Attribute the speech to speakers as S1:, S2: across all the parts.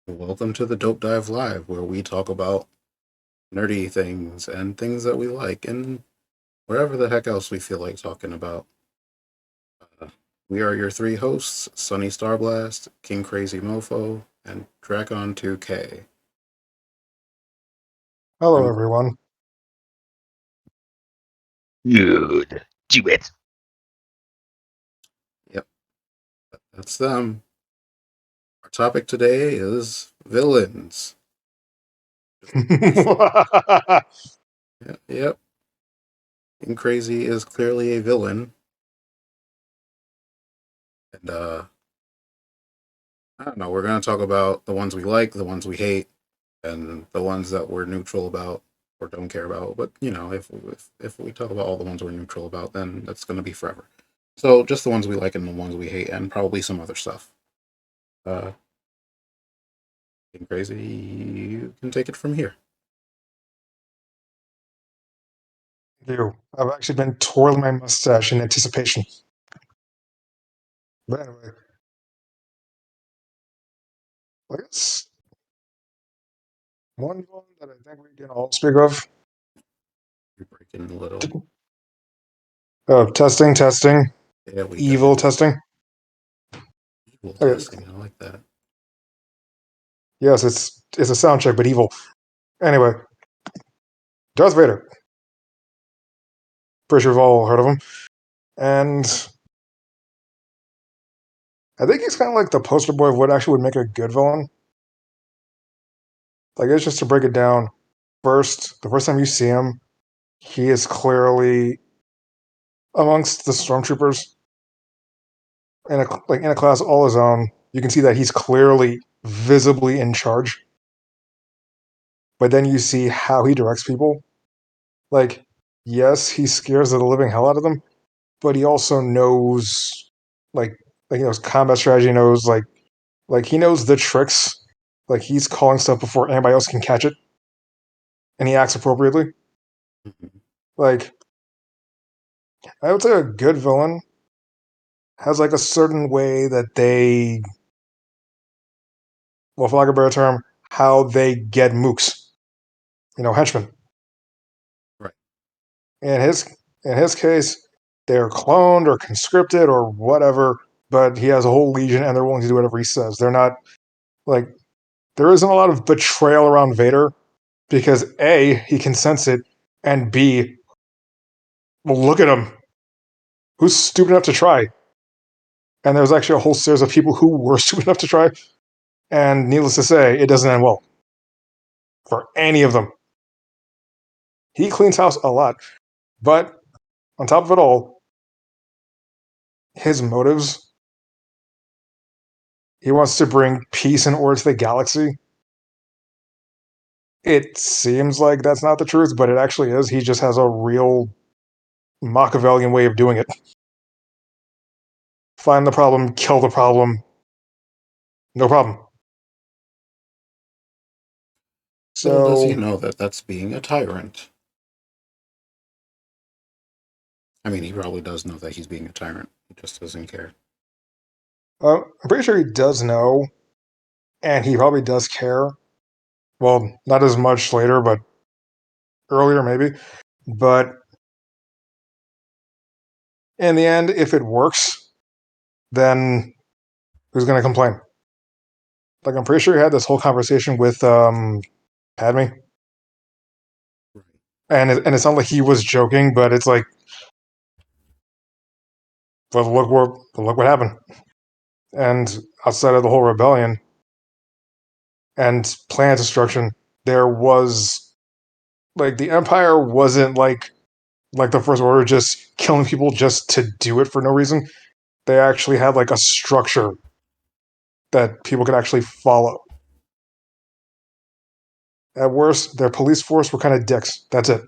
S1: Welcome to the Dope Dive Live, where we talk about nerdy things and things that we like and whatever the heck else we feel like talking about. Uh, we are your three hosts, Sunny Starblast, King Crazy Mofo, and Dracon 2K.
S2: Hello,
S1: I'm,
S2: everyone.
S3: Good. Do it.
S1: yep, that's them. Our topic today is villains. Yep. King Crazy is clearly a villain. And I don't know, we're going to talk about the ones we like, the ones we hate, and the ones that we're neutral about or don't care about. But if we talk about all the ones we're neutral about, then that's going to be forever. So just the ones we like and the ones we hate, and probably some other stuff. Uh, Getting crazy, you can take it from here.
S2: I've actually been twirling my mustache in anticipation. But anyway, I guess one that I think we can all speak of.
S1: You're breaking a little.
S2: Testing.
S1: Yeah, we got
S2: Evil
S1: you.
S2: testing.
S1: Evil
S2: Okay.
S1: testing. I like that.
S2: Yes, it's a sound check, but evil. Anyway, Darth Vader. Pretty sure we've all heard of him. And I think he's kind of like the poster boy of what actually would make a good villain. Like, it's just to break it down. The first time you see him, he is clearly amongst the stormtroopers in a class all his own. You can see that he's clearly visibly in charge. But then you see how he directs people. Like, yes, he scares the living hell out of them, but he also knows, like, he knows combat strategy. Knows like he knows the tricks. Like he's calling stuff before anybody else can catch it, and he acts appropriately.
S1: Mhm.
S2: Like I would say, a good villain has like a certain way that they, well, for lack of a better term, how they get mooks. Henchmen.
S1: Right.
S2: In his case, they're cloned or conscripted or whatever, but he has a whole legion and they're willing to do whatever he says. They're not like there isn't a lot of betrayal around Vader because A, he can sense it, and B, well, look at him. Who's stupid enough to try? And there's actually a whole series of people who were stupid enough to try, and needless to say, it doesn't end well for any of them. He cleans house a lot, but on top of it all, his motives, he wants to bring peace and order to the galaxy. It seems like that's not the truth, but it actually is. He just has a real Machiavellian way of doing it. Find the problem, kill the problem, no problem.
S1: Little does he
S2: So,
S1: know that that's being a tyrant. I mean, he probably does know that he's being a tyrant. He just doesn't care.
S2: I'm pretty sure he does know, and he probably does care. Well, not as much later, but earlier maybe. But in the end, if it works, then who's going to complain? Like, I'm pretty sure he had this whole conversation with Padme,
S1: Right.
S2: and it sounded like he was joking, but it's like, well, look what happened. And outside of the whole rebellion and planet destruction, there was like the Empire wasn't like the First Order just killing people just to do it for no reason. They actually had like a structure that people could actually follow. At worst, their police force were kind of dicks. That's it.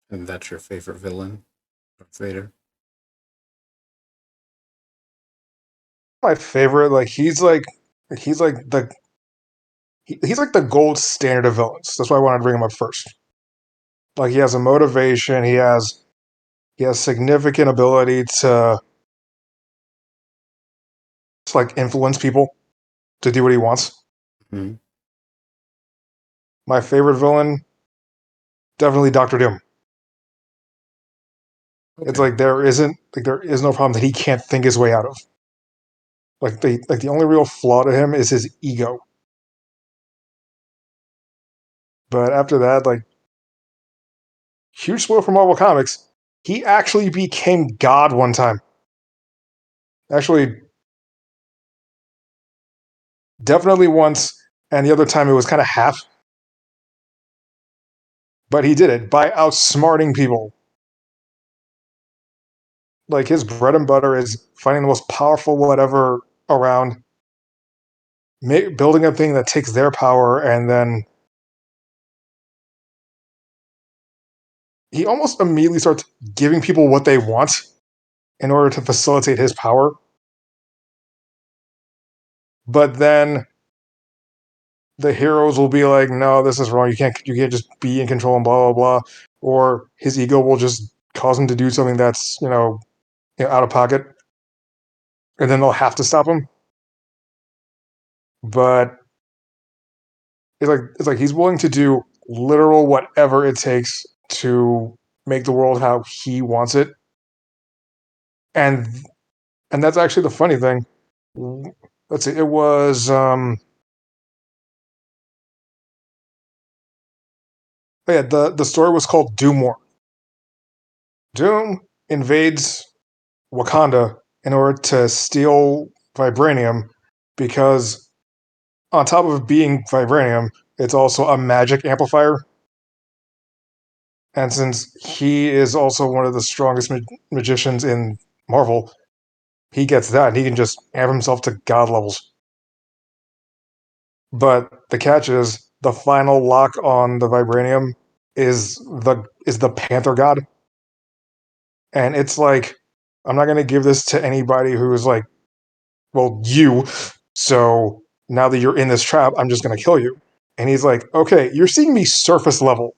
S1: And that's your favorite villain, Darth Vader.
S2: My favorite, like he's like the he's like the gold standard of villains. That's why I wanted to bring him up first. Like he has a motivation. He has significant ability to. to like influence people to do what he wants.
S1: Hmm.
S2: My favorite villain, definitely Doctor Doom. It's
S1: Okay.
S2: like there is no problem that he can't think his way out of. The only real flaw to him is his ego. But after that, like huge spoil for Marvel Comics, he actually became God one time. Actually, definitely once, and the other time it was kind of half. But he did it by outsmarting people. Like his bread and butter is finding the most powerful whatever around, building a thing that takes their power, and then he almost immediately starts giving people what they want in order to facilitate his power. But then the heroes will be like, "No, this is wrong. You can't just be in control and blah blah blah." Or his ego will just cause him to do something that's out of pocket, and then they'll have to stop him. But it's like he's willing to do literal whatever it takes to make the world how he wants it, and that's actually the funny thing. Let's see, it was oh yeah, the story was called Doom War. Doom invades Wakanda in order to steal vibranium because on top of being vibranium, it's also a magic amplifier. And since he is also one of the strongest magicians in Marvel, he gets that and he can just amp himself to god levels. But the catch is the final lock on the vibranium is the Panther God. And it's like, I'm not gonna give this to anybody who is like, well, you. So now that you're in this trap, I'm just gonna kill you. And he's like, okay, you're seeing me surface level.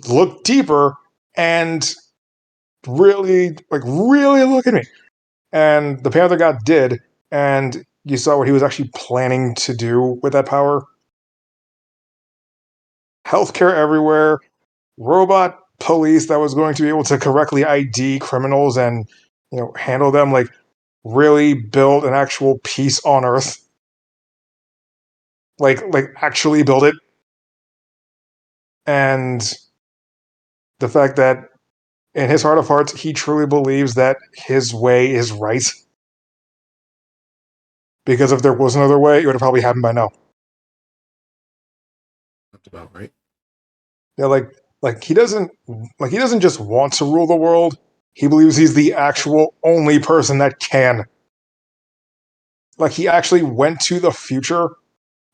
S2: Look deeper and really look at me. And the Panther God did, and you saw what he was actually planning to do with that power. Healthcare everywhere, robot police that was going to be able to correctly ID criminals and handle them, like really build an actual peace on Earth. Like actually build it. And the fact that in his heart of hearts, he truly believes that his way is right. Because if there was another way, it would have probably happened by now.
S1: That's about right.
S2: Yeah, like he doesn't just want to rule the world. He believes he's the actual only person that can. Like he actually went to the future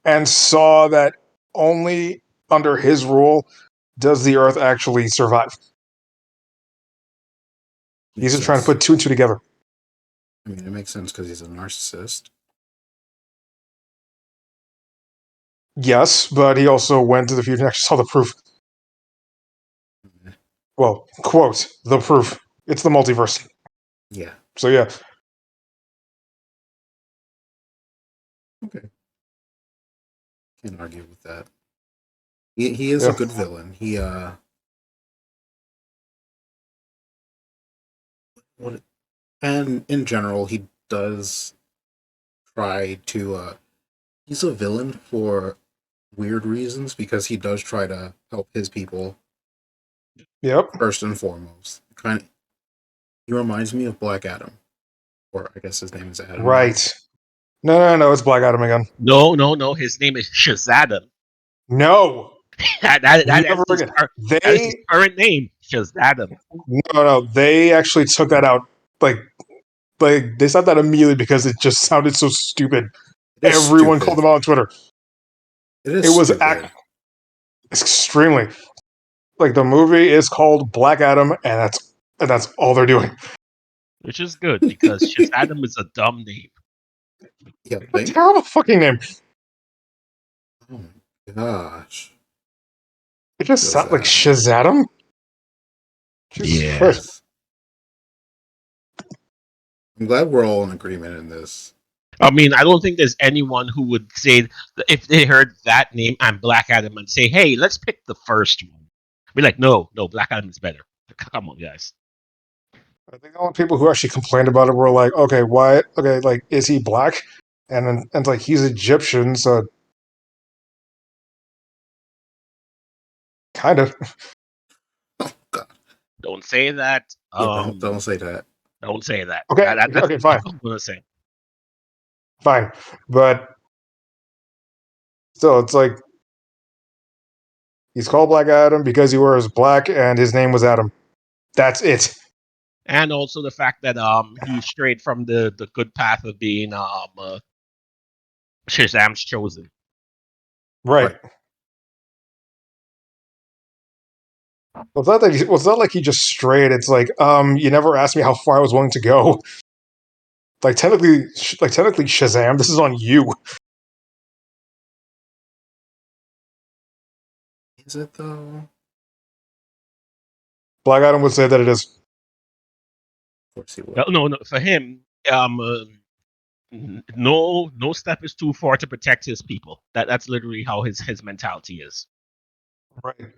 S2: and saw that only under his rule does the Earth actually survive. He's
S1: Makes
S2: just trying to
S1: sense.
S2: put two and two together.
S1: I mean, it makes sense because he's a narcissist.
S2: Yes, but he also went to the future and actually saw the proof.
S1: Mhm.
S2: Well, quote, the proof. It's the multiverse.
S1: Yeah.
S2: So yeah.
S1: Okay. Can't argue with that. He is a
S2: Yeah.
S1: good villain. What and in general he does try to he's a villain for weird reasons because he does try to help his people
S2: Yep.
S1: first and foremost. He reminds me of Black Adam, or I guess his name is Adam now.
S2: Right. No. It's Black Adam again.
S3: No. His name is Shazadam.
S2: No.
S3: That's
S2: Never
S3: his
S2: again.
S3: that is his
S2: They
S3: current name, Shazadam.
S2: no. They actually took that out. Like they stopped that immediately because it just sounded so stupid.
S1: It is
S2: Everyone called
S1: stupid.
S2: them out on Twitter.
S1: It is
S2: It was
S1: stupid.
S2: extremely like the movie is called Black Adam, and that's all they're doing.
S3: Which is good because Shazadam is a dumb name.
S1: Yeah,
S2: A terrible fucking name.
S1: oh my gosh.
S2: It just sounds like
S1: Shazam.
S2: Shazadam. Jesus
S3: Yeah.
S2: Christ.
S1: Yes. I'm glad we're all in agreement in this.
S3: I mean, I don't think there's anyone who would say if they heard that name and Black Adam and say, "Hey, let's pick the first one." Be like, "No, no, Black Adam is better." Come on, guys.
S2: I think the only people who actually complained about it were like, okay, why? Okay, like, is he black? And like, he's Egyptian, so kind of.
S1: Oh God.
S3: Don't say that.
S1: Yeah, don't say that.
S3: Don't say that.
S2: Okay,
S3: That's
S2: okay, fine,
S3: all I'm gonna say.
S2: fine, but still, it's like he's called Black Adam because he wears black, and his name was Adam. That's it.
S3: And also the fact that he strayed from the good path of being Shazam's chosen.
S2: Right.
S1: Right.
S2: Well, it's not like he just strayed. It's like, you never asked me how far I was willing to go. Technically, Shazam, this is on you.
S1: Is it though?
S2: Black Adam would say that it is.
S1: Of course he will.
S3: No, for him, no step is too far to protect his people. That's literally how his mentality is.
S2: Right.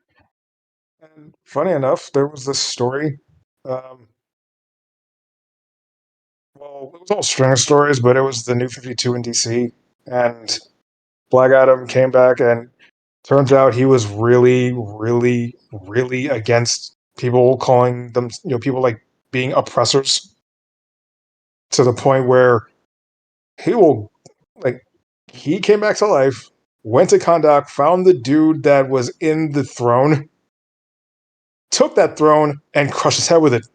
S2: And funny enough, there was this story. Well, it was all string of stories, but it was the New 52 in DC, and Black Adam came back, and turns out he was really, really, really against people calling them, people like being oppressors to the point where he will, like, he came back to life, went to Kondak, found the dude that was in the throne, took that throne, and crushed his head with it.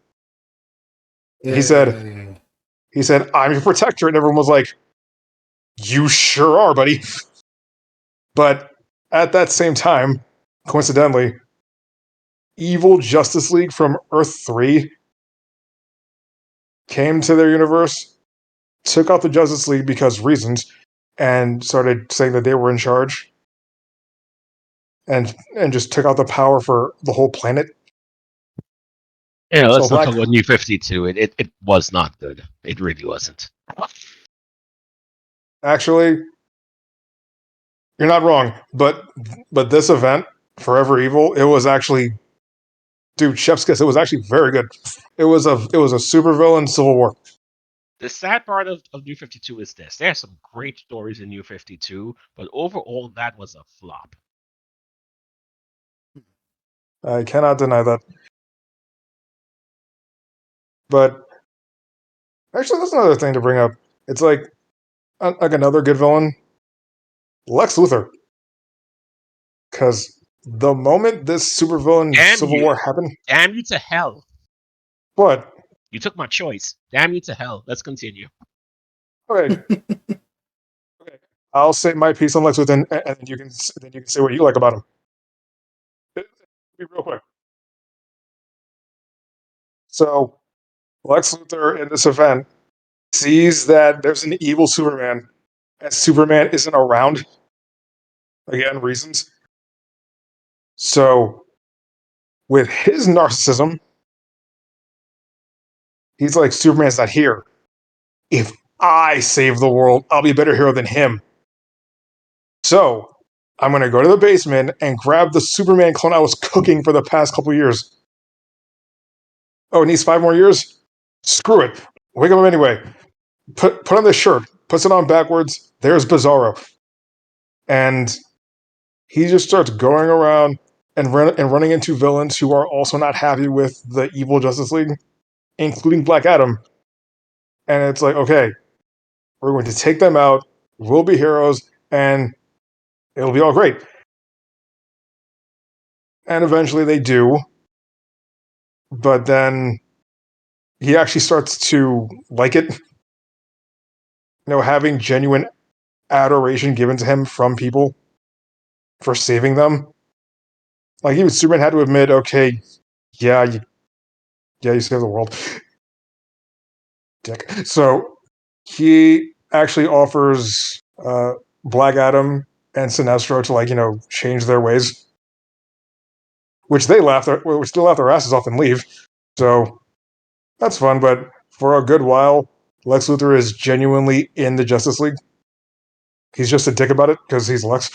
S2: He said,
S1: Yay.
S2: I'm your protector. And everyone was like, you sure are, buddy. But at that same time, coincidentally, evil Justice League from Earth 3 came to their universe, took out the Justice League because reasons, and started saying that they were in charge, and just took out the power for the whole planet.
S3: Yeah,
S2: So
S3: let's not
S2: Black,
S3: talk about New 52. It was not good. It really wasn't.
S2: actually, you're not wrong, but this event, Forever Evil, it was actually, dude, chef's kiss. It was actually very good. It was a supervillain Civil War.
S3: The sad part of New 52 is this. There's some great stories in New 52, but overall that was a flop.
S2: I cannot deny that. But actually, that's another thing to bring up. It's like another good villain, Lex Luthor. Because the moment this supervillain
S3: Damn
S2: Civil
S3: you.
S2: War happened,
S3: Damn you to hell.
S2: what?
S3: You took my choice. Damn you to hell. Let's continue.
S2: Okay, okay. I'll say my piece on Lex Luthor, and then you can say what you like about him. Be real quick. So Lex Luthor in this event sees that there's an evil Superman, and Superman isn't around. Again, reasons. So with his narcissism, he's like, Superman's not here. If I save the world, I'll be a better hero than him. So I'm going to go to the basement and grab the Superman clone I was cooking for the past couple years. Oh, it needs 5 more years? Screw it. Wake up anyway. Put on this shirt. Puts it on backwards. There's Bizarro. And he just starts going around and running into villains who are also not happy with the evil Justice League, including Black Adam. And it's like, okay, we're going to take them out. We'll be heroes, and it'll be all great. And eventually they do. But then he actually starts to like it. Having genuine adoration given to him from people for saving them. Like, even Superman had to admit, okay, yeah, you saved the world. Dick. So he actually offers Black Adam and Sinestro to change their ways, which they still laugh their asses off and leave. So that's fun, but for a good while, Lex Luthor is genuinely in the Justice League. He's just a dick about it because he's Lex.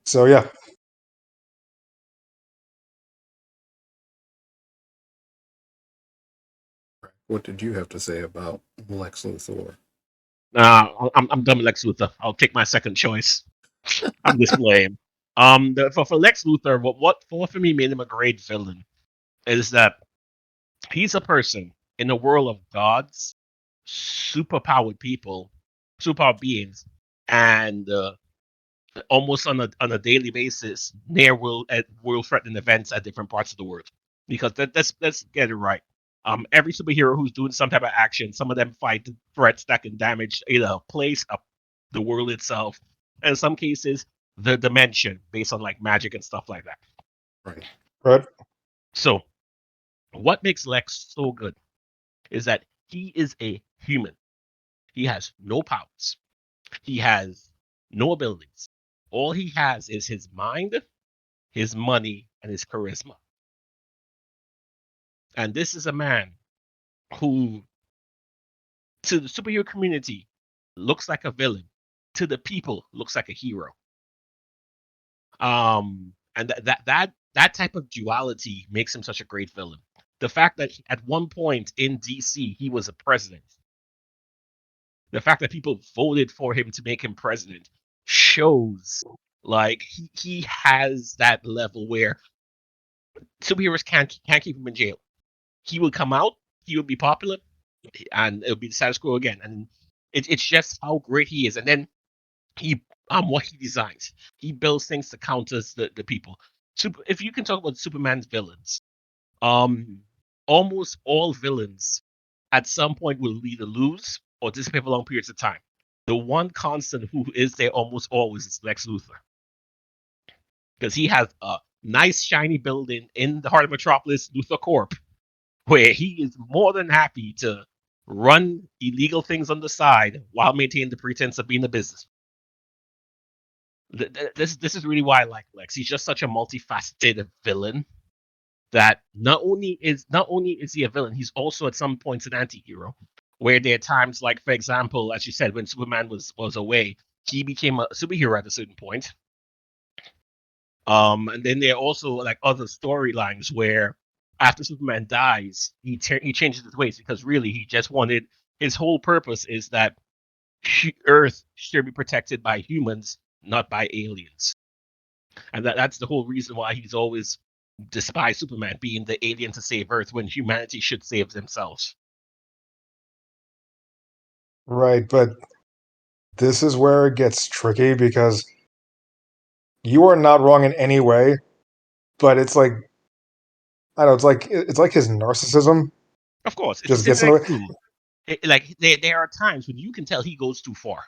S2: So yeah,
S1: What did you have to say about Lex Luthor?
S3: I'm done with Lex Luthor. I'll take my second choice. I'm just lame. For Lex Luthor, what for me made him a great villain is that he's a person in a world of gods, superpowered people, superpowered beings, and almost on a daily basis, near world threatening events at different parts of the world. Because let's get it right. Every superhero who's doing some type of action, some of them fight threats that can damage either a place, the world itself, and in some cases the dimension based on like magic and stuff like that.
S1: Right.
S2: right.
S3: So, what makes Lex so good is that he is a human. He has no powers. He has no abilities. All he has is his mind, his money, and his charisma. And this is a man who, to the superhero community, looks like a villain. To the people, looks like a hero. And that type of duality makes him such a great villain. The fact that at one point in DC he was a president, the fact that people voted for him to make him president shows like he has that level where superheroes can't keep him in jail. He would come out, he would be popular, and it would be the status quo again. And it's just how great he is. And then he what he designs, he builds things to counter the people. If you can talk about Superman's villains, almost all villains at some point will either lose or disappear for long periods of time. The one constant who is there almost always is Lex Luthor, because he has a nice shiny building in the heart of Metropolis, Luthor Corp, where he is more than happy to run illegal things on the side while maintaining the pretense of being a business. This is really why I like Lex. He's just such a multifaceted villain that not only is he a villain, he's also at some points an anti-hero. Where there are times, like for example, as you said, when Superman was away, he became a superhero at a certain point. And then there are also like other storylines where after Superman dies, he changes his ways because really he just wanted, his whole purpose is that Earth should be protected by humans, not by aliens, and that's the whole reason why he's always despised Superman being the alien to save Earth when humanity should save themselves.
S2: Right, but this is where it gets tricky because you are not wrong in any way, but it's like I don't know, it's like his narcissism
S3: Of course,
S2: just
S3: it's
S2: gets in the way.
S3: extreme. Like there are times when you can tell he goes too far.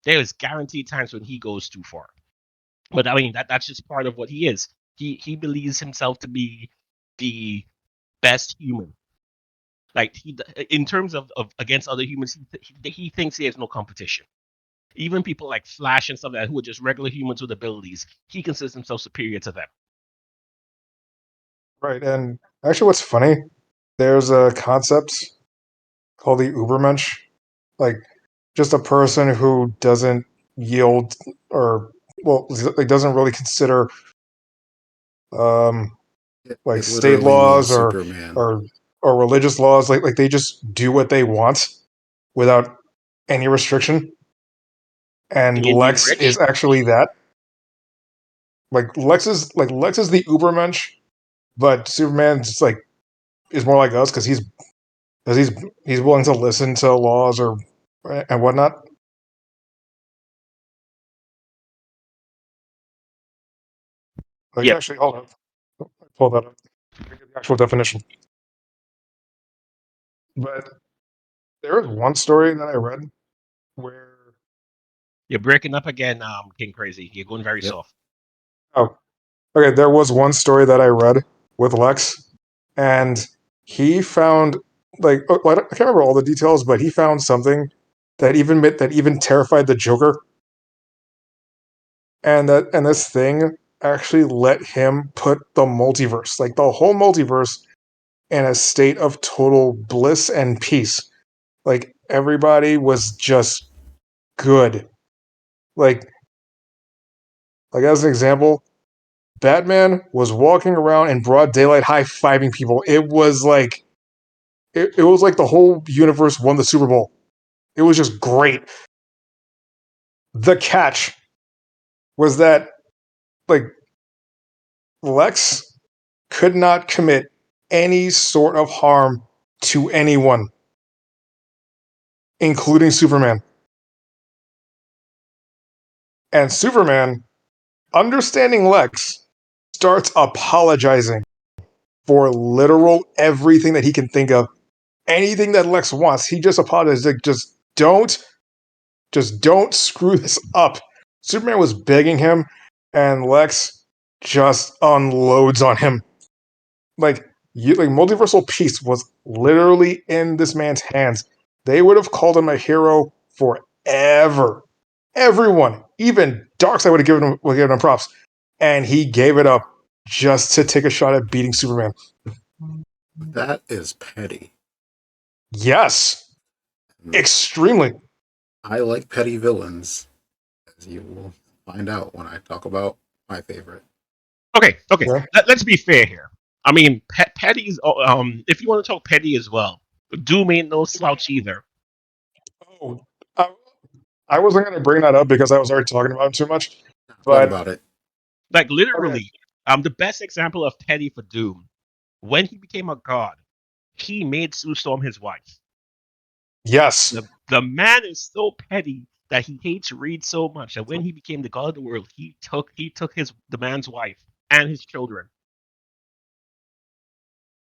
S3: There is guaranteed times when he goes too far. But I mean that's just part of what he is. He believes himself to be the best human. Like in terms of against other humans, he thinks he has no competition. Even people like Flash and stuff like that, who are just regular humans with abilities, he considers himself superior to them.
S2: Right, and actually, what's funny, there's a concept called the Ubermensch, like just a person who doesn't yield or well, like doesn't really consider um like
S1: It
S2: state
S1: literally
S2: laws
S1: means Superman.
S2: or or religious laws, like they just do what they want without any restriction.
S3: You
S2: And
S3: mean being
S2: Lex
S3: rich?
S2: is actually that. Like Lex is the Ubermensch, but Superman's like is more like us because he's willing to listen to laws or and whatnot. Like
S3: Yep.
S2: actually, hold on, pull that up. The actual definition. But there is one story that I read where
S3: You're breaking up again, King Crazy. You're going very
S1: Yep.
S3: soft.
S2: oh okay, there was one story that I read with Lex, and he found like I can't remember all the details, but he found something that even terrified the Joker, and this thing actually let him put the multiverse, like the whole multiverse, in a state of total bliss and peace. Like, everybody was just good. Like as an example, Batman was walking around in broad daylight high-fiving people. It was like it was like the whole universe won the Super Bowl. It was just great. The catch was that, like, Lex could not commit any sort of harm to anyone, including Superman. And Superman, understanding Lex, starts apologizing for literal everything that he can think of. Anything that Lex wants, he just apologizes. Like, just don't screw this up. Superman was begging him, and Lex just unloads on him. Like, multiversal peace was literally in this man's hands. They would have called him a hero forever. Everyone, even Darkseid would have given him props, and he gave it up just to take a shot at beating Superman.
S1: That is petty.
S2: Yes, extremely.
S1: I like petty villains, as you will find out when I talk about my favorite.
S3: Okay.
S2: Yeah.
S3: Let's be fair here. I mean, petty's. If you want to talk petty as well, Doom ain't no slouch either.
S2: Oh, I wasn't going to bring that up because I was already talking about him too much.
S1: Talk
S2: But
S1: about it.
S3: Like literally, the best example of petty for Doom, when he became a god, he made Sue Storm his wife.
S2: yes,
S3: The man is so petty that he hates Reed so much that when he became the god of the world, he took the man's wife and his children.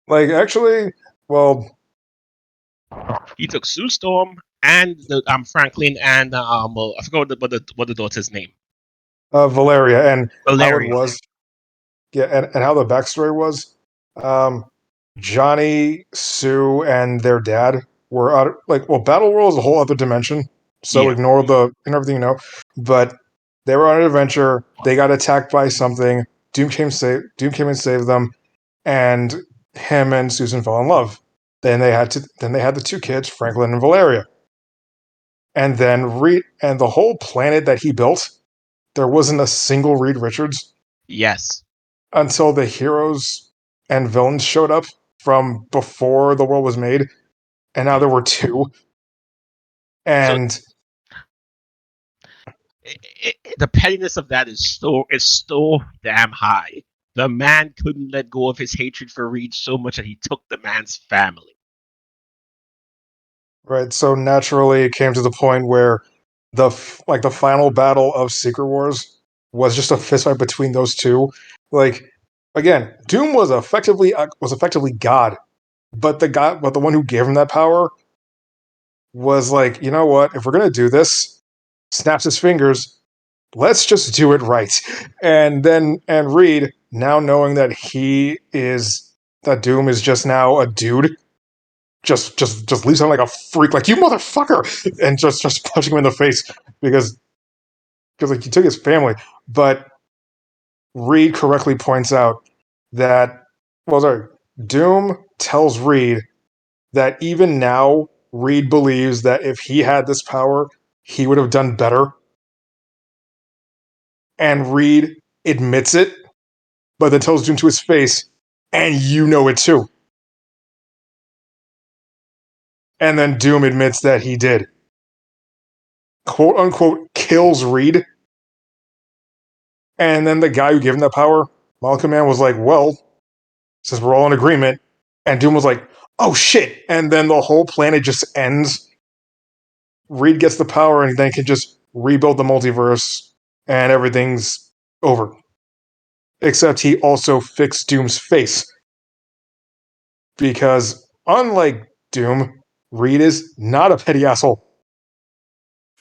S2: like, actually, well,
S3: He took Sue Storm and the Franklin and well, I forgot what the daughter's name.
S2: Valeria, and
S3: Valeria.
S2: how it was. Yeah, and how the backstory was. Johnny, Sue, and their dad were out. Battle World is a whole other dimension, so
S3: Yeah.
S2: ignore and everything you know. But they were on an adventure. They got attacked by something. Doom came and saved them, and him and Susan fell in love. Then they had the two kids, Franklin and Valeria. And then and the whole planet that he built, there wasn't a single Reed Richards
S3: Yes.
S2: until the heroes and villains showed up from before the world was made, and now there were two. And
S3: So the pettiness of that is so damn high. The man couldn't let go of his hatred for Reed so much that he took the man's family.
S2: right, so naturally it came to the point where the final battle of Secret Wars was just a fistfight between those two. Like, again, Doom was effectively God, but the one who gave him that power was like, you know what? If we're gonna do this, snaps his fingers. Let's just do it right. And Reed, now knowing that Doom is just now a dude, just leaves him like a freak, like, you motherfucker, and just punching him in the face because like, he took his family. But Reed correctly points out that, Doom tells Reed that even now Reed believes that if he had this power, he would have done better. And Reed admits it, but then tells Doom to his face, and you know it too. And then Doom admits that he did. Quote unquote, kills Reed. And then the guy who gave him that power, Molecule Man, was like, well, since we're all in agreement. And Doom was like, oh shit. And then the whole planet just ends. Reed gets the power and then can just rebuild the multiverse, and everything's over. Except he also fixed Doom's face. Because unlike Doom, Reed is not a petty asshole.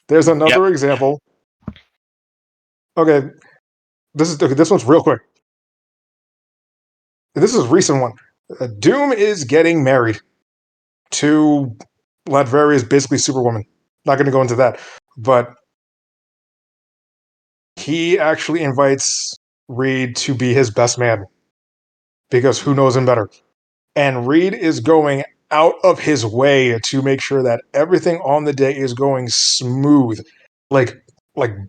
S2: There's another example. Okay, this one's real quick. This is a recent one. Doom is getting married to Latveria's basically Superwoman. Not going to go into that, but he actually invites Reed to be his best man because who knows him better? And Reed is going out of his way to make sure that everything on the day is going smooth, like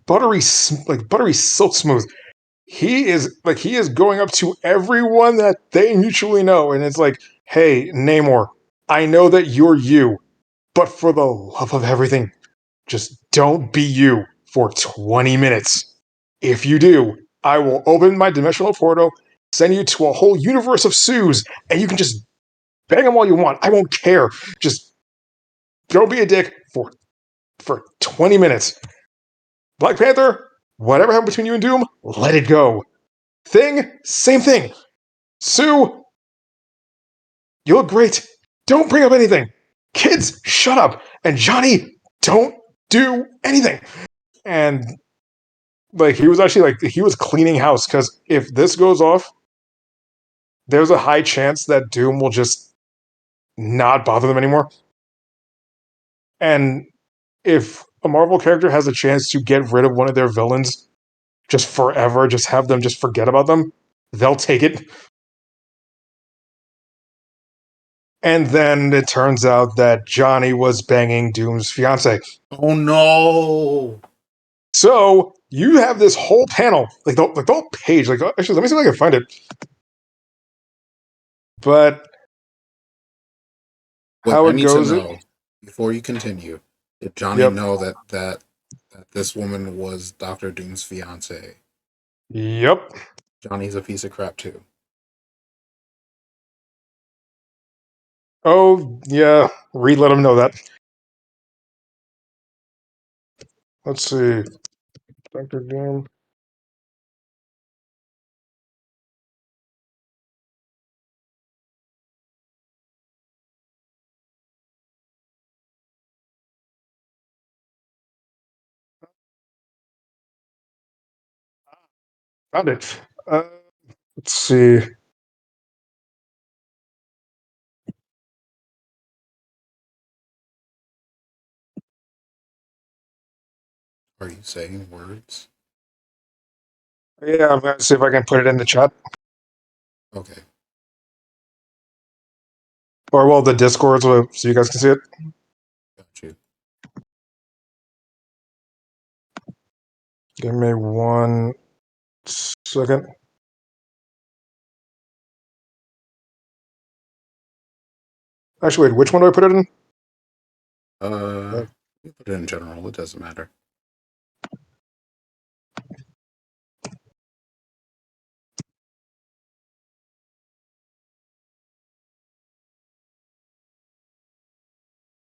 S2: buttery silk smooth. He is going up to everyone that they mutually know, and it's like, hey, Namor, I know that you're you, but for the love of everything, just don't be you for 20 minutes. If you do, I will open my dimensional portal, send you to a whole universe of Sues, and you can just bang them all you want. I won't care. Just don't be a dick for 20 minutes. Black Panther, whatever happened between you and Doom, let it go. Thing, same thing. Sue, you look great. Don't bring up anything. Kids, shut up. And Johnny, don't do anything. And he was actually he was cleaning house, because if this goes off, there's a high chance that Doom will just not bother them anymore. And if a Marvel character has a chance to get rid of one of their villains just forever, just have them just forget about them, they'll take it. And then it turns out that Johnny was banging Doom's fiance.
S1: Oh no!
S2: So you have this whole panel, the whole page. Actually, let me see if I can find it. But
S1: Wait,
S2: how
S1: I
S2: it
S1: need
S2: goes?
S1: to know before you continue. Did Johnny
S2: Yep.
S1: know that this woman was Doctor Doom's fiance?
S2: Yep.
S1: Johnny's a piece of crap too.
S2: Oh yeah. Reed let him know that. Let's see. Dr. Doom. Found it. Let's see.
S1: Are you saying words?
S2: Yeah, I'm gonna see if I can put it in the chat.
S1: Okay.
S2: Or well, the Discord, so you guys can see it.
S1: Got you.
S2: Give me 1 second. Actually, wait, which one do I put it in?
S1: You put it in general. It doesn't matter.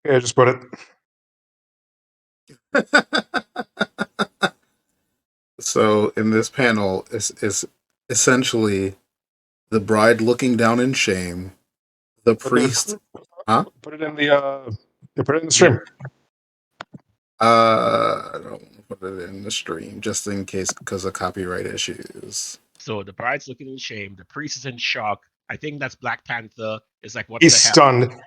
S2: Yeah, just put it.
S1: So in this panel is essentially the bride looking down in shame, the priest. Huh?
S2: Put it in the. Put it in the stream.
S1: I don't want to put it in the stream just in case because of copyright issues.
S3: So the bride's looking in shame. The priest is in shock. I think that's Black Panther. It's like, what
S2: He's
S3: the hell?
S2: stunned.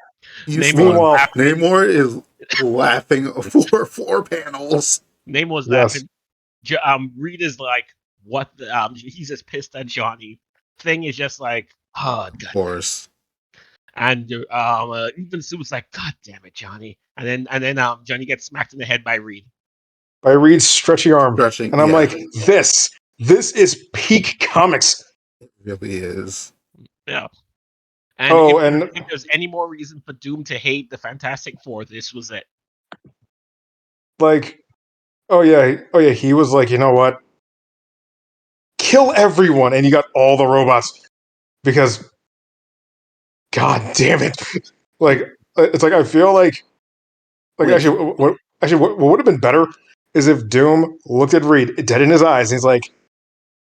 S3: Namor
S1: Namor is laughing for 4 panels.
S3: Namor's
S2: Yes.
S3: laughing. Reed is like, what the? He's just pissed at Johnny. Thing is just like, oh, God.
S1: Of course.
S3: And even Sue's like, God damn it, Johnny. And then Johnny gets smacked in the head by Reed.
S2: By Reed's stretchy arm.
S1: Stretching,
S2: And I'm
S1: yeah.
S2: like, this is peak comics.
S1: It really is.
S3: Yeah. And
S2: and
S3: if there's any more reason for Doom to hate the Fantastic Four, this was it.
S2: oh yeah, he was like, you know what? Kill everyone, and you got all the robots. Because, god damn it. It's like, I feel like
S1: Wait.
S2: what would have been better is if Doom looked at Reed dead in his eyes, and he's like,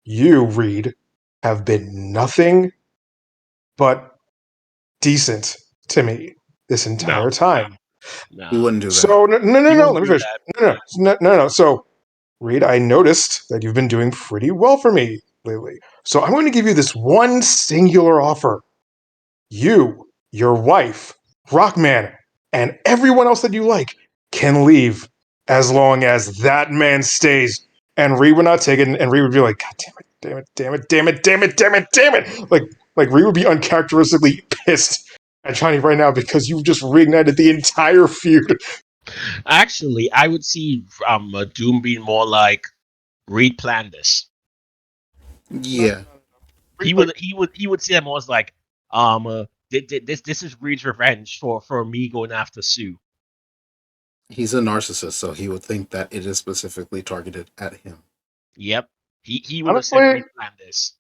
S2: you, Reed, have been nothing but decent to me this entire time.
S3: No.
S1: He wouldn't do that.
S2: So no, let me finish. No. So, Reed, I noticed that you've been doing pretty well for me lately. So I'm going to give you this one singular offer. You, your wife, Rockman, and everyone else that you like can leave as long as that man stays. And Reed would not take it, and Reed would be like, God damn it. Like, like Ree would be uncharacteristically pissed at Johnny right now because you've just reignited the entire feud.
S3: Actually, I would see Doom being more like Reed planned this.
S1: Yeah,
S3: He would see them as like this is Reed's revenge for me going after Sue.
S1: he's a narcissist, so he would think that it is specifically targeted at him.
S3: Yep. He would have said Reed
S2: Honestly,
S3: planned this.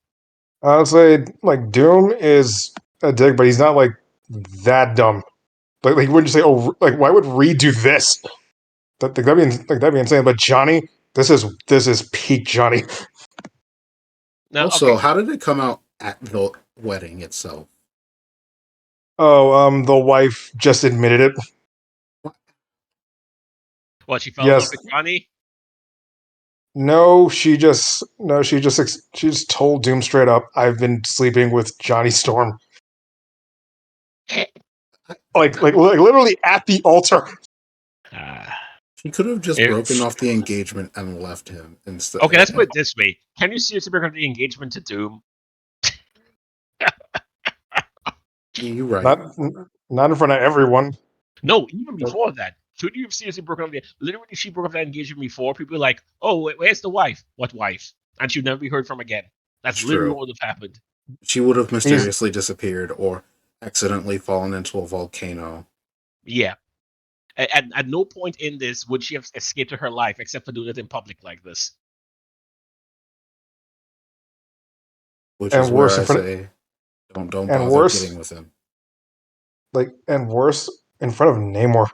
S2: honestly, like Doom is a dick, but he's not like that dumb. Like wouldn't you say, oh, like why would Reed do this? That'd be insane. But Johnny, this is peak Johnny.
S3: Now,
S1: Also,
S3: okay.
S1: how did it come out at the wedding itself?
S2: Oh, the wife just admitted it.
S3: Well, she fell in love
S2: Yes.
S3: with Johnny.
S2: No, she just told Doom straight up, I've been sleeping with Johnny Storm. Like literally at the altar.
S1: She could have just broken
S3: If,
S1: off the engagement and left him instead.
S3: okay, let's put it this way: can you seriously break up the engagement to Doom?
S1: You're right.
S2: Not in front of everyone.
S3: No, even before that. Should you have seriously broken up the? Literally, she broke up that engagement before. People were like, "Oh, where's the wife? What wife?" And she'd never be heard from again. That's
S1: It's
S3: literally
S1: true.
S3: what would have happened.
S1: She would have mysteriously disappeared or accidentally fallen into a volcano.
S3: Yeah. At no point in this would she have escaped to her life except for doing it in public like this.
S1: Which is
S2: And
S1: where
S2: worse
S1: I
S2: in front
S1: say, don't
S2: and
S1: bother
S2: worse
S1: getting with him.
S2: and worse in front of Namor.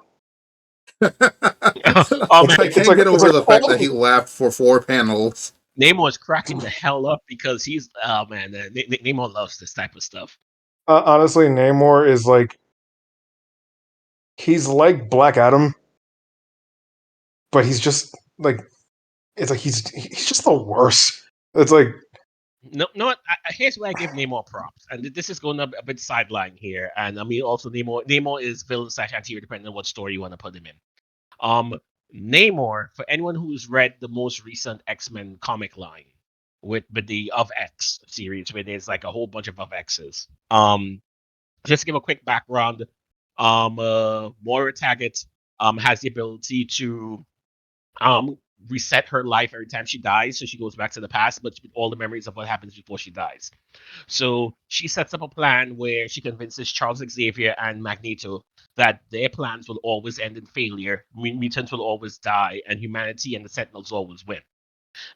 S3: Oh man,
S1: I can't get over the fact
S2: all
S1: that he laughed for 4 panels.
S3: Namor is cracking the hell up because he's oh man, Namor loves this type of stuff.
S2: honestly, Namor is like he's like Black Adam, but he's just like it's like he's just the worst. It's like
S3: No, here's where I give Namor props, and this is going a bit sideline here, and I mean also Namor is villain / anti-hero depending on what story you want to put him in. Um, Namor, for anyone who's read the most recent X-Men comic line with the Of X series, where there's like a whole bunch of X's. Just to give a quick background, Moira Taggart has the ability to reset her life every time she dies, so she goes back to the past, but with all the memories of what happens before she dies. So she sets up a plan where she convinces Charles Xavier and Magneto that their plans will always end in failure, mutants will always die, and humanity and the Sentinels always win.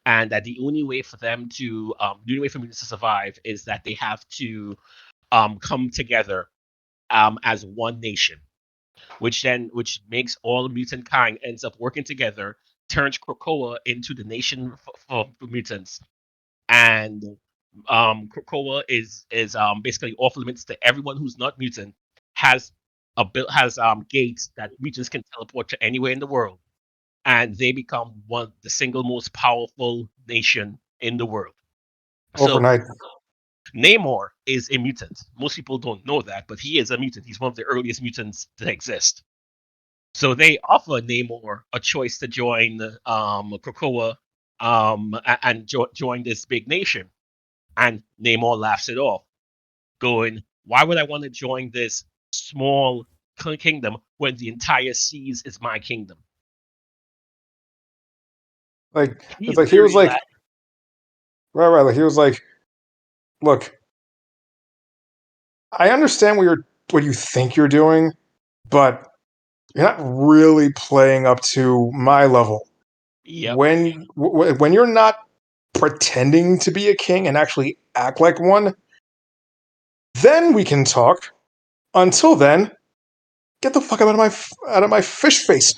S3: And that the only way for mutants to survive is that they have to come together as one nation, which makes all mutant kind ends up working together, turns Krakoa into the nation for mutants, and Krakoa is basically off limits to everyone who's not mutant. Has has gates that mutants can teleport to anywhere in the world, and they become the single most powerful nation in the world. So
S2: overnight.
S3: Namor is a mutant. Most people don't know that, but he is a mutant. He's one of the earliest mutants to exist. So they offer Namor a choice to join Krakoa and join this big nation. And Namor laughs it off, going, "Why would I want to join this small kingdom when the entire seas is my kingdom?"
S2: Like it's
S3: He's
S2: like he was
S3: literally
S2: like
S3: like,
S2: right, like he was like, look, I understand what you think you're doing, but you're not really playing up to my level.
S3: "Yep."
S2: When you're not pretending to be a king and actually act like one, then we can talk. Until then, get the fuck out of my fish face.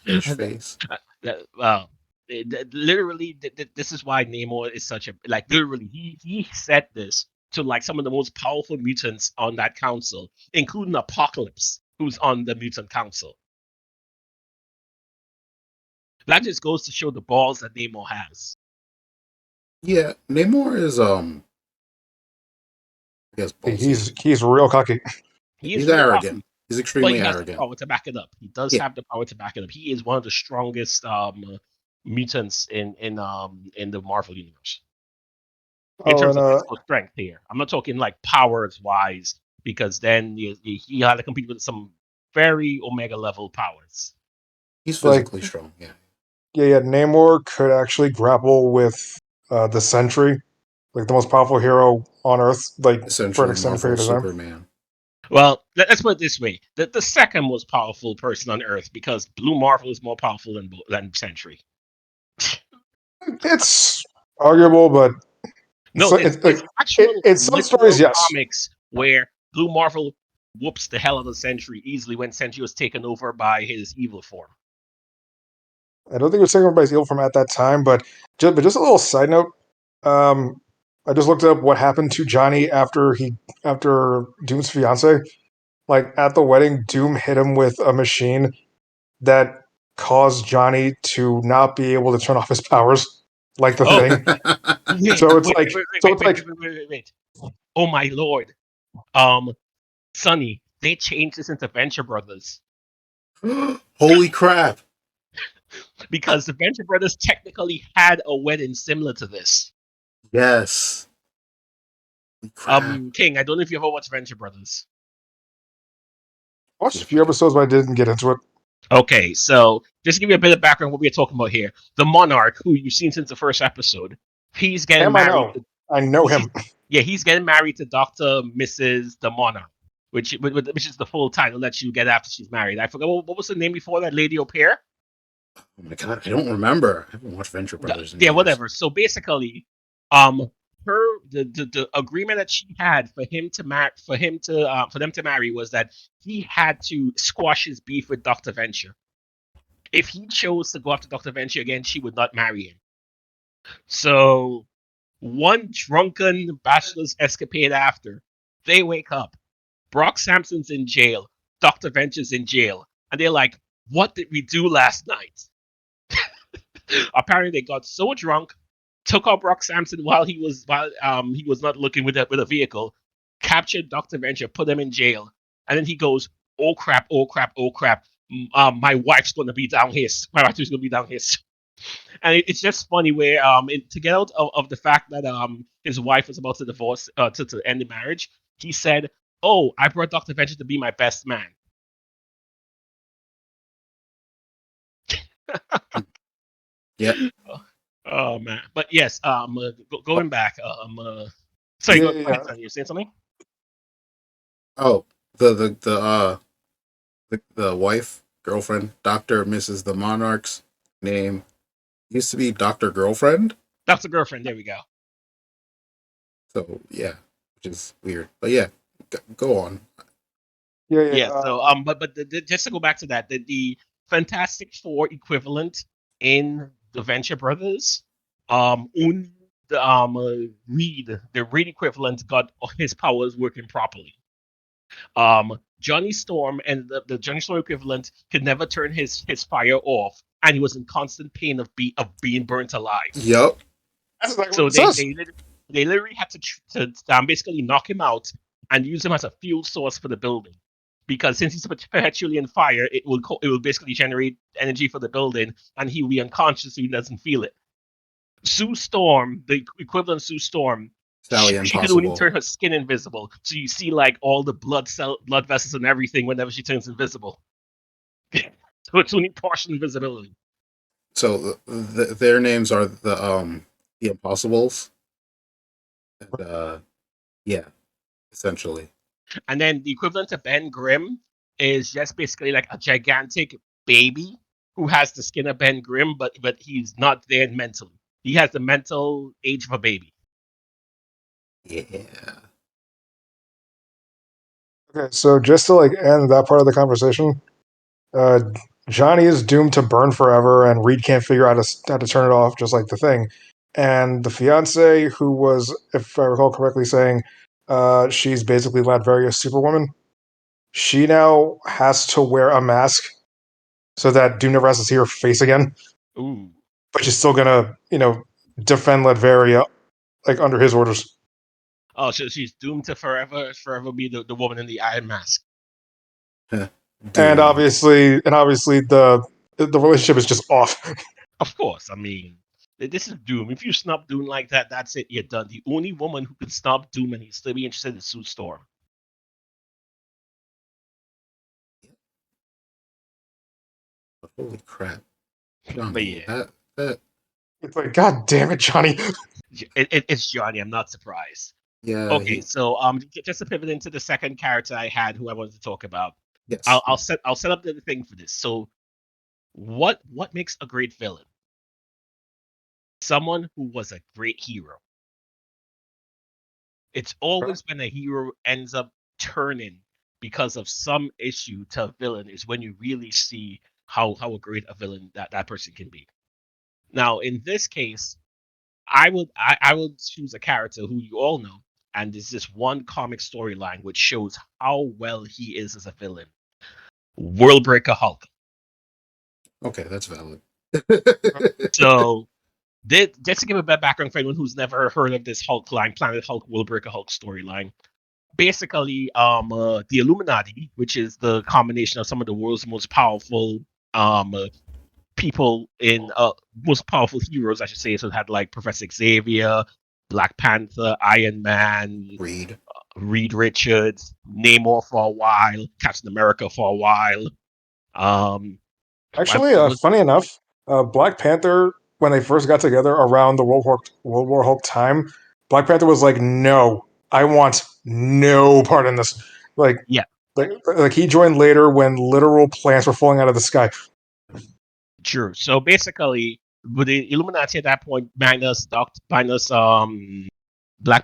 S1: Fish face.
S3: Well, literally, this is why Namor is such a like. Literally, he said this to like some of the most powerful mutants on that council, including Apocalypse, who's on the mutant council. That just goes to show the balls that Namor has.
S1: Yeah, Namor is I guess ballsy.
S2: He's real cocky.
S3: He is
S1: He's
S3: real
S1: arrogant.
S3: cocky,
S1: He's
S3: but
S1: extremely
S3: he has the
S1: arrogant.
S3: power to back it up. He does
S1: Yeah,
S3: have the power to back it up. He is one of the strongest mutants in the Marvel universe. in
S2: Oh,
S3: terms
S2: and
S3: of physical strength here. I'm not talking like powers wise, because then he had to compete with some very Omega level powers.
S1: He's
S2: like
S1: physically strong. Yeah.
S2: yeah, Namor could actually grapple with the Sentry, like the most powerful hero on Earth, like for an
S1: Essentially,
S2: extended
S1: Marvel
S2: period of time.
S1: Superman.
S3: Well, let's put it this way: the second most powerful person on Earth, because Blue Marvel is more powerful than Sentry.
S2: It's arguable, but
S3: No,
S2: like
S3: there's actual
S2: in some stories,
S3: literal
S2: yes.
S3: comics where Blue Marvel whoops the hell out of Sentry easily when Sentry was taken over by his evil form.
S2: I don't think it was taken over by his evil from at that time, but just a little side note. Um, I just looked up what happened to Johnny after Doom's fiance. Like at the wedding, Doom hit him with a machine that caused Johnny to not be able to turn off his powers, like the
S3: Oh,
S2: Thing.
S3: wait,
S2: So it's
S3: wait,
S2: like,
S3: wait, wait,
S2: so
S3: wait,
S2: it's
S3: wait,
S2: like,
S3: wait, wait, wait, wait. Oh my lord. Sonny, they changed this into Venture Brothers
S1: Holy crap!
S3: because the Venture Brothers technically had a wedding similar to this.
S1: Yes. Holy crap.
S3: King, I don't know if you ever watched Venture Brothers.
S2: I watched a few episodes, but I didn't get into it.
S3: Okay, so just to give you a bit of background, what we're talking about here: the Monarch, who you've seen since the first episode, he's getting
S2: Him, I
S3: married.
S2: know. I know
S3: He's,
S2: him.
S3: yeah, he's getting married to Doctor Mrs. the Monarch, which is the full title that you get after she's married. I forgot what was the name before that, Lady Au Pair.
S1: Oh my god, I don't remember. I haven't watched Venture Brothers in
S3: Yeah,
S1: years.
S3: whatever. So basically, the agreement that she had for him to for them to marry was that he had to squash his beef with Doctor Venture. If he chose to go after Doctor Venture again, she would not marry him. So one drunken bachelor's escapade after, they wake up. Brock Sampson's in jail. Doctor Venture's in jail, and they're like, "What did we do last night?" Apparently, they got so drunk, took out Brock Sampson while he was not looking with a vehicle, captured Doctor Venture, put him in jail, and then he goes, "Oh crap! Oh crap! Oh crap! My wife's gonna be down here. My wife's gonna be down here." And it's just funny where to get out of the fact that his wife was about to divorce to end the marriage, he said, "Oh, I brought Doctor Venture to be my best man."
S1: Yeah.
S3: Oh man, but yes, going back, sorry,
S2: Yeah,
S3: go
S2: yeah,
S3: ahead,
S2: yeah.
S3: son. You saying something?
S1: Oh, the wife, girlfriend, Doctor Mrs. the Monarch's name used to be Doctor Girlfriend.
S3: That's the girlfriend. There we go.
S1: So yeah, which is weird. But yeah, go on.
S2: Yeah, yeah.
S3: Yeah. So just to go back to that, the Fantastic Four equivalent in the Venture Brothers, only the Reed equivalent got his powers working properly. Johnny Storm and the Johnny Storm equivalent could never turn his fire off, and he was in constant pain of being burnt alive.
S1: Yep.
S2: That's exactly
S3: So
S2: what it says.
S3: they literally had to basically knock him out and use him as a fuel source for the building, because since he's perpetually in fire, it will basically generate energy for the building, and he will be unconscious so he doesn't feel it. Sue Storm, the equivalent Sue Storm,
S1: Sally
S3: she could only
S1: Impossible.
S3: turn her skin invisible, so you see like all the blood vessels and everything whenever she turns invisible. So it's only partial invisibility.
S1: So their names are the Impossibles. And yeah, essentially.
S3: And then the equivalent of Ben Grimm is just basically like a gigantic baby who has the skin of Ben Grimm, but he's not there mentally. He has the mental age of a baby.
S1: Yeah.
S2: Okay, so just to like end that part of the conversation, uh, Johnny is doomed to burn forever, and Reed can't figure out how to turn it off, just like the Thing. And the fiance, who was, if I recall correctly, saying she's basically Latveria's Superwoman, she now has to wear a mask so that Doom never has to see her face again.
S3: Ooh.
S2: But she's still gonna, defend Latveria like under his orders.
S3: Oh, so she's doomed to forever be the woman in the iron mask.
S2: And
S1: Doomed.
S2: obviously, the relationship is just off.
S3: Of course. I mean, This is Doom. If you snub Doom like that, that's it. You're done. The only woman who could snub Doom and he'd still be interested is Sue Storm.
S1: But holy crap,
S3: But
S1: Johnny,
S3: yeah,
S1: that
S2: It's like, God damn it, Johnny.
S3: it's Johnny. I'm not surprised.
S1: yeah,
S3: Okay, so just to pivot into the second character I had, who I wanted to talk about.
S1: yes,
S3: I'll set up the thing for this. So, what makes a great villain? Someone who was a great hero. It's always when a hero ends up turning because of some issue to a villain is when you really see how a great a villain that person can be. Now, in this case, I would choose a character who you all know, and there's this one comic storyline which shows how well he is as a villain. Worldbreaker Hulk.
S1: okay, that's valid.
S3: So, just to give a bit of background for anyone who's never heard of this Hulk line, Planet Hulk, Worldbreaker Hulk storyline, basically, the Illuminati, which is the combination of some of the world's most powerful people in most powerful heroes, I should say. So it had like Professor Xavier, Black Panther, Iron Man, Reed Richards, Namor for a while, Captain America for a while.
S2: Actually, funny enough, Black Panther, when they first got together around the World War Hulk time, Black Panther was like, "No, I want no part in this." Like,
S3: yeah,
S2: like he joined later when literal plants were falling out of the sky.
S3: true. So basically, with the Illuminati at that point, minus Black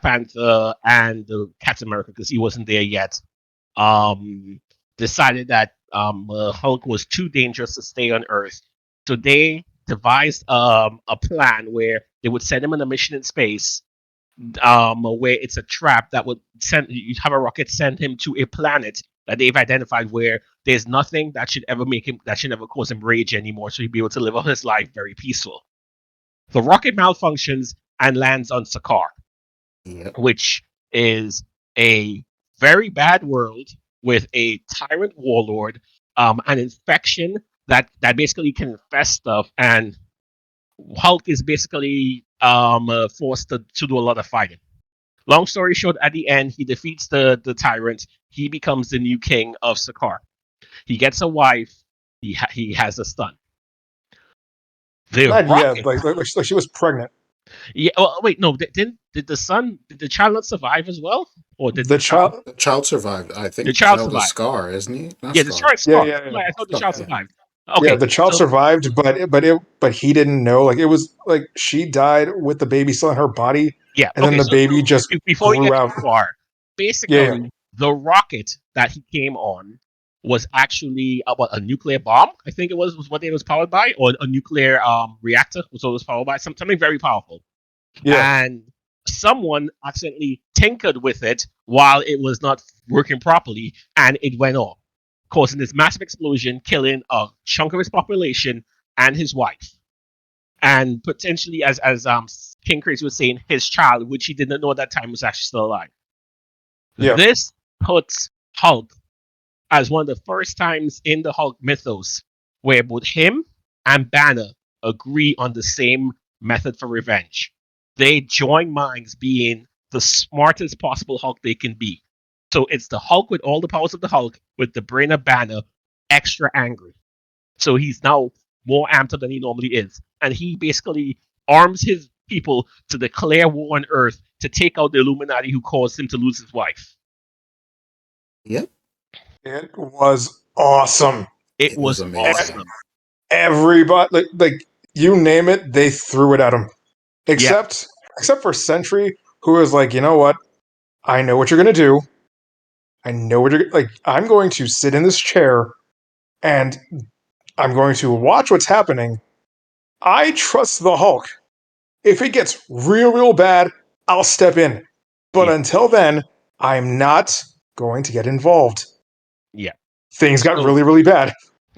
S3: Panther and Captain America, because he wasn't there yet, decided that Hulk was too dangerous to stay on Earth. So they devised a plan where they would send him on a mission in space, where it's a trap that would you'd have a rocket send him to a planet that they've identified where there's nothing that should ever cause him rage anymore, so he'd be able to live out his life very peaceful. The rocket malfunctions and lands on Sakaar,
S1: Yep.
S3: which is a very bad world with a tyrant warlord, an infection that basically can infest stuff, and Hulk is basically forced to do a lot of fighting. Long story short, at the end, he defeats the tyrant. He becomes the new king of Sakaar. He gets a wife. He has a son. The
S2: Not
S3: Rocket.
S2: yet. Like she was pregnant.
S3: Yeah. Well, wait. No. Did the child not survive as well, or did
S2: The child.
S1: The child survived. I think
S3: the
S1: the
S3: child
S1: child is
S3: survived?
S1: Scar, isn't he? Not
S3: Yeah, the
S1: Scar.
S3: child
S2: Yeah,
S3: Scar.
S2: yeah, yeah.
S3: Right, I thought the
S1: Scar,
S3: child
S1: yeah.
S3: survived.
S2: Yeah,
S3: Okay.
S2: the child
S3: So
S2: survived, but he didn't know. Like it was like she died with the baby still in her body,
S3: yeah.
S2: and then
S3: Okay.
S2: the
S3: So
S2: baby just
S3: before we
S2: grew
S3: get
S2: out.
S3: too far,
S2: Yeah, yeah.
S3: basically the rocket that he came on was actually a nuclear bomb. I think it was what it was powered by, or a nuclear reactor was what it was powered by. Something very powerful.
S2: Yeah.
S3: And someone accidentally tinkered with it while it was not working properly, and it went off, causing this massive explosion, killing a chunk of his population and his wife, and potentially, as King Crazy was saying, his child, which he didn't know at that time was actually still alive.
S2: Yeah.
S3: This puts Hulk as one of the first times in the Hulk mythos where both him and Banner agree on the same method for revenge. They join minds being the smartest possible Hulk they can be. So it's the Hulk with all the powers of the Hulk, with the brain of Banner, extra angry. So he's now more amped up than he normally is. And he basically arms his people to declare war on Earth to take out the Illuminati who caused him to lose his wife.
S1: Yep.
S2: It was awesome.
S3: It
S1: It was
S3: was
S1: amazing.
S3: awesome.
S2: Everybody, like you name it, they threw it at him.
S3: Yeah.
S2: Except for Sentry, who was like, you know what? I know what you're gonna do. I know what you're like. I'm going to sit in this chair and I'm going to watch what's happening. I trust the Hulk. If it gets real bad, I'll step in. But
S3: Yeah.
S2: until then, I'm not going to get involved.
S3: Yeah.
S2: Things got
S3: So
S2: really bad.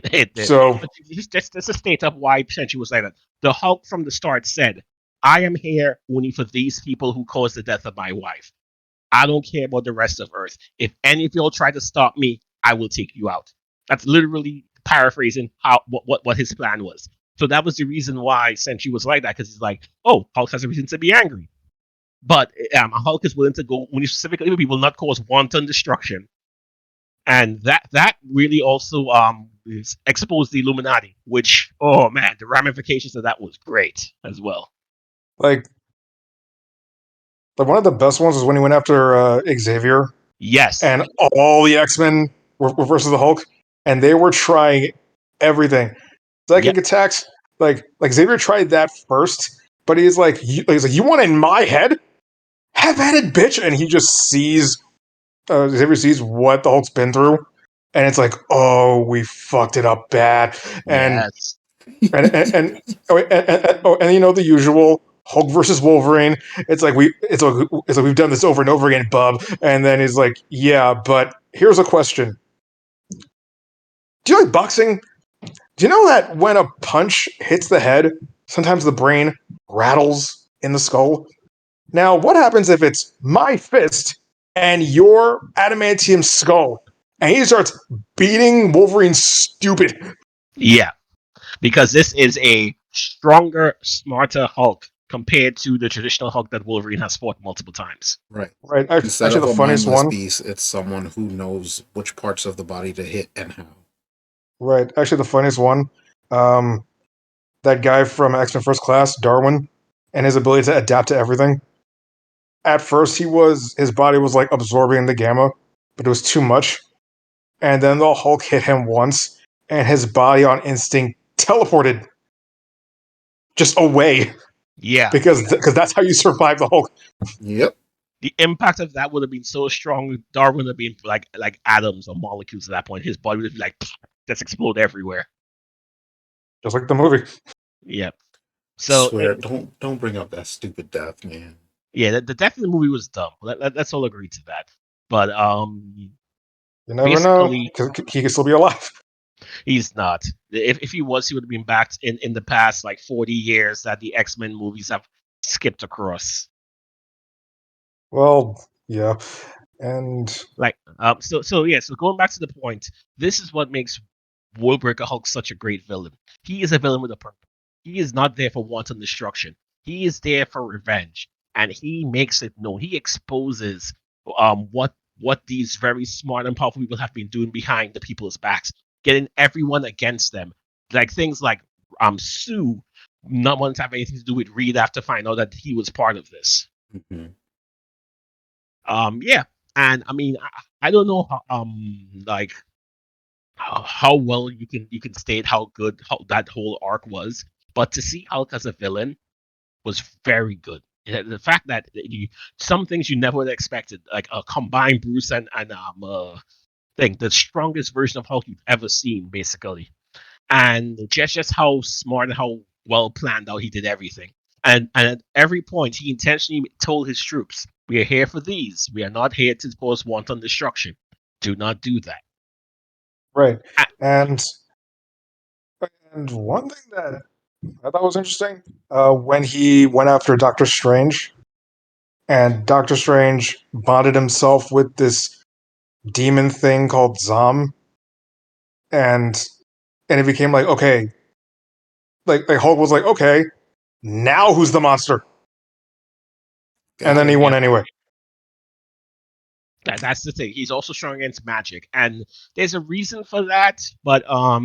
S3: it did.
S2: So
S3: But just a state of why Sentry was like that. The Hulk from the start said, I am here only for these people who caused the death of my wife. I don't care about the rest of Earth. If any of y'all try to stop me, I will take you out. That's literally paraphrasing what his plan was. So that was the reason why Sentry was like that, because he's like, oh, Hulk has a reason to be angry. But Hulk is willing to go, when he specifically, he will not cause wanton destruction. And that really also exposed the Illuminati, which, oh man, the ramifications of that was great as well.
S2: Like one of the best ones was when he went after Xavier.
S3: Yes.
S2: And all the X-Men were versus the Hulk, and they were trying everything. Psychic attacks, like Xavier tried that first, but he's like, you want in my head? Have at it, bitch! And he just sees, Xavier sees what the Hulk's been through, and it's like, oh, we fucked it up bad. And
S3: Yes.
S2: and you know the usual Hulk versus Wolverine. It's like we've done this over and over again, bub. And then he's like, yeah, but here's a question: do you like boxing? Do you know that when a punch hits the head, sometimes the brain rattles in the skull? Now, what happens if it's my fist and your adamantium skull? And he starts beating Wolverine stupid.
S3: Yeah. Because this is a stronger, smarter Hulk compared to the traditional Hulk that Wolverine has fought multiple times.
S1: Right.
S2: Right.
S1: Instead
S2: Actually,
S1: of
S2: the
S1: a
S2: funniest
S1: mindless
S2: one.
S1: beast, it's someone who knows which parts of the body to hit and how.
S2: Right. Actually, the funniest one. That guy from X-Men First Class, Darwin, and his ability to adapt to everything. At first, his body was like absorbing the gamma, but it was too much. And then the Hulk hit him once, and his body on instinct teleported just away.
S3: Yeah.
S2: Because that's how you survive the Hulk.
S1: Yep.
S3: The impact of that would have been so strong. Darwin would have been like atoms or molecules at that point. His body would be like, just explode everywhere.
S2: Just like the movie.
S3: Yeah.
S1: So swear, don't bring up that stupid death, man.
S3: Yeah, the death in the movie was dumb. Let's all agree to that. But
S2: you never know, because he could still be alive.
S3: He's not. If he was, he would have been back in the past like 40 years that the X-Men movies have skipped across.
S2: Well, yeah. And
S3: so going back to the point, this is what makes Warbreaker Hulk such a great villain. He is a villain with a purpose. He is not there for wanton destruction. He is there for revenge, and he makes it known. He exposes what these very smart and powerful people have been doing behind the people's backs, getting everyone against them. Like things like Sue not wanting to have anything to do with Reed after finding out that he was part of this.
S1: Mm-hmm.
S3: Yeah, and I mean, I don't know how well you can state how good that whole arc was, but to see Hulk as a villain was very good. The fact that some things you never would have expected, like a combined Bruce and the strongest version of Hulk you've ever seen, basically, and just how smart and how well planned out he did everything. And at every point, he intentionally told his troops, "We are here for these. We are not here to cause wanton destruction. Do not do that."
S2: Right. And one thing that I thought was interesting, when he went after Doctor Strange, and Doctor Strange bonded himself with this demon thing called Zom, and it became like, okay, like Hulk was like, okay, now who's the monster? And then he won anyway.
S3: That's the thing. He's also strong against magic, and there's a reason for that. But I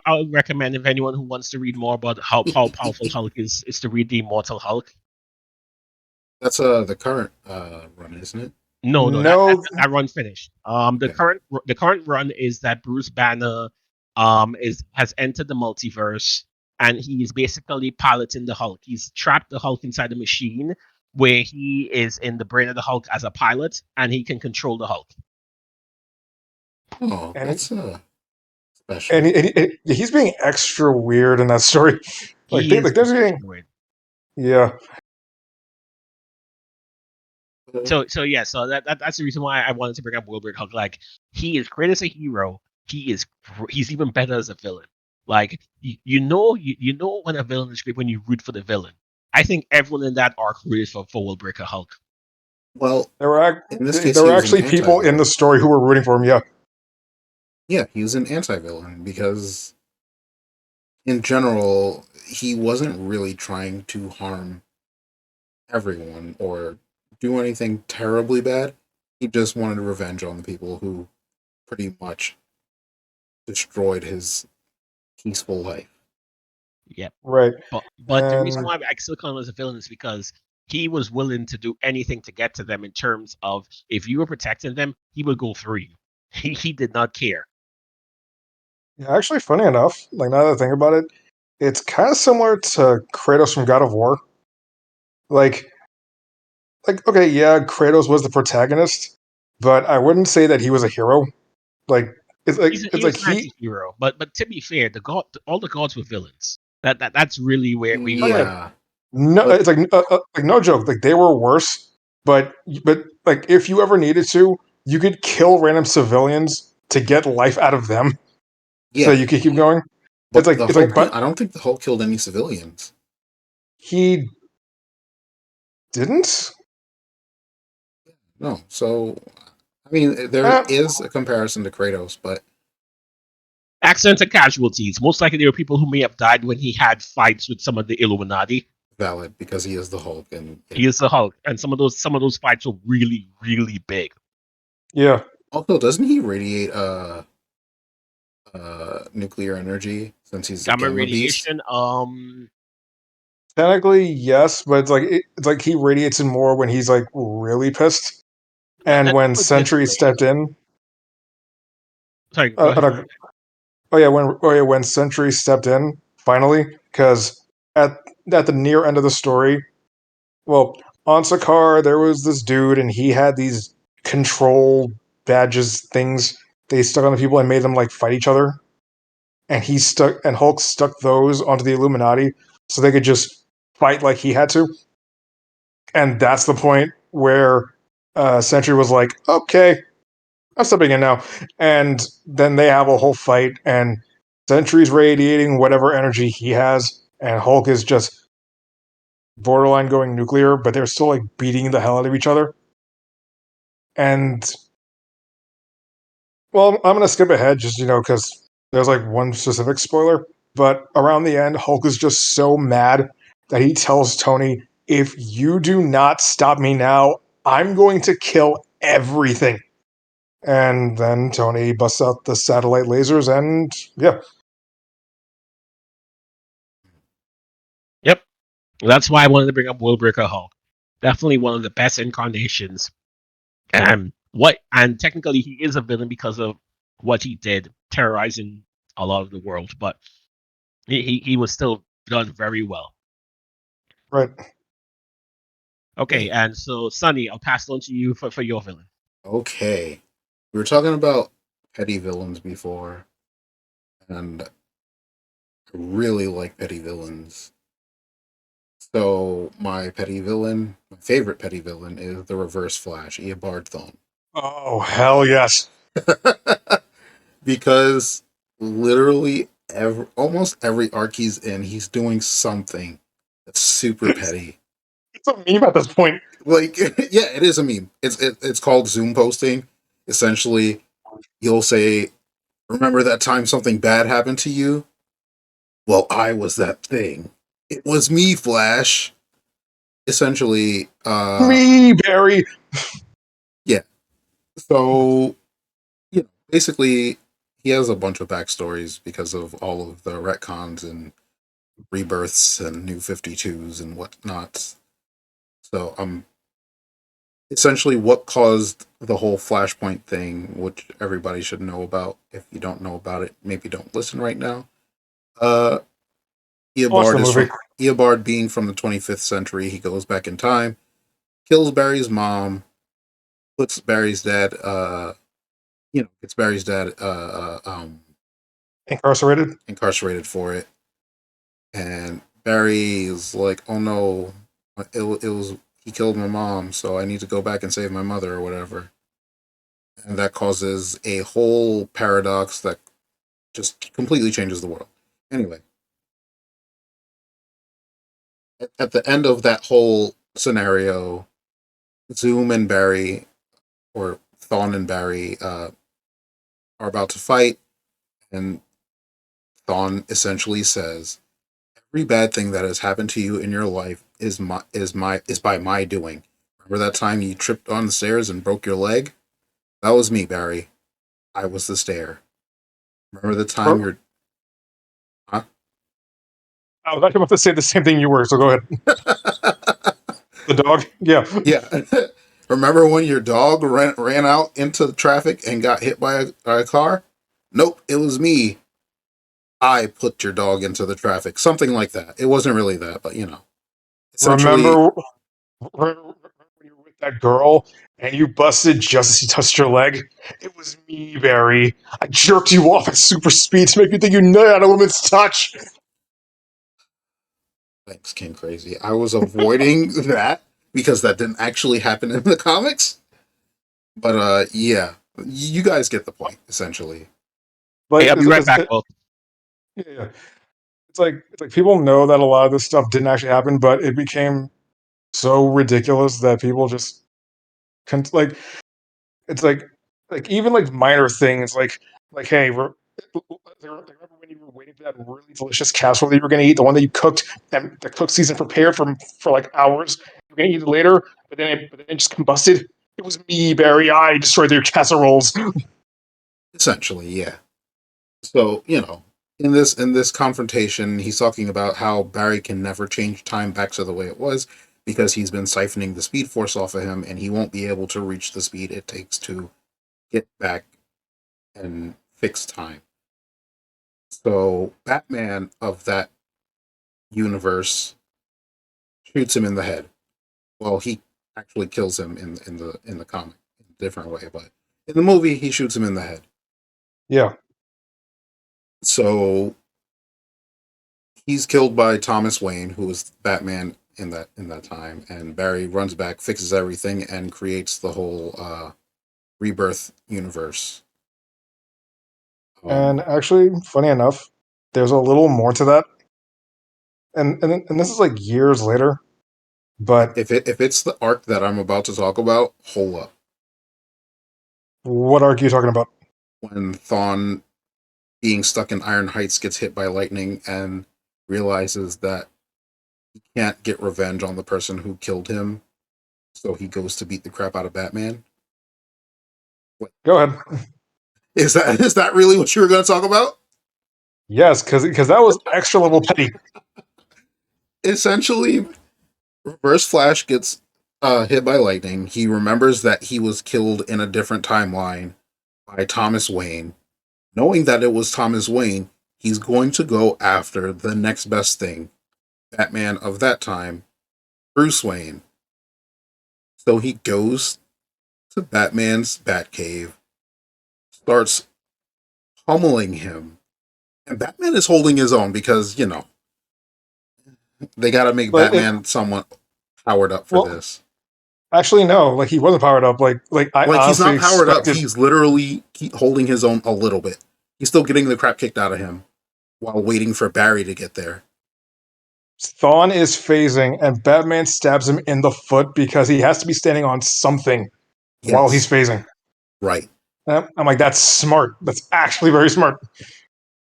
S3: would recommend, if anyone who wants to read more about how powerful Hulk is to read the Immortal Hulk.
S1: That's the current run, isn't it?
S3: No, that run finished. The current run is that Bruce Banner has entered the multiverse, and he's basically piloting the Hulk. He's trapped the Hulk inside a machine where he is in the brain of the Hulk as a pilot, and he can control the Hulk.
S1: Oh,
S2: and
S1: that's special.
S2: And he's being extra weird in that story. Like, there's getting
S3: weird.
S2: Yeah.
S3: So that's the reason why I wanted to bring up Warbreaker Hulk. Like, he is great as a hero. He's even better as a villain. Like, you know when a villain is great when you root for the villain. I think everyone in that arc rooted for Warbreaker Hulk.
S1: Well,
S2: there were
S1: there
S2: actually people in the story who were rooting for him. Yeah.
S1: Yeah, he was an anti-villain because in general, he wasn't really trying to harm everyone or do anything terribly bad. He just wanted revenge on the people who pretty much destroyed his peaceful life.
S3: Yep.
S2: Right.
S3: But the reason
S2: And
S3: why I still call him as a villain is because he was willing to do anything to get to them in terms of if you were protecting them, he would go through you. He did not care.
S2: yeah, actually, funny enough, like now that I think about it, it's kind of similar to Kratos from God of War. Like, okay, yeah, Kratos was the protagonist, but I wouldn't say that he was a hero. Like, it's
S3: He
S2: like
S3: is an
S2: he.
S3: anti-hero, but to be fair, all the gods were villains. That's really where we
S2: Oh yeah,
S3: were.
S1: Yeah,
S2: no,
S1: but
S2: it's like no joke. Like they were worse, but like if you ever needed to, you could kill random civilians to get life out of them, so
S1: yeah,
S2: you could keep going.
S1: but the
S2: It's like,
S1: Hulk.
S2: but
S1: I don't think the Hulk killed any civilians.
S2: he didn't.
S1: No, so I mean, there
S2: Eh,
S1: is a comparison to Kratos, but
S3: Accidents and casualties. Most likely, there were people who may have died when he had fights with some of the Illuminati.
S1: valid because he is the Hulk, and
S3: He is the Hulk, and some of those fights were really really big.
S2: yeah.
S1: also doesn't he radiate nuclear energy since he's a
S3: Gamma
S1: gamma beast?
S3: radiation.
S2: Technically, yes, but it's like he radiates it more when he's like really pissed, and
S3: Let's
S2: when
S3: put it this
S2: Sentry
S3: way.
S2: stepped in.
S3: Sorry, go ahead.
S2: No, oh yeah, when Sentry stepped in finally, because at the near end of the story, well, on Sakaar there was this dude, and he had these control badges things they stuck on the people and made them like fight each other, and Hulk stuck those onto the Illuminati so they could just fight like he had to. And that's the point where Sentry was like, "Okay, I'm stepping in now," and then they have a whole fight, and Sentry's radiating whatever energy he has, and Hulk is just borderline going nuclear, but they're still like beating the hell out of each other. And well, I'm gonna skip ahead just because there's like one specific spoiler, but around the end, Hulk is just so mad that he tells Tony, "If you do not stop me now, I'm going to kill everything." And then Tony busts out the satellite lasers, and yeah,
S3: Yep, that's why I wanted to bring up Warbreaker Hulk. Definitely one of the best incarnations. And technically he is a villain because of what he did, terrorizing a lot of the world. But he was still done very well.
S2: right.
S3: Okay, and so Sunny, I'll pass it on to you for your villain.
S1: Okay, we were talking about petty villains before, and I really like petty villains. So my favorite petty villain, is the Reverse Flash, Eobard Thawne.
S2: Oh hell yes!
S1: Because literally almost every arc he's in, he's doing something that's super
S2: It's
S1: petty.
S2: a meme at this point.
S1: Like, yeah, it is a meme. It's called Zoom posting. Essentially, you'll say, "Remember that time something bad happened to you? Well, I was that thing. It was me, Flash." Essentially,
S2: Me, Barry.
S1: yeah. So, basically, he has a bunch of backstories because of all of the retcons and rebirths and new 52s and whatnot. So, essentially what caused the whole Flashpoint thing, which everybody should know about. If you don't know about it, maybe don't listen right now. Uh,
S2: Watch the movie.
S1: Eobard being from the 25th century. He goes back in time, kills Barry's mom, puts Barry's dad. Gets Barry's dad
S2: Incarcerated.
S1: incarcerated for it, and Barry is like, "Oh no, it was he killed my mom, so I need to go back and save my mother or whatever." And that causes a whole paradox that just completely changes the world. Anyway, at the end of that whole scenario, Zoom and Barry, or Thawne and Barry, are about to fight, and Thawne essentially says, every bad thing that has happened to you in your life is by my doing. Remember that time you tripped on the stairs and broke your leg? That was me, Barry. I was the stair. Remember the time
S2: Or,
S1: you're huh?
S2: I was actually about to say the same thing you were, so go ahead. The dog? Yeah.
S1: Yeah. Remember when your dog ran out into the traffic and got hit by a car? Nope, it was me. I put your dog into the traffic. Something like that. It wasn't really that, but essentially,
S2: Remember when you were with that girl and you busted just as you touched your leg? It was me, Barry. I jerked you off at super speed to make you think you nut out a woman's touch.
S1: thanks, King Crazy. I was avoiding that because that didn't actually happen in the comics. But yeah, you guys get the point, essentially.
S2: Like,
S3: Hey, I'll be right back, Will.
S2: yeah. It's like people know that a lot of this stuff didn't actually happen, but it became so ridiculous that people just like it's like even like minor things like hey, remember when you were waiting for that really delicious casserole that you were going to eat, the one that you cooked and the cook season prepared for like hours. You're going to eat it later, but then it just combusted. It was me, Barry. I destroyed your casseroles.
S1: Essentially, yeah. So in this confrontation, he's talking about how Barry can never change time back to the way it was because he's been siphoning the speed force off of him, and he won't be able to reach the speed it takes to get back and fix time. So Batman of that universe shoots him in the head. Well, he actually kills him in the comic in a different way, but in the movie he shoots him in the head.
S2: Yeah.
S1: So he's killed by Thomas Wayne, who was Batman in that time, and Barry runs back, fixes everything, and creates the whole rebirth universe.
S2: And
S1: Um,
S2: actually, funny enough, there's a little more to that. And this is like years later, but
S1: if it's the arc that I'm about to talk about, hold up.
S2: what arc are you talking about?
S1: When Thawne, being stuck in Iron Heights, gets hit by lightning and realizes that he can't get revenge on the person who killed him, so he goes to beat the crap out of Batman. What
S2: Go ahead.
S1: is that really what you were going to talk about?
S2: Yes, because that was extra level petty.
S1: Essentially, Reverse Flash gets hit by lightning. He remembers that he was killed in a different timeline by Thomas Wayne. Knowing that it was Thomas Wayne, he's going to go after the next best thing, Batman of that time, Bruce Wayne. So he goes to Batman's Batcave, starts pummeling him, and Batman is holding his own because, they got to make
S2: But
S1: Batman somewhat powered up for
S2: well,
S1: this.
S2: actually, no. Like he wasn't powered up. Like I
S1: Like, he's
S2: honestly
S1: not powered up.
S2: expected.
S1: He's literally holding his own a little bit. He's still getting the crap kicked out of him while waiting for Barry to get there.
S2: Thawne is phasing, and Batman stabs him in the foot because he has to be standing on something while he's
S1: Yes,
S2: phasing.
S1: right.
S2: I'm like, that's smart. That's actually very smart.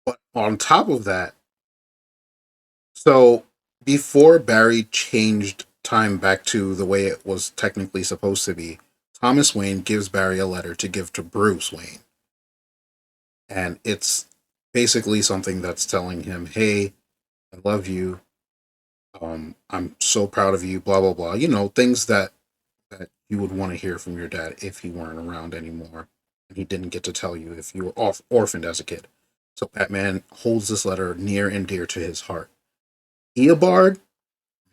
S1: But on top of that, so before Barry changed time back to the way it was technically supposed to be, Thomas Wayne gives Barry a letter to give to Bruce Wayne. And it's basically something that's telling him, hey, I love you. I'm so proud of you, blah, blah, blah. Things that you would want to hear from your dad if he weren't around anymore. And he didn't get to tell you if you were orphaned as a kid. So Batman holds this letter near and dear to his heart. Eobard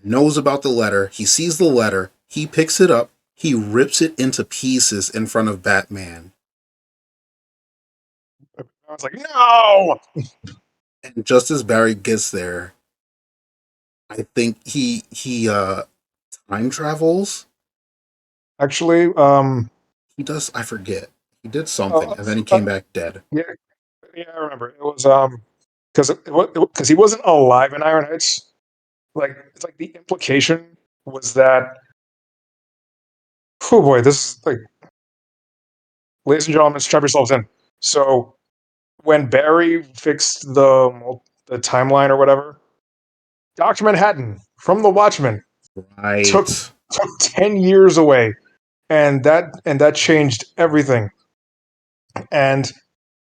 S1: knows about the letter. He sees the letter. He picks it up. He rips it into pieces in front of Batman.
S2: I was like, no.
S1: And just as Barry gets there, I think he time travels.
S2: Actually,
S1: He does. I forget. He did
S2: uh,
S1: something, and then he
S2: uh,
S1: came back dead.
S2: yeah, yeah, I remember. It was because he wasn't alive in Iron Heights. Like it's like the implication was that. Oh boy, this is like, ladies and gentlemen, strap yourselves in. So when Barry fixed the timeline or whatever, Doctor Manhattan from the Watchmen took
S1: Right.
S2: took 10 years away, and that changed everything. And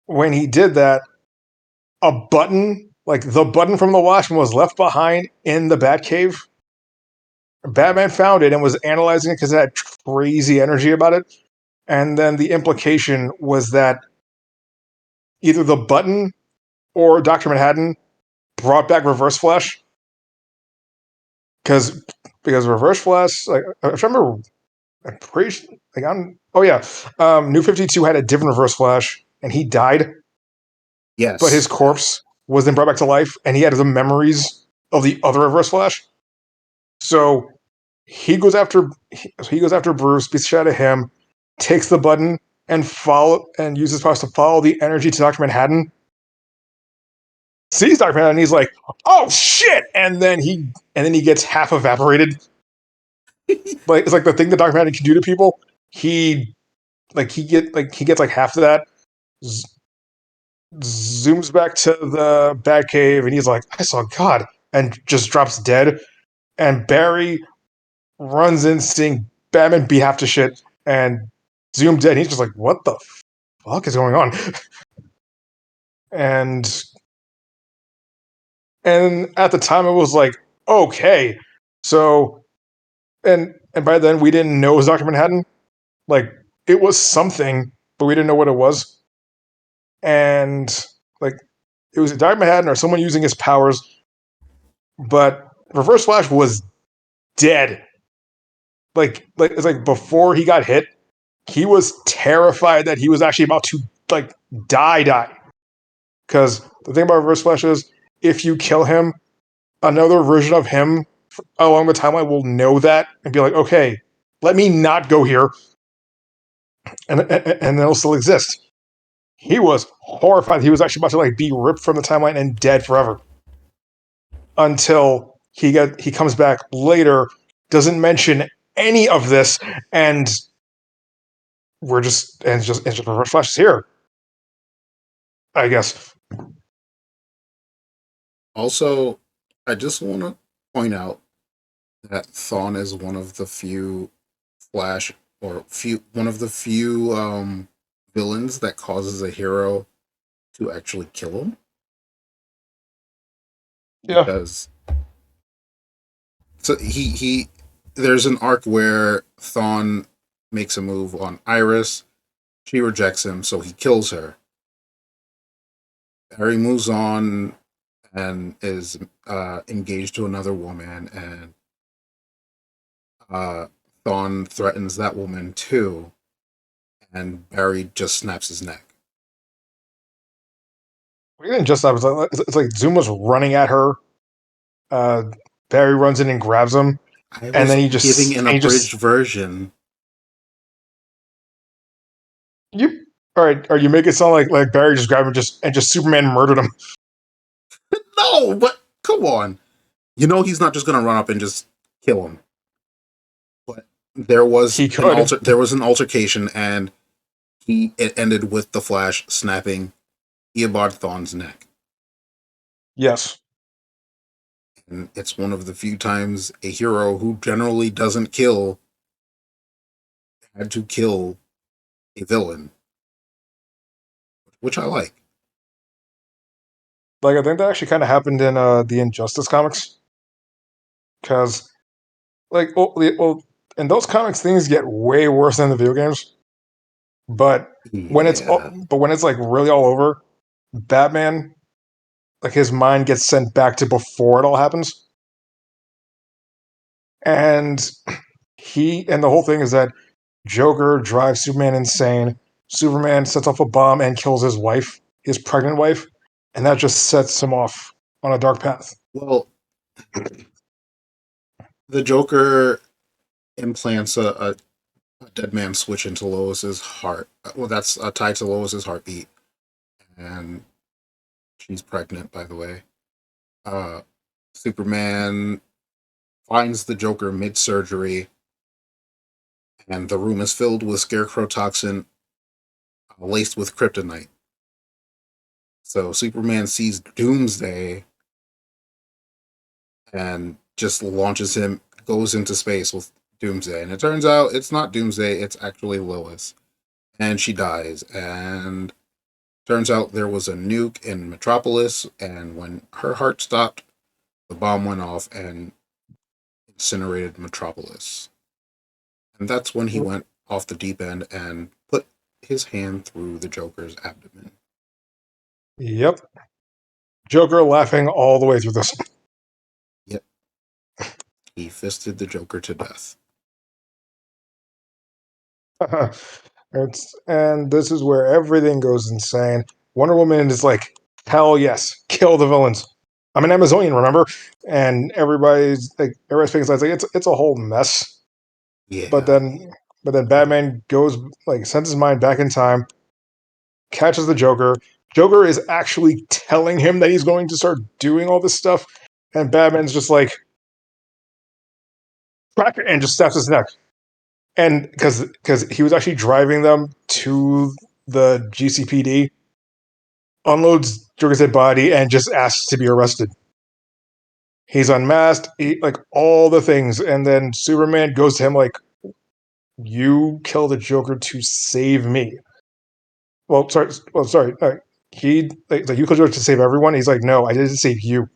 S2: when he did that, a button, like the button from the Watchmen, was left behind in the Batcave. Batman found it and was analyzing it because it had crazy energy about it. And then the implication was that either the button or Dr. Manhattan brought back Reverse Flash. Because Reverse Flash, like, I remember, I'm pretty like I'm. Oh yeah, New 52 had a different Reverse Flash, and he died, but his
S1: Yes.
S2: corpse was then brought back to life, and he had the memories of the other Reverse Flash. So he goes after Bruce, beats the shit out of him, takes the button and uses powers to follow the energy to Dr. Manhattan. Sees Dr. Manhattan and he's like, "Oh shit!" And then he gets half evaporated. Like it's like the thing that Dr. Manhattan can do to people. He gets like half of that. Z- Zooms back to the Batcave and he's like, "I saw God," and just drops dead. And Barry runs in, seeing Batman beat half to shit, and zoomed in. He's just like, "What the fuck is going on?" And and at the time, it was like, okay, so and by then we didn't know it was Doctor Manhattan. Like it was something, but we didn't know what it was. And like it was Doctor Manhattan or someone using his powers, but Reverse Flash was dead. Like it's like before he got hit, he was terrified that he was actually about to like die. Because the thing about Reverse Flash is, if you kill him, another version of him along the timeline will know that and be like, okay, let me not go here, and it'll still exist. He was horrified. He was actually about to like be ripped from the timeline and dead forever until he comes back later, doesn't mention any of this, and it's just Reverse Flash is here, I guess.
S1: Also, I just want to point out that Thawne is one of the few Flash or few one of the few villains that causes a hero to actually kill him,
S2: Yeah.
S1: because so he there's an arc where Thawne makes a move on Iris. She rejects him, so he kills her. Harry moves on and is engaged to another woman, and uh, Thawne threatens that woman too, and Barry just snaps his neck.
S2: We didn't just that. It's like Zoom was running at her. Uh, Barry runs in and grabs him,
S1: I
S2: and
S1: was
S2: then
S1: giving an abridged version.
S2: you. All right, or you make it sound like Barry just grabbed him just Superman murdered him.
S1: No, but come on. You know he's not just gonna run up and just kill him. But
S2: He could.
S1: there was an altercation, and it ended with the Flash snapping Eobard Thawne's neck.
S2: Yes.
S1: And it's one of the few times a hero who generally doesn't kill had to kill a villain, which I like.
S2: Like I think that actually kind of happened in the Injustice comics, because well, in those comics things get way worse than the video games. But
S1: Yeah.
S2: when it's like really all over, Batman, like his mind gets sent back to before it all happens, and the whole thing is that Joker drives Superman insane. Superman sets off a bomb and kills his wife, his pregnant wife, and that just sets him off on a dark path.
S1: Well, the Joker implants a dead man switch into Lois's heart. Well, that's tied to Lois's heartbeat, and she's pregnant, by the way. Uh, Superman finds the Joker mid surgery, and the room is filled with scarecrow toxin laced with kryptonite. So Superman sees Doomsday and just launches him, goes into space with Doomsday. And it turns out it's not Doomsday, it's actually Lois. And she dies. And turns out there was a nuke in Metropolis, and when her heart stopped, the bomb went off and incinerated Metropolis. And that's when he went off the deep end and put his hand through the Joker's abdomen.
S2: Yep. Joker laughing all the way through this.
S1: Yep. He fisted the Joker to death.
S2: And this is where everything goes insane. Wonder Woman is like, hell yes, kill the villains. I'm an Amazonian, remember? And everybody's thinking it's a whole mess.
S1: Yeah.
S2: But then Batman goes sends his mind back in time, catches the Joker. Joker is actually telling him that he's going to start doing all this stuff, and Batman's just like, crack it, and just snaps his neck. And because he was actually driving them to the GCPD, unloads Joker's dead body, and just asks to be arrested. He's unmasked, all the things, and then Superman goes to him like, "You killed the Joker to save me." Well, sorry. He you killed Joker to save everyone. He's like, "No, I didn't save you."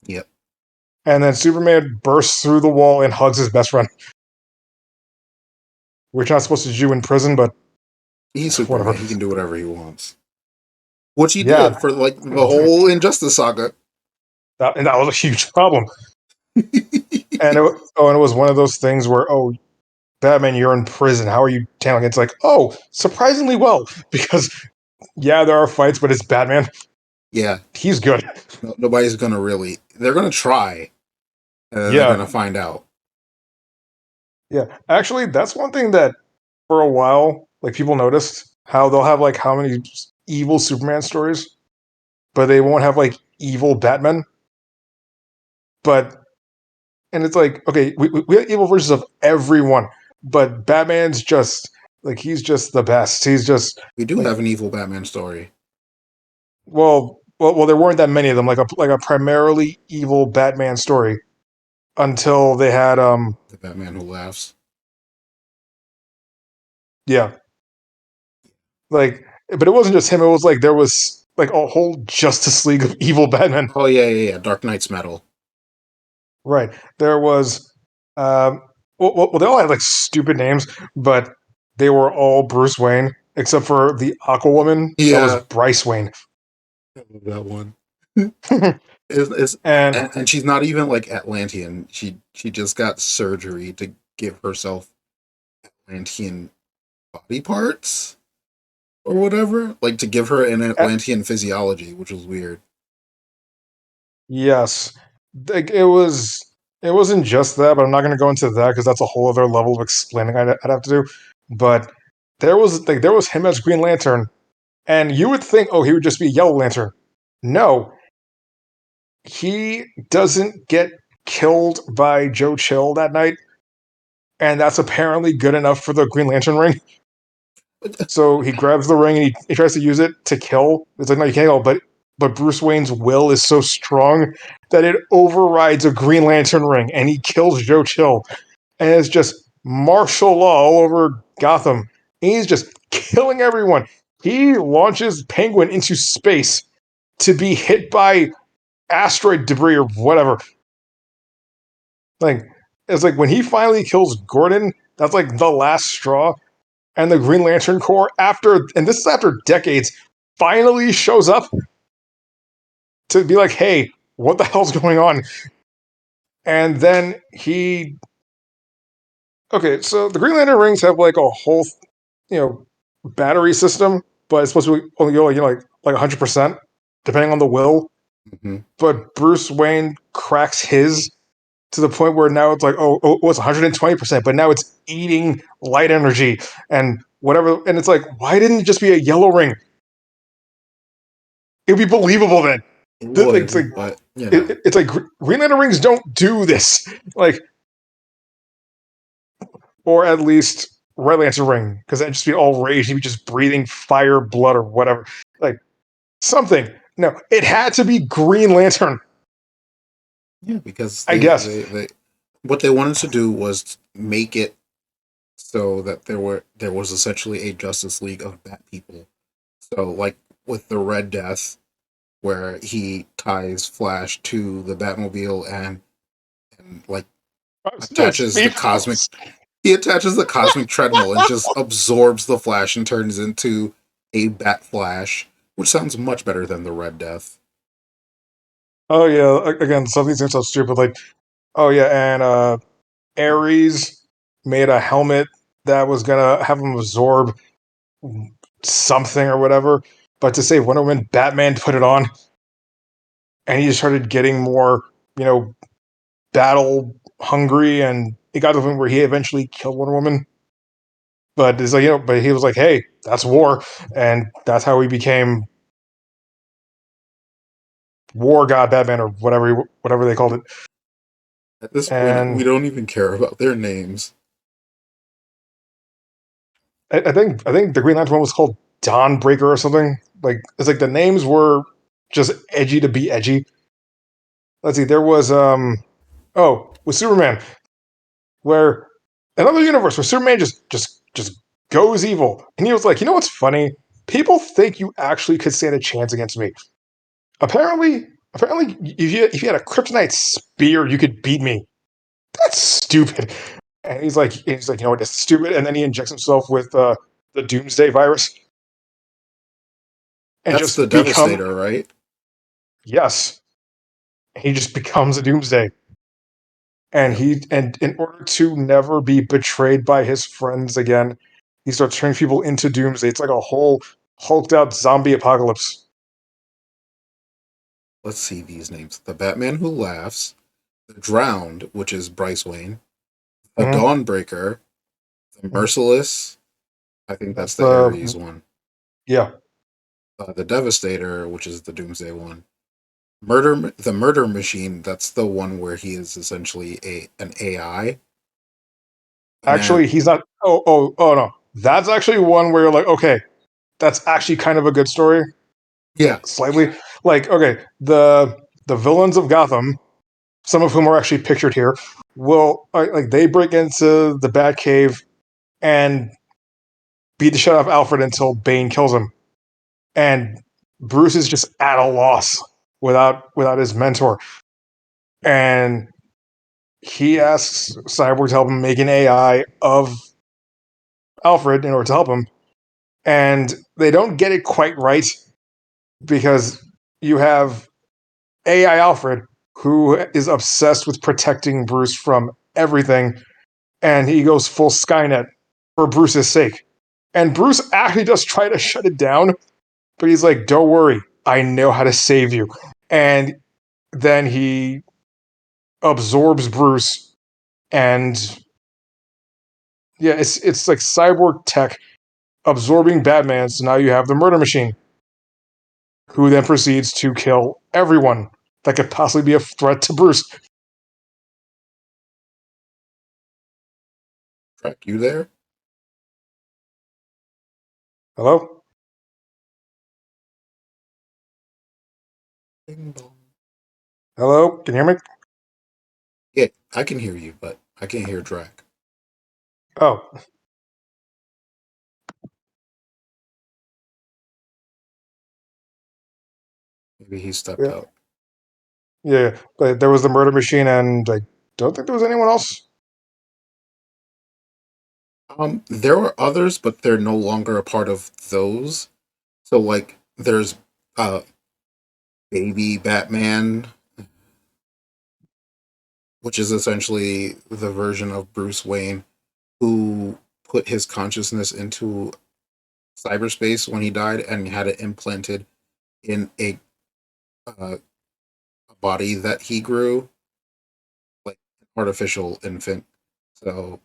S1: Yep.
S2: And then Superman bursts through the wall and hugs his best friend. Which you're not supposed to do in prison, but
S1: He's Superman.
S2: whatever.
S1: He can do whatever he wants. Which he
S2: Yeah.
S1: did for the whole Injustice saga.
S2: And that was a huge problem. And it was one of those things where, Batman, you're in prison. How are you handling it? It's like, surprisingly well, because yeah, there are fights, but it's Batman.
S1: Yeah.
S2: He's good.
S1: Nobody's gonna really. They're gonna try, and then they're gonna find out.
S2: Yeah, actually, that's one thing that for a while, people noticed how they'll have how many evil Superman stories, but they won't have evil Batman. And it's like, okay, we have evil versions of everyone, but Batman's just he's just the best. He's just
S1: We do have an evil Batman story.
S2: well, there weren't that many of them. Like a primarily evil Batman story until they had
S1: The Batman Who Laughs.
S2: yeah, but it wasn't just him. It was there was a whole Justice League of evil Batman.
S1: Oh yeah. Dark Knight's Metal.
S2: Right. There was they all had stupid names, but they were all Bruce Wayne except for the Aquawoman.
S1: Yeah.
S2: That was Bryce Wayne.
S1: I love that one. And she's not even Atlantean. She just got surgery to give herself Atlantean body parts or whatever, to give her an Atlantean physiology, which was weird.
S2: Yes, it wasn't just that, but I'm not going to go into that because that's a whole other level of explaining I'd have to do. But there was him as Green Lantern, and you would think, he would just be Yellow Lantern. No, he doesn't get killed by Joe Chill that night, and that's apparently good enough for the Green Lantern ring. So he grabs the ring and he tries to use it to kill. It's like, no, you can't kill. But Bruce Wayne's will is so strong that it overrides a Green Lantern ring, and he kills Joe Chill. And it's just martial law all over Gotham. And he's just killing everyone. He launches Penguin into space to be hit by asteroid debris or whatever. It's when he finally kills Gordon, that's the last straw. And the Green Lantern Corps, and this is after decades, finally shows up to be like, hey, what the hell's going on? And then okay, so the Green Lantern rings have a whole, battery system, but it's supposed to only go like 100%, depending on the will.
S1: Mm-hmm.
S2: But Bruce Wayne cracks his to the point where now it's it's 120%, but now it's eating light energy and whatever. And it's why didn't it just be a yellow ring? It'd be believable then.
S1: It would, but
S2: it's Green Lantern rings don't do this, or at least Red Lantern ring, because that'd just be all rage. He'd be just breathing fire, blood, or whatever. something. No, it had to be Green Lantern.
S1: Yeah, because
S2: I guess.
S1: they what they wanted to do was make it so that there was essentially a Justice League of Bat people. So like with the Red Death, where he ties Flash to the Batmobile and like attaches the cosmic he attaches the cosmic treadmill and just absorbs the Flash and turns into a Bat Flash, which sounds much better than the Red Death.
S2: Oh yeah, again, some of these things are so stupid. Like, oh yeah, and Ares made a helmet that was gonna have him absorb something or whatever. But to save Wonder Woman, Batman put it on, and he just started getting more, battle hungry, and it got to the point where he eventually killed Wonder Woman. But it's like, but he was like, "Hey, that's war," and that's how he became War God Batman or whatever they called it.
S1: At this point, we
S2: And
S1: don't even care about their names.
S2: I think the Green Lantern one was called Dawnbreaker or something. Like it's like the names were just edgy to be edgy. Let's see, there was with Superman, where another universe where Superman just goes evil. And he was like, you know what's funny? People think you actually could stand a chance against me. Apparently, if you had a kryptonite spear, you could beat me. That's stupid. And he's like, you know what? It's stupid. And then he injects himself with the Doomsday virus and
S1: That's the
S2: just become
S1: Devastator, right?
S2: yes. He just becomes a Doomsday. And
S1: Yep.
S2: and in order to never be betrayed by his friends again, he starts turning people into Doomsday. It's like a whole hulked out zombie apocalypse.
S1: Let's see these names. The Batman Who Laughs, the Drowned, which is Bryce Wayne, the
S2: Mm-hmm.
S1: Dawnbreaker, the Merciless, I think that's
S2: That's
S1: the Ares one.
S2: yeah.
S1: The Devastator, which is the Doomsday one. The Murder Machine, that's the one where he is essentially an AI. And
S2: Actually, he's not. Oh no. That's actually one where you're like, okay, that's actually kind of a good story.
S1: yeah,
S2: Like slightly, like okay, the villains of Gotham, some of whom are actually pictured here, will like they break into the Batcave and beat the shit out of Alfred until Bane kills him, and Bruce is just at a loss without his mentor, and he asks Cyborg to help him make an AI of Alfred in order to help him, and they don't get it quite right because you have AI Alfred who is obsessed with protecting Bruce from everything, and he goes full Skynet for Bruce's sake. And Bruce actually does try to shut it down, but he's like, "Don't worry, I know how to save you." And then he absorbs Bruce, and yeah, it's like cyborg tech absorbing Batman. So now you have the Murder Machine, who then proceeds to kill everyone that could possibly be a threat to Bruce.
S1: Track, you there?
S2: Hello,
S1: Ding dong.
S2: hello, can you hear me?
S1: Yeah, I can hear you, but I can't hear Drac.
S2: Oh,
S1: Maybe he stepped
S2: yeah,
S1: out.
S2: yeah. But there was the Murder Machine, and I don't think there was anyone else.
S1: There were others, but they're no longer a part of those. So like there's uh baby Batman, which is essentially the version of Bruce Wayne who put his consciousness into cyberspace when he died and had it implanted in a body that he grew, like an artificial infant. So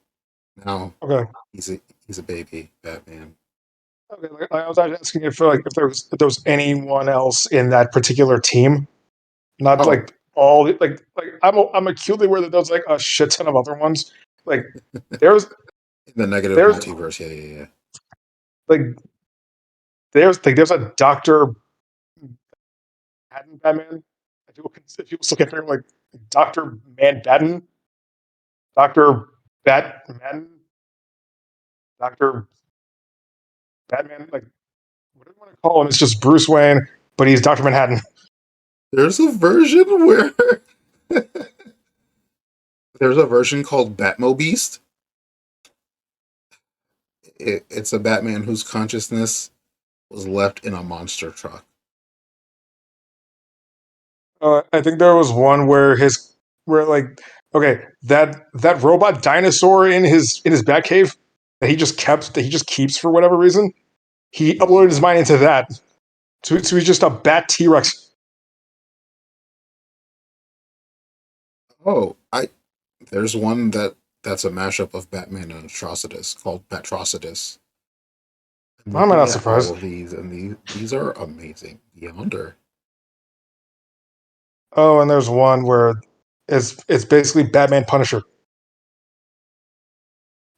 S1: now
S2: Okay,
S1: he's a baby Batman.
S2: okay. Like, I was actually asking if there was anyone else in that particular team, not
S1: Oh,
S2: like all like I'm acutely aware that there's like a shit ton of other ones. Like there's
S1: in the negative
S2: there's
S1: multiverse, yeah.
S2: like there's a Doctor Manhattan Batman. If you still compare him like Doctor Manhattan, Doctor Batman, Doctor Batman, like whatever you want to call him, it's just Bruce Wayne, but he's Doctor Manhattan.
S1: There's a version where there's a version called Batmobeast. It's a Batman whose consciousness was left in a monster truck.
S2: I think there was one where that robot dinosaur in his Batcave that he just keeps for whatever reason. He uploaded his mind into that, so he's just a Bat T-Rex.
S1: Oh, there's one that's a mashup of Batman and Atrocitus called Batrocitus. I'm
S2: I'm
S1: looking
S2: not
S1: at
S2: surprised.
S1: all of these, and these are amazing. Beyonder.
S2: Oh, and there's one where it's basically Batman Punisher.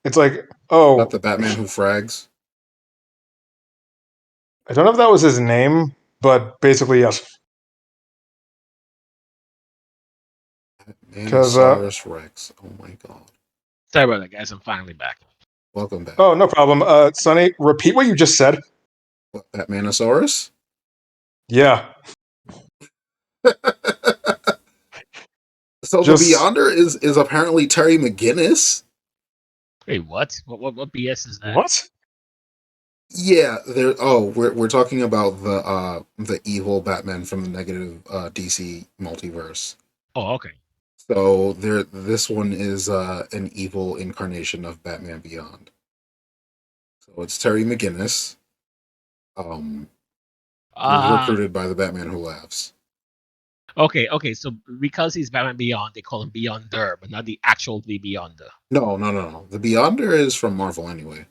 S2: It's like,
S1: Is that
S2: oh,
S1: the Batman who frags?
S2: I don't know if that was his name, but basically yes. Because
S1: Manosaurus Rex. Oh my god.
S3: Sorry about that, guys. I'm finally back.
S1: Welcome back.
S2: oh, no problem. Sonny, repeat what you just said.
S1: What, Batmanosaurus?
S2: Yeah,
S1: So the
S2: just
S1: Beyonder is apparently Terry McGinnis.
S3: Wait, what? What BS is that?
S2: what?
S1: Yeah, there. Oh, we're talking about the evil Batman from the negative DC multiverse.
S3: Oh, okay.
S1: So this one is an evil incarnation of Batman Beyond. So it's Terry McGinnis, who's recruited by the Batman Who Laughs.
S3: Okay. So because he's Batman Beyond, they call him Beyonder, but not the actual Beyonder.
S1: No. The Beyonder is from Marvel anyway.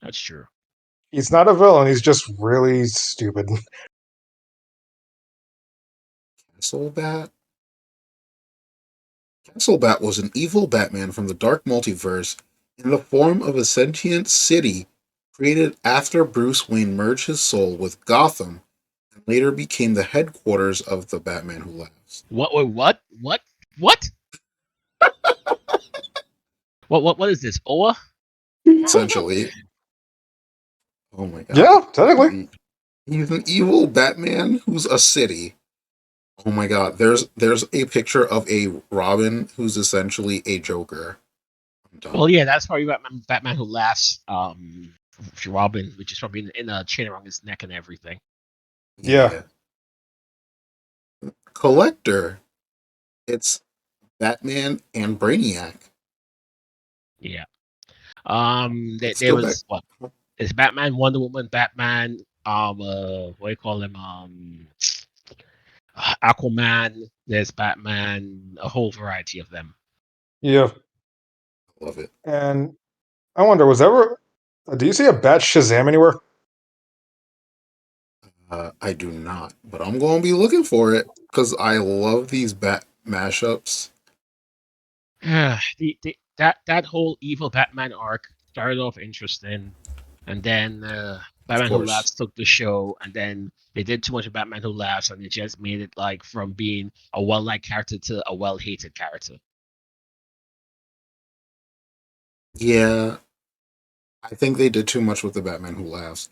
S3: That's true.
S2: He's not a villain. He's just really stupid.
S1: Castlebat? Castlebat was an evil Batman from the Dark Multiverse in the form of a sentient city created after Bruce Wayne merged his soul with Gotham and later became the headquarters of the Batman Who Laughs.
S3: What? Wait, what? What? What is this? Oa?
S1: Essentially. Oh my god.
S2: Yeah, technically.
S1: He's an evil Batman who's a city. Oh my god. There's a picture of a Robin who's essentially a Joker. I'm done.
S3: Well, yeah, that's probably Batman Who Laughs. Robin, which is probably in a chain around his neck and everything.
S2: Yeah.
S1: Collector. It's Batman and Brainiac.
S3: Yeah.
S1: Let's
S3: There
S1: go
S3: was
S1: back.
S3: what? It's Batman, Wonder Woman, Batman. What do you call him? Aquaman. There's Batman. A whole variety of them.
S2: Yeah.
S1: Love it.
S2: And I wonder, do you see a Bat Shazam anywhere?
S1: I do not, but I'm going to be looking for it because I love these Bat mashups.
S3: That whole evil Batman arc started off interesting, and then Batman Who
S1: course.
S3: Laughs took the show, and then they did too much of Batman Who Laughs, and it just made it like from being a well-liked character to a well-hated character.
S1: Yeah, I think they did too much with the Batman Who Laughs.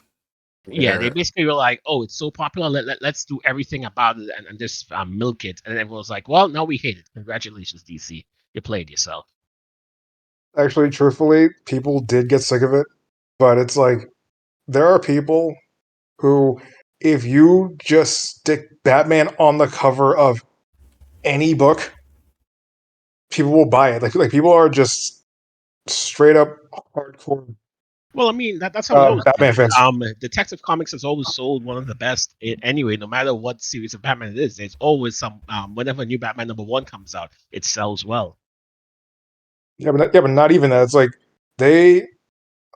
S3: Yeah, they
S1: Where-
S3: basically were like, "Oh, it's so popular, let's do everything about it and just milk it." And everyone was like, "Well, now we hate it. Congratulations, DC, you played yourself."
S2: Actually, truthfully, people did get sick of it, but it's like there are people who, if you just stick Batman on the cover of any book, people will buy it. Like people are just straight up hardcore
S3: Well, I mean that's how it always
S2: Batman
S3: been.
S2: fans.
S3: Detective Comics has always sold one of the best anyway. No matter what series of Batman it is, there's always some. Whenever a new Batman #1 comes out, it sells well.
S2: But not even that. It's like they.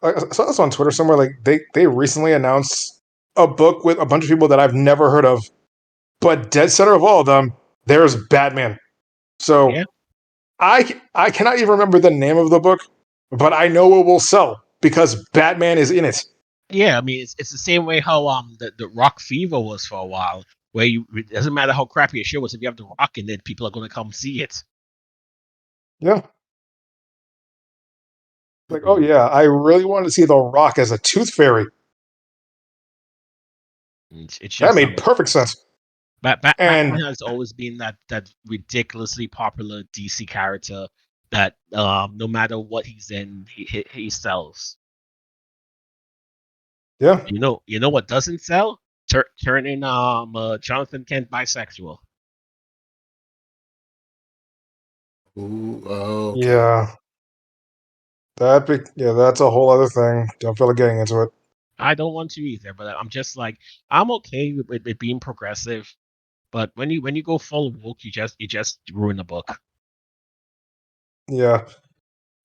S2: I saw this on Twitter somewhere. Like they recently announced a book with a bunch of people that I've never heard of, but dead center of all of them, there's Batman. So
S3: Yeah.
S2: I cannot even remember the name of the book, but I know it will sell because Batman is in it.
S3: Yeah, I mean it's the same way how the Rock Fever was for a while. where it doesn't matter how crappy a show is, if you have The Rock in it, people are going to come see it.
S2: Yeah. Like, oh yeah, I really wanted to see The Rock as a Tooth Fairy.
S3: It's
S2: That
S3: just
S2: made perfect sense.
S3: Batman
S2: And
S3: has always been that ridiculously popular DC character that no matter what he's in, he sells.
S2: yeah,
S3: You know what doesn't sell? Turning Jonathan Kent bisexual.
S1: Ooh, okay.
S2: yeah, that's a whole other thing. Don't feel like getting into it.
S3: I don't want to either, but I'm just like I'm okay with it being progressive. But when you go full woke, you just ruin the book.
S2: Yeah.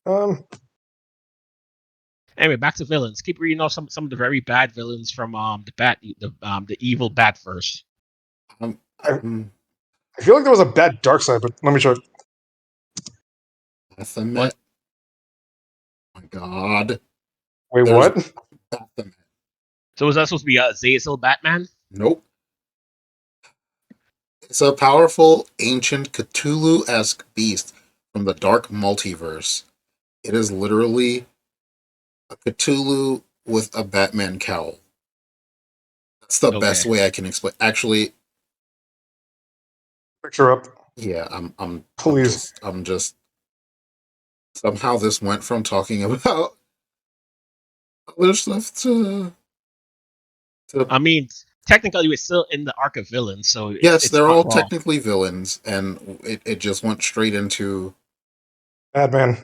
S2: Um.
S3: Anyway, back to villains. Keep reading off some of the very bad villains from the evil Batverse.
S1: Um,
S2: I,
S1: um,
S2: I feel like there was a bad dark side, but let me show it.
S3: What?
S1: Baphomet. Oh my God.
S2: Wait,
S1: There's
S2: what?
S1: Baphomet.
S3: So was that supposed to be Zazel Batman?
S1: Nope. It's a powerful, ancient Cthulhu-esque beast from the dark multiverse. It is literally a Cthulhu with a Batman cowl. That's the
S3: Okay.
S1: best way I can explain. Actually,
S2: Picture up,
S1: yeah,
S2: please.
S1: I'm just somehow this went from talking about other stuff to
S3: I mean, technically, we're still in the arc of villains, so
S1: yes,
S3: it's
S1: they're
S3: not
S1: all
S3: wrong.
S1: technically villains, and it just went straight into
S2: Batman.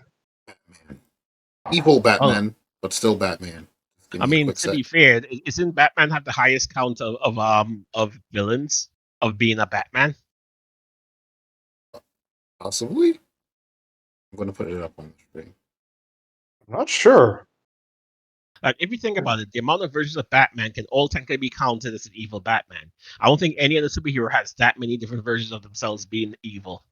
S1: Batman. Evil
S3: Well,
S1: Batman, but still Batman. Just give
S3: I
S1: me a
S3: mean,
S1: quick
S3: to
S1: sec.
S3: be fair, isn't Batman have the highest count of villains of being a Batman?
S1: Possibly? I'm going to put it up on the screen.
S2: I'm not sure.
S3: Like, if you think about it, the amount of versions of Batman can all technically be counted as an evil Batman. I don't think any other superhero has that many different versions of themselves being evil.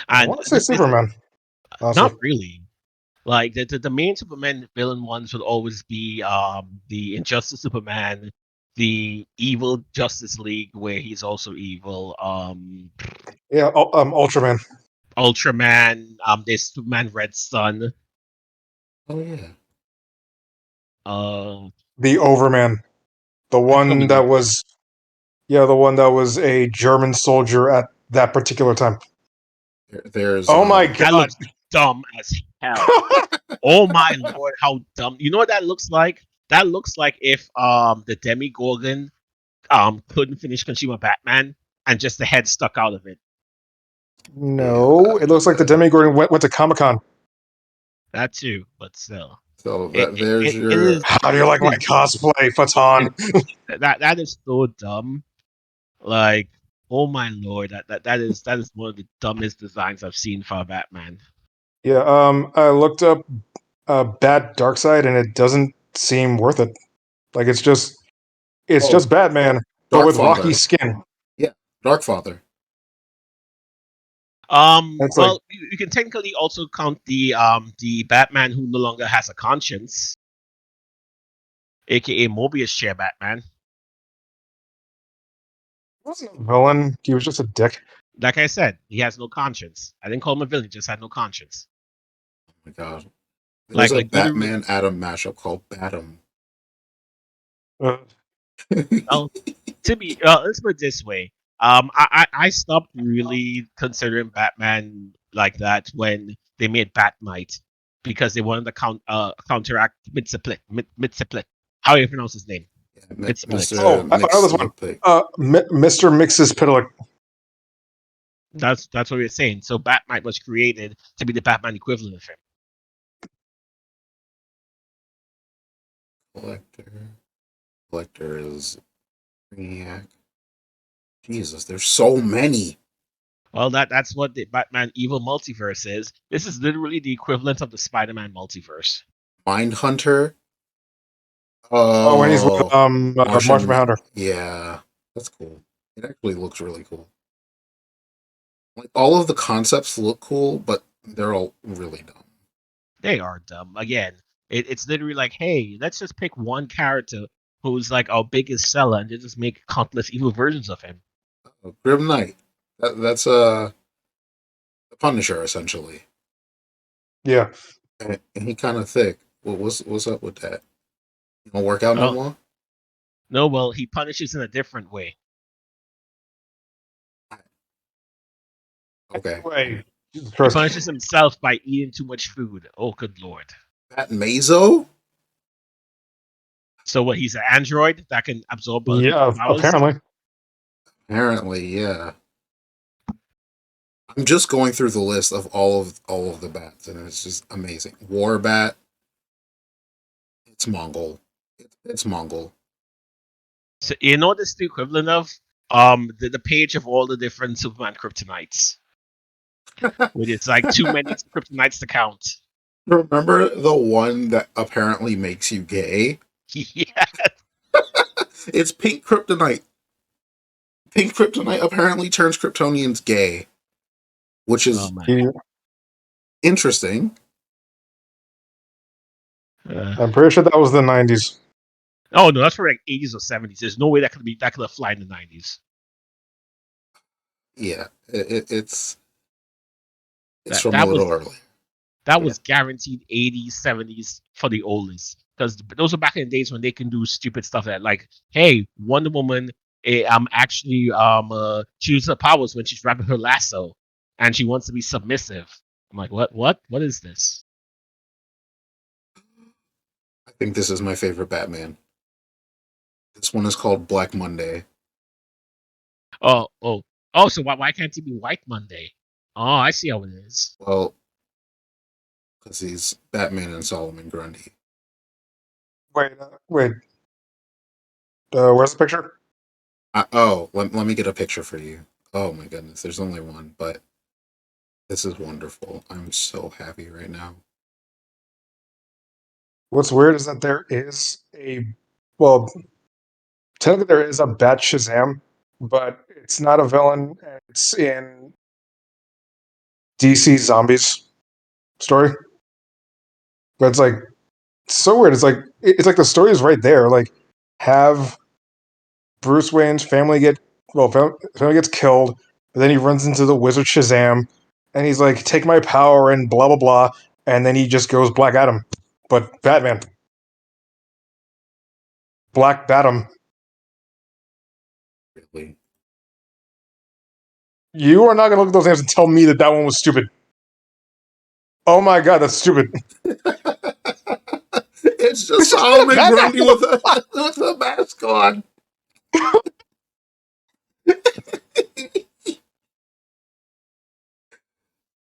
S2: I
S3: And
S2: want to say Superman. Honestly.
S3: not really. Like the main Superman villain ones would always be the Injustice Superman, the evil Justice League where he's also evil,
S2: Yeah. Ultraman.
S3: Ultraman, there's Superman Red Sun,
S1: Oh, yeah.
S3: uh
S2: The Overman. The
S3: I don't
S2: one
S3: even
S2: that was. Yeah, the one that was a German soldier at that particular time.
S1: There's
S2: Oh my
S3: that
S2: god.
S3: looks dumb as hell. Oh my lord, how dumb. You know what that looks like? That looks like if the Demigorgon couldn't finish Consumer Batman and just the head stuck out of it.
S1: yeah.
S2: No, it looks like the Demigorgon went to Comic Con.
S3: That too, but still.
S1: So that there's
S3: It
S1: your
S3: is
S2: How do you like my cosplay, Fatan?
S3: that is so dumb. Like, oh my lord, that is one of the dumbest designs I've seen for a Batman.
S2: Yeah, I looked up Bat Darkseid and it doesn't seem worth it. Like it's
S1: oh
S2: just Batman, but with rocky
S1: Darkfather.
S2: skin.
S1: Yeah, Darkfather.
S2: It's like
S3: Well, you can technically also count the Batman who no longer has a conscience, aka Mobius chair Batman.
S2: he wasn't a villain. He was just a dick.
S3: Like I said, he has no conscience. I didn't call him a villain; he just had no conscience.
S1: Oh my god. There's a
S3: Like literally.
S1: Batman Atom mashup called Batum.
S2: Uh,
S3: Well, to be let's put it this way. I stopped really considering Batman like that when they made Batmite because they wanted to counteract Mitsiplit. How do you pronounce his name? Mitsiplex.
S2: oh,
S1: Mr.
S2: I
S1: Mix
S2: found this one.
S1: Lippick.
S2: Mr. Mixes Pitalik.
S3: That's what we are saying. So Batmite was created to be the Batman equivalent of him.
S1: Collector. Collector is Brainiac. Jesus, there's so many.
S3: Well, that's what the Batman Evil Multiverse is. This is literally the equivalent of the Spider-Man multiverse.
S1: Mindhunter.
S2: Oh, when he's with
S1: Oh,
S2: Martian
S1: Martian.
S2: Manhunter.
S1: Yeah, that's cool. It actually looks really cool. Like all of the concepts look cool, but they're all really dumb.
S3: They are dumb. Again, It's literally like, hey, let's just pick one character who's like our biggest seller and just make countless evil versions of him.
S1: Grim Knight. That's a Punisher essentially,
S2: Yeah.
S1: and he kind of thick. What's up with that? You don't work out no
S3: Oh
S1: more.
S3: no, well he punishes in a different way.
S1: Okay.
S2: Anyway, Jesus
S3: He
S2: Christ.
S3: punishes himself by eating too much food. Oh, good lord!
S1: Pat Mazo.
S3: So what? He's an android that can absorb other people's
S2: Yeah,
S3: powers.
S2: apparently.
S1: Apparently, yeah. I'm just going through the list of all of the bats, and it's just amazing. Warbat. It's Mongol. It's Mongol.
S3: So you know this the equivalent of the page of all the different Superman kryptonites, with it's like too many kryptonites to count.
S1: Remember the one that apparently makes you gay?
S3: Yeah.
S1: It's pink kryptonite. Pink kryptonite apparently turns Kryptonians gay, which
S3: Oh
S1: is
S3: man.
S1: interesting.
S2: I'm pretty sure that was the 90s.
S3: Oh no, that's for like 80s or 70s. There's no way that could have fly in the 90s.
S1: Yeah, it's
S3: That
S1: from a
S3: that
S1: little
S3: was
S1: early.
S3: that
S2: Yeah.
S3: was guaranteed 80s, 70s for the oldest. Because those were back in the days when they can do stupid stuff like, hey, Wonder Woman, actually she uses her powers when she's wrapping her lasso, and she wants to be submissive. I'm like, what is this?
S1: I think this is my favorite Batman. This one is called Black Monday.
S3: Oh, oh, oh. So why can't he be White Monday? Oh, I see how it is.
S1: Well, because he's Batman and Solomon Grundy.
S2: Wait. Where's the picture?
S1: Let me get a picture for you. Oh my goodness, there's only one, but this is wonderful. I'm so happy right now.
S2: What's weird is that there is well, technically there is a Bat Shazam, but it's not a villain. And it's in DC Zombies story. But it's like so weird. It's like the story is right there. Like have Bruce Wayne's family family gets killed, but then he runs into the Wizard Shazam, and he's like, "Take my power," and blah blah blah, and then he just goes Black Adam, but Batman, Black Batum.
S1: Really.
S2: You are not gonna look at those names and tell me that one was stupid. Oh my god, that's stupid.
S1: It's just
S2: This is not a
S1: Solomon
S2: Batman.
S1: Grundy with a mask on. Just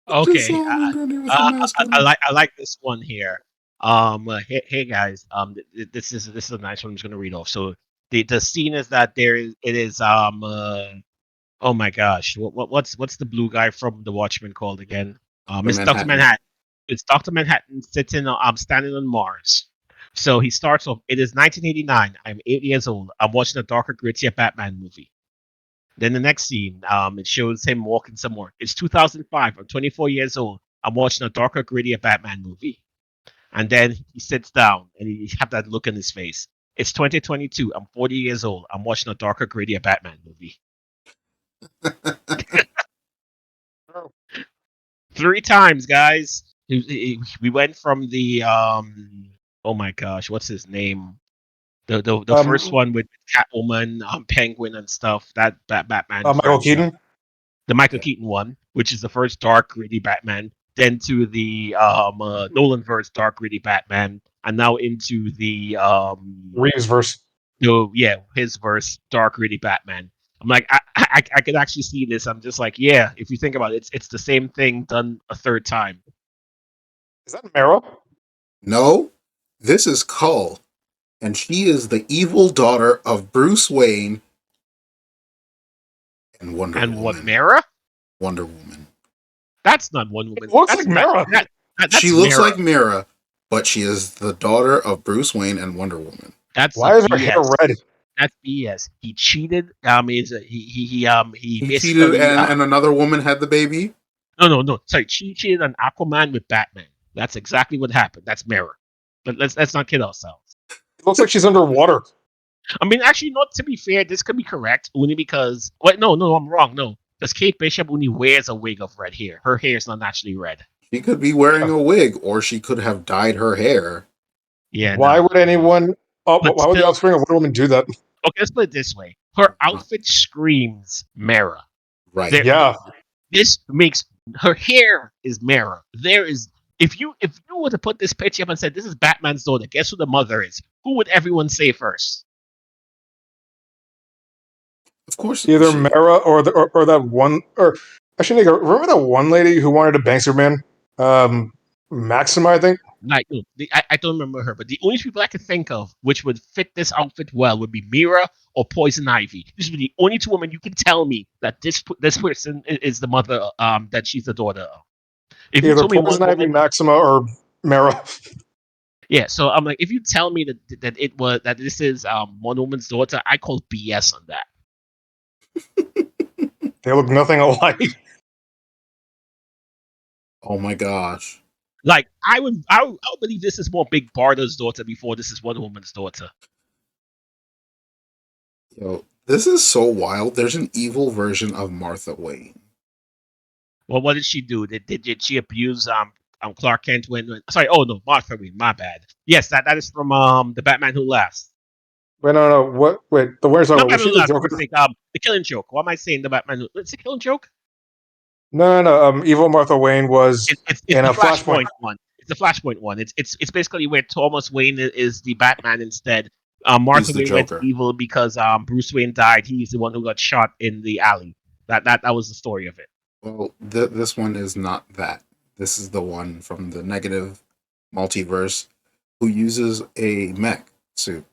S3: Okay,
S1: Solomon Grundy with a mask on.
S3: I like this one here. Hey guys, this is a nice one. I'm just gonna read off. So the scene is that it is oh my gosh, what's the blue guy from The Watchmen called again?
S1: From
S3: It's Doctor
S1: Manhattan.
S3: Manhattan. It's Doctor Manhattan sitting standing on Mars. So he starts off. It is 1989. I'm 8 years old. I'm watching a darker, grittier Batman movie. Then the next scene, it shows him walking somewhere. It's 2005. I'm 24 years old. I'm watching a darker, grittier Batman movie. And then he sits down and he have that look in his face. It's 2022. I'm 40 years old. I'm watching a darker, grittier Batman movie. 3 times, guys. We went from the oh my gosh, what's his name? The first one with Catwoman, Penguin, and stuff. That Batman
S2: Michael
S3: franchise.
S2: Keaton.
S3: The Michael
S1: Yeah.
S3: Keaton one, which is the first dark, gritty Batman. Then to the Nolan verse dark, gritty Batman, and now into the
S2: Reeves verse.
S3: his verse dark, gritty Batman. I'm like, I could actually see this. I'm just like, yeah. If you think about it, it's the same thing done a third time.
S2: Is that Mara?
S1: No, this is Cull, and she is the evil daughter of Bruce Wayne and Wonder
S3: And
S1: Woman.
S3: what Mara?
S1: Wonder Woman.
S3: That's not Wonder Woman.
S2: It looks
S3: That's
S2: like Mara.
S3: That's
S1: She looks
S3: Mara.
S1: like Mira, but she is the daughter of Bruce Wayne and Wonder Woman.
S3: That's
S2: Why is her hair
S3: BS.
S2: red?
S3: That's BS. He cheated. He
S1: He
S3: basically
S1: cheated, and another woman had the baby.
S3: no. Sorry, she cheated on Aquaman with Batman. That's exactly what happened. That's Mara. But let's not kid ourselves.
S2: It looks like she's underwater.
S3: I mean, actually, not to be fair, this could be correct only because wait, no, I'm wrong. No, because Kate Bishop only wears a wig of red hair. Her hair is not naturally red.
S1: She could be wearing a wig, or she could have dyed her hair.
S3: Yeah.
S2: Why
S3: no.
S2: would anyone? Oh,
S3: But
S2: why would the
S3: still-
S2: offspring of Wonder Woman do that?
S3: Okay, let's put it this way: her outfit screams Mera.
S1: Right.
S2: Yeah.
S3: This makes her hair is Mera. There is if you were to put this picture up and said this is Batman's daughter, guess who the mother is? Who would everyone say first?
S1: Of course.
S2: Either
S1: she-
S2: Mara or that one, or actually, remember that one lady who wanted to bang Superman? Maxima, I think.
S3: Like, no, I don't remember her, but the only people I could think of which would fit this outfit well would be Mira or Poison Ivy. These would be the only two women you can tell me that this person is the mother, that she's the daughter of. If you
S2: Either
S3: told me one
S2: Poison Ivy,
S3: woman,
S2: Maxima, or Mara.
S3: yeah. So I'm like, if you tell me that this is one woman's daughter, I call BS on that.
S2: They look nothing alike.
S1: Oh my gosh.
S3: Like I would believe this is more Big Barda's daughter before this is Wonder Woman's daughter.
S1: Yo, this is so wild. There's an evil version of Martha Wayne.
S3: Well, what did she do? Did she abuse Clark Kent when? Sorry, oh no, Martha Wayne. My bad. Yes, that is from the Batman Who Laughs.
S2: Wait, no. What? Wait, the where's
S3: Not
S2: was
S3: Batman
S2: she
S3: Who
S2: the
S3: Laughs.
S2: Joker?
S3: The Killing Joke. What am I saying? The Batman Who? It's a Killing Joke.
S2: No. Evil Martha Wayne was
S3: It's
S2: in
S3: the
S2: a Flashpoint.
S3: one. It's the Flashpoint one. It's basically where Thomas Wayne is the Batman instead. Martha
S1: the
S3: Wayne went
S1: Joker.
S3: evil because Bruce Wayne died. He's the one who got shot in the alley. That was the story of it.
S1: Well, this one is not that. This is the one from the negative multiverse who uses a mech suit.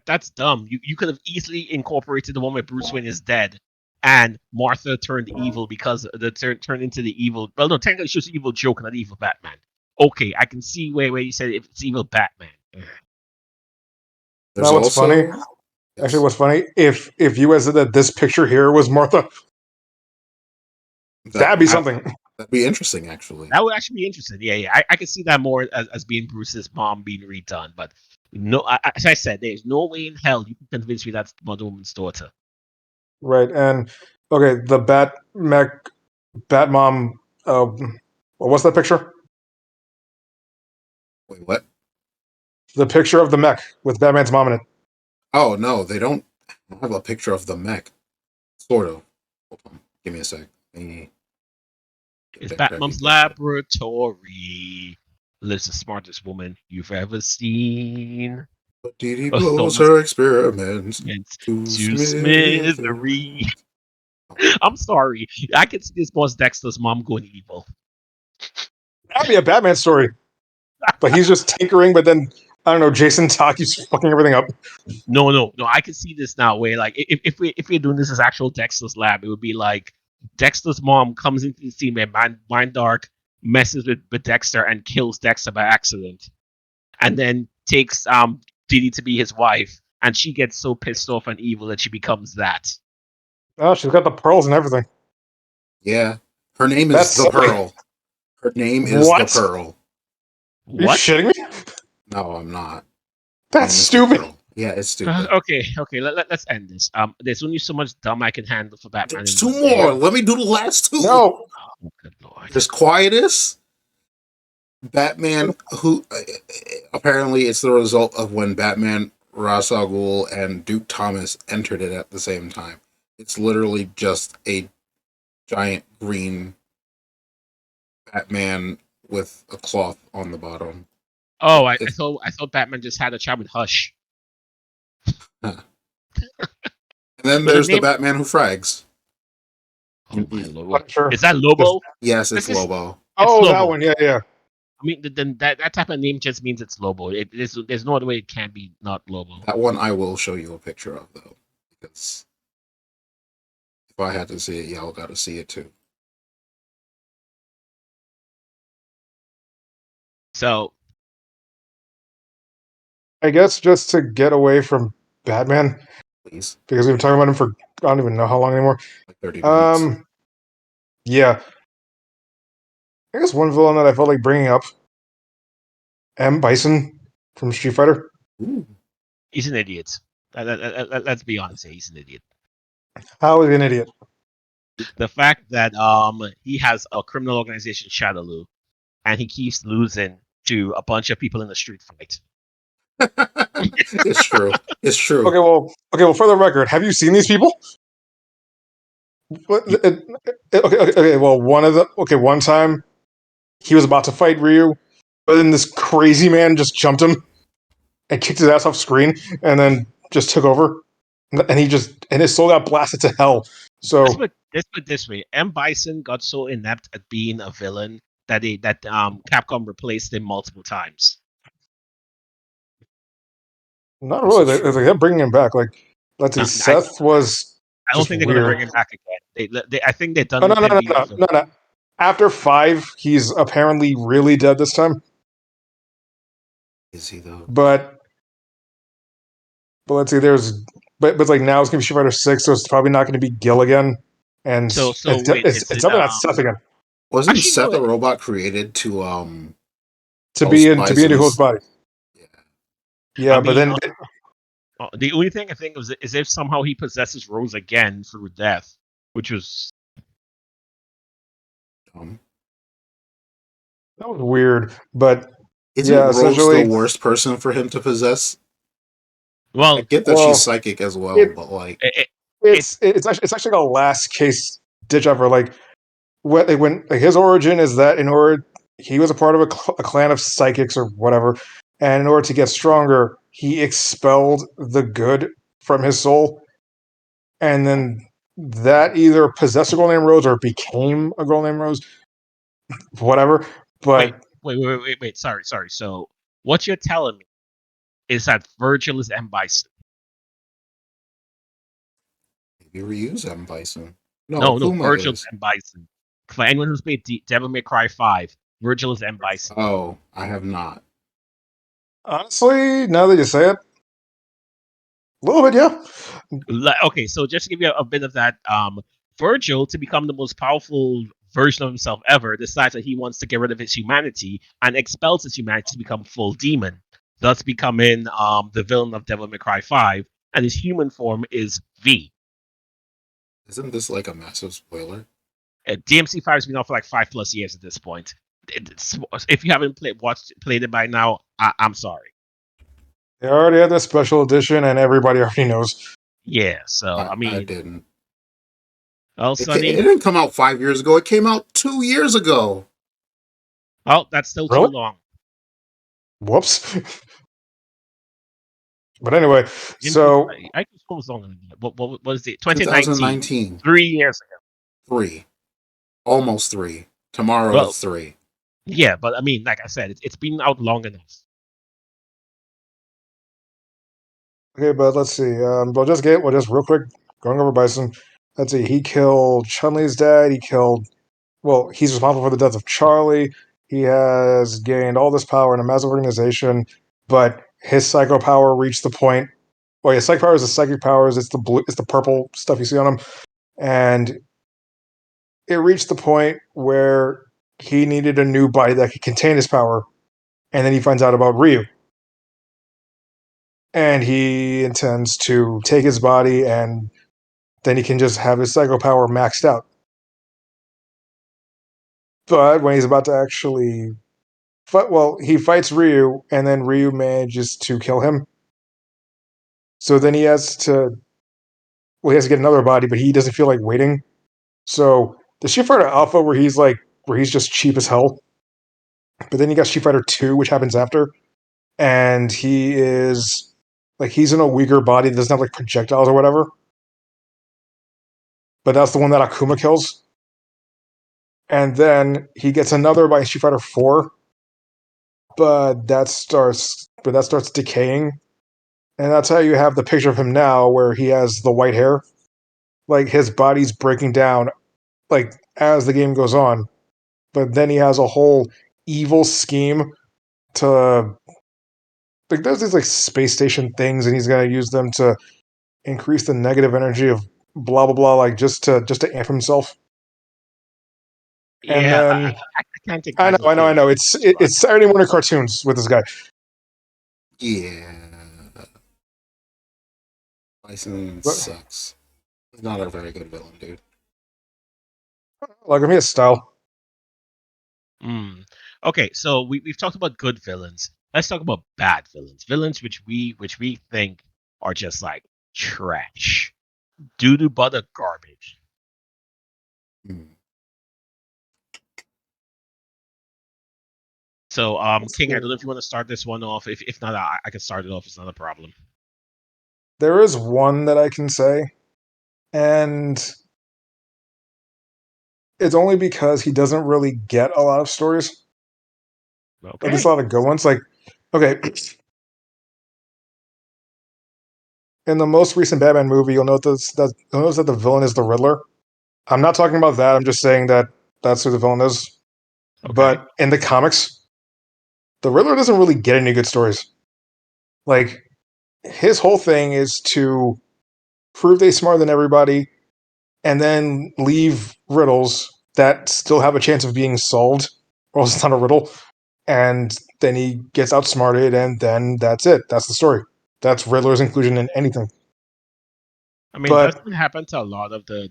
S3: That's dumb. You could have easily incorporated the one where Bruce Wayne is dead, and Martha turned evil because turned into the evil. Well, no, technically she was evil Joker, not evil Batman. Okay, I can see where you said if it's evil Batman.
S1: There's
S2: Now, what's
S1: also,
S2: funny? Actually, what's funny? If you guys said that this picture here was Martha, that'd be something.
S1: That'd be interesting, actually.
S3: That would actually be interesting. Yeah. I can see that more as being Bruce's mom being redone, but no, as I said, there's no way in hell you can convince me that's Wonder Woman's daughter.
S2: Right, and okay, the Bat Mom. What's that picture?
S1: Wait, what?
S2: The picture of the mech with Batman's mom in it.
S1: Oh, no, they don't have a picture of the mech. Sort of. Hold on. Give me a sec.
S3: It's Batman's laboratory. Lives the smartest woman you've ever seen.
S1: But Didi
S3: Oh,
S1: blows
S3: Thomas.
S1: her experiments
S3: It's
S1: to
S3: smithery. I'm sorry. I can see this boss Dexter's mom going evil.
S2: That'd be a Batman story. But he's just tinkering, but then, I don't know, Jason Todd keeps fucking everything up.
S3: No. I can see this now. Where like if we're doing this as actual Dexter's lab, it would be like Dexter's mom comes into the scene where Mind Dark messes with Dexter and kills Dexter by accident, and then takes Didi to be his wife, and she gets so pissed off and evil that she becomes that.
S2: Oh, she's got the pearls and everything.
S1: Yeah. Her name is
S2: That's
S1: the
S2: silly.
S1: Pearl. Her name is
S2: What?
S1: the Pearl.
S2: Are you
S3: What?
S2: shitting me?
S1: No, I'm not.
S2: That's
S1: Her name is the
S2: stupid.
S1: Pearl. Yeah, it's stupid.
S3: Okay. Let's end this. There's only so much dumb I can handle for Batman.
S1: There's
S3: in
S1: two
S3: one day.
S1: more. Let me do the last two.
S2: No.
S3: Oh, good lord.
S1: There's Quietus. Batman, who apparently it's the result of when Batman, Ra's al Ghul, and Duke Thomas entered it at the same time. It's literally just a giant green Batman with a cloth on the bottom.
S3: Oh, I thought Batman just had a chat with Hush.
S1: And then
S3: But
S1: there's
S3: the
S1: the
S3: name-
S1: Batman who frags.
S3: Oh my lord.
S2: Sure.
S3: Is that Lobo?
S1: Yes, it's
S3: This is-
S1: Lobo.
S2: Oh,
S3: It's
S2: that
S3: Lobo.
S2: one. Yeah.
S3: I mean, then that type of name just means it's Lobo. There's no other way it can be not Lobo.
S1: That one I will show you a picture of, though. Because if I had to see it, y'all got to see it, too.
S3: So,
S2: I guess just to get away from Batman,
S1: Please.
S2: because we've been talking about him for I don't even know how long anymore.
S1: Like 30 minutes.
S2: Yeah. I guess one villain that I felt like bringing up M. Bison from Street Fighter.
S1: Ooh.
S3: He's an idiot. Let's be honest here, he's an idiot.
S2: How is he an idiot?
S3: The fact that he has a criminal organization, Shadaloo, and he keeps losing to a bunch of people in the street fight.
S1: It's true. It's true.
S2: Okay. Well. For the record, have you seen these people? Okay. Well, one time he was about to fight Ryu, but then this crazy man just jumped him and kicked his ass off screen, and then just took over, and his soul got blasted to hell. So
S3: let's put it this way: M. Bison got so inept at being a villain that Capcom replaced him multiple times.
S2: not really. They're bringing him back. Like, let's see.
S3: No,
S2: Seth was.
S3: I don't think they're going to bring him back again. I think they're done.
S2: No. After 5, he's apparently really dead this time.
S1: Is he though?
S2: But let's see. But like now it's gonna be Street Fighter 6, so it's probably not going to be Gil again. And it's definitely not Seth again.
S1: Wasn't Seth a robot created to
S2: be in Hulk's body? Yeah, but then
S3: the only thing I think is if somehow he possesses Rose again through death, which was
S2: that was weird. But
S1: isn't Rose the worst person for him to possess?
S3: Well,
S1: I get that she's psychic as well, but like
S2: it's actually a last case ditch effort. Like when his origin is that he was a part of a clan of psychics or whatever, and in order to get stronger, he expelled the good from his soul, and then that either possessed a girl named Rose or became a girl named Rose, whatever. But
S3: wait. Sorry. So what you're telling me is that Virgil is M. Bison.
S1: Maybe reuse M. Bison.
S3: No, Virgil's M. Bison. For anyone who's played Devil May Cry 5, Virgil is M. Bison.
S1: Oh, I have not.
S2: Honestly, now that you say it, a little bit, yeah.
S3: Okay, so just to give you a bit of that, Virgil, to become the most powerful version of himself ever, decides that he wants to get rid of his humanity and expels his humanity to become full demon, thus becoming the villain of Devil May Cry 5, and his human form is V.
S1: Isn't this like a massive spoiler?
S3: DMC5 has been out for like 5+ years at this point. If you haven't played it by now, I'm sorry.
S2: They already had the special edition, and everybody already knows.
S3: Yeah, so I
S1: didn't.
S3: Well, Sonny,
S1: it didn't come out 5 years ago. It came out 2 years ago.
S3: Oh, that's still too long.
S2: Whoops. But anyway, so
S3: I just was longer. What was it?
S1: 2019.
S3: 3 years ago.
S1: 3, almost 3. Tomorrow is 3.
S3: Yeah, but I mean, like I said, it's been out long enough.
S2: Okay, but let's see. We'll just real quick going over Bison. Let's see. He killed Chun-Li's dad. He's responsible for the death of Charlie. He has gained all this power in a massive organization, but his psycho power reached the point. Well, his psychic power is the psychic powers. It's the purple stuff you see on him, and it reached the point where he needed a new body that could contain his power, and then he finds out about Ryu. And he intends to take his body, and then he can just have his psycho power maxed out. But when he's about to actually he fights Ryu, and then Ryu manages to kill him. So then he has to get another body, but he doesn't feel like waiting. So the Street Fighter Alpha, where he's just cheap as hell. But then you got Street Fighter 2, which happens after, and he is he's in a weaker body that doesn't have like projectiles or whatever. But that's the one that Akuma kills. And then he gets another by Street Fighter 4, but that starts decaying. And that's how you have the picture of him now, where he has the white hair. Like, his body's breaking down, as the game goes on. But then he has a whole evil scheme to... there's these, space station things, and he's going to use them to increase the negative energy of blah, blah, blah, just to amp himself. And
S3: Yeah,
S2: then
S3: I can't take
S2: I
S3: titles seriously.
S2: know. It's Saturday morning cartoons with this guy.
S1: Yeah. Bison
S2: But
S1: sucks. He's not a very good villain, dude.
S2: like him, he has style.
S3: Mm. Okay, so we've talked about good villains. Let's talk about bad villains. Villains which we think are just like trash. Doo doo butter garbage.
S1: Hmm.
S3: So
S2: Let's
S3: King, I
S2: see.
S3: don't know if you want to start this one off. If not, I can start it off. It's not a problem.
S2: There is one that I can say, and it's only because he doesn't really get a lot of stories. But there's a
S3: Okay.
S2: lot of good ones. Like, okay, in the most recent Batman movie, you'll notice that the villain is the Riddler. I'm not talking about that. I'm just saying that that's who the villain is.
S3: Okay.
S2: But in the comics, the Riddler doesn't really get any good stories. Like, his whole thing is to prove they're smarter than everybody and then leave riddles that still have a chance of being solved, or else it's not a riddle. And then he gets outsmarted, and then that's it. That's the story. That's Riddler's inclusion in anything.
S3: I mean,
S2: But
S3: doesn't it happen to a lot of the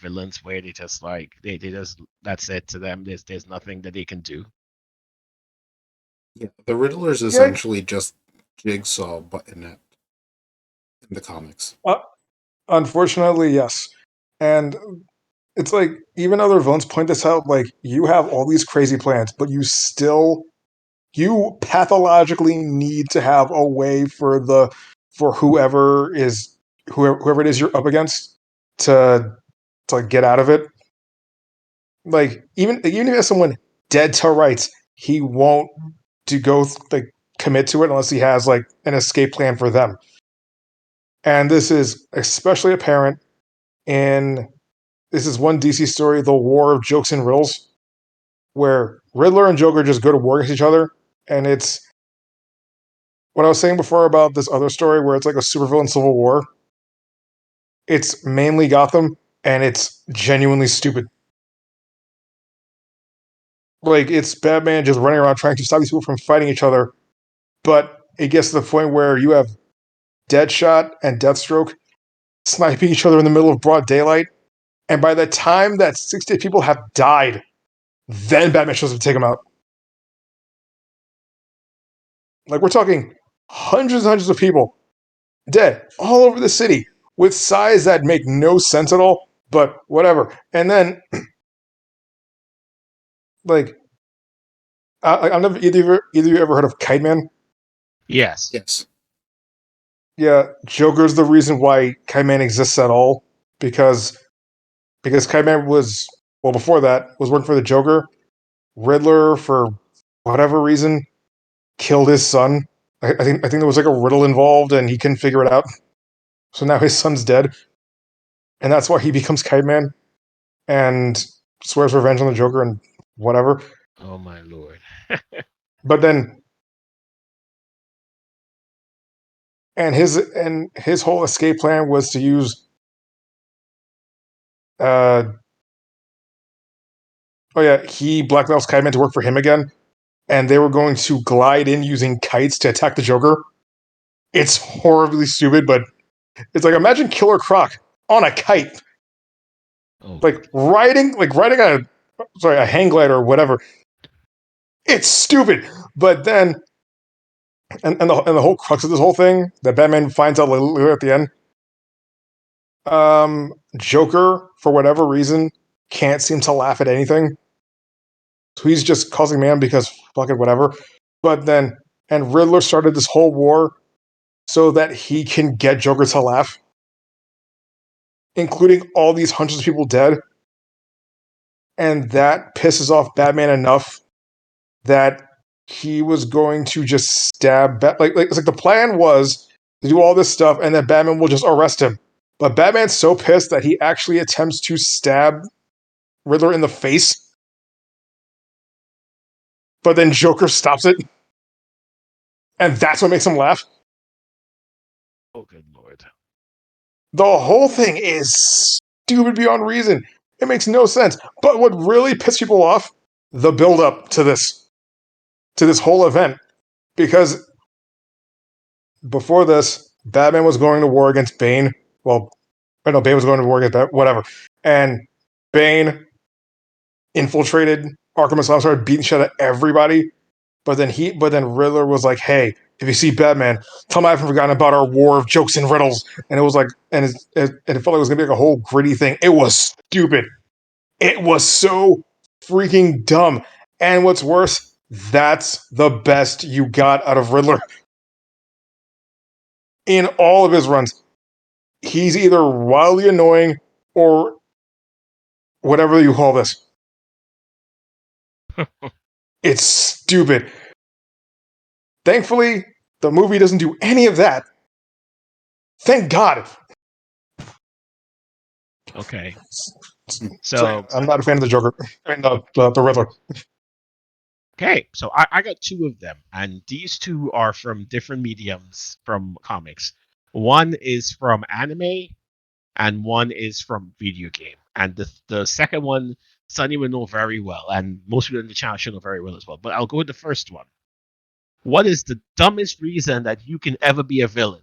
S3: villains where they just like they just that's it to them. There's nothing that they can do.
S1: Yeah, the Riddler is
S2: yeah,
S1: essentially just Jigsaw, but in the comics.
S2: uh, unfortunately, yes. And it's like even other villains point this out. Like you have all these crazy plans, but you pathologically need to have a way for whoever it is you're up against to to get out of it. Like even if someone dead to rights, he won't to go like commit to it unless he has like an escape plan for them. And this is especially apparent in this is one DC story, The War of Jokes and Riddles, where Riddler and Joker just go to war against each other, and it's what I was saying before about this other story where it's like a supervillain civil war. It's mainly Gotham, and it's genuinely stupid. Like it's Batman just running around trying to stop these people from fighting each other, but it gets to the point where you have Deadshot and Deathstroke sniping each other in the middle of broad daylight, and by the time that 60 people have died, then Batman shows up to take them out. Like we're talking hundreds and hundreds of people dead all over the city with size that make no sense at all, but whatever. And then like I've never either of you ever heard of Kite Man?
S3: Yes.
S1: Yes.
S2: Yeah, Joker's the reason why Kite Man exists at all because Kite Man was well before that was working for the Joker. Riddler for whatever reason killed his son. I think there was like a riddle involved and he couldn't figure it out. So now his son's dead, and that's why he becomes Kite Man and swears revenge on the Joker and whatever.
S3: Oh my lord.
S2: But then and his whole escape plan was to use uh oh yeah, he blackmails Kite Man to work for him again, and they were going to glide in using kites to attack the Joker. It's horribly stupid, but it's like imagine Killer Croc on a kite,
S3: Oh
S2: like
S3: good.
S2: riding a hang glider or whatever. It's stupid. But then and the whole crux of this whole thing that Batman finds out later at the end. Joker, for whatever reason, can't seem to laugh at anything. So he's just causing man because fuck it, whatever. But then and Riddler started this whole war so that he can get Joker to laugh, including all these hundreds of people dead. And that pisses off Batman enough that he was going to just stab it's like the plan was to do all this stuff and then Batman will just arrest him. But Batman's so pissed that he actually attempts to stab Riddler in the face, but then Joker stops it, and that's what makes him laugh.
S3: Oh good lord.
S2: The whole thing is stupid beyond reason. It makes no sense. But what really pissed people off, the build up to this whole event, because before this, Batman was going to war against Bane. Well, I know Bane was going to war against Batman, whatever. And Bane infiltrated Arkham Asylum, started beating shit at everybody. But then Riddler was like, "Hey, if you see Batman, tell him I haven't forgotten about our war of jokes and riddles." And it was like, and it felt like it was gonna be like a whole gritty thing. It was stupid. It was so freaking dumb. And what's worse, that's the best you got out of Riddler in all of his runs. He's either wildly annoying or whatever you call this. It's stupid. Thankfully, the movie doesn't do any of that. Thank God.
S3: Okay.
S2: So
S3: So
S2: I'm not a fan of the Joker. I mean, the Riddler.
S3: okay, so I got two of them, and these two are from different mediums from comics. One is from anime, and one is from video game. And the second one, Sunny will know very well, and most people in the channel should know very well as well. But I'll go with the first one. What is the dumbest reason that you can ever be a villain?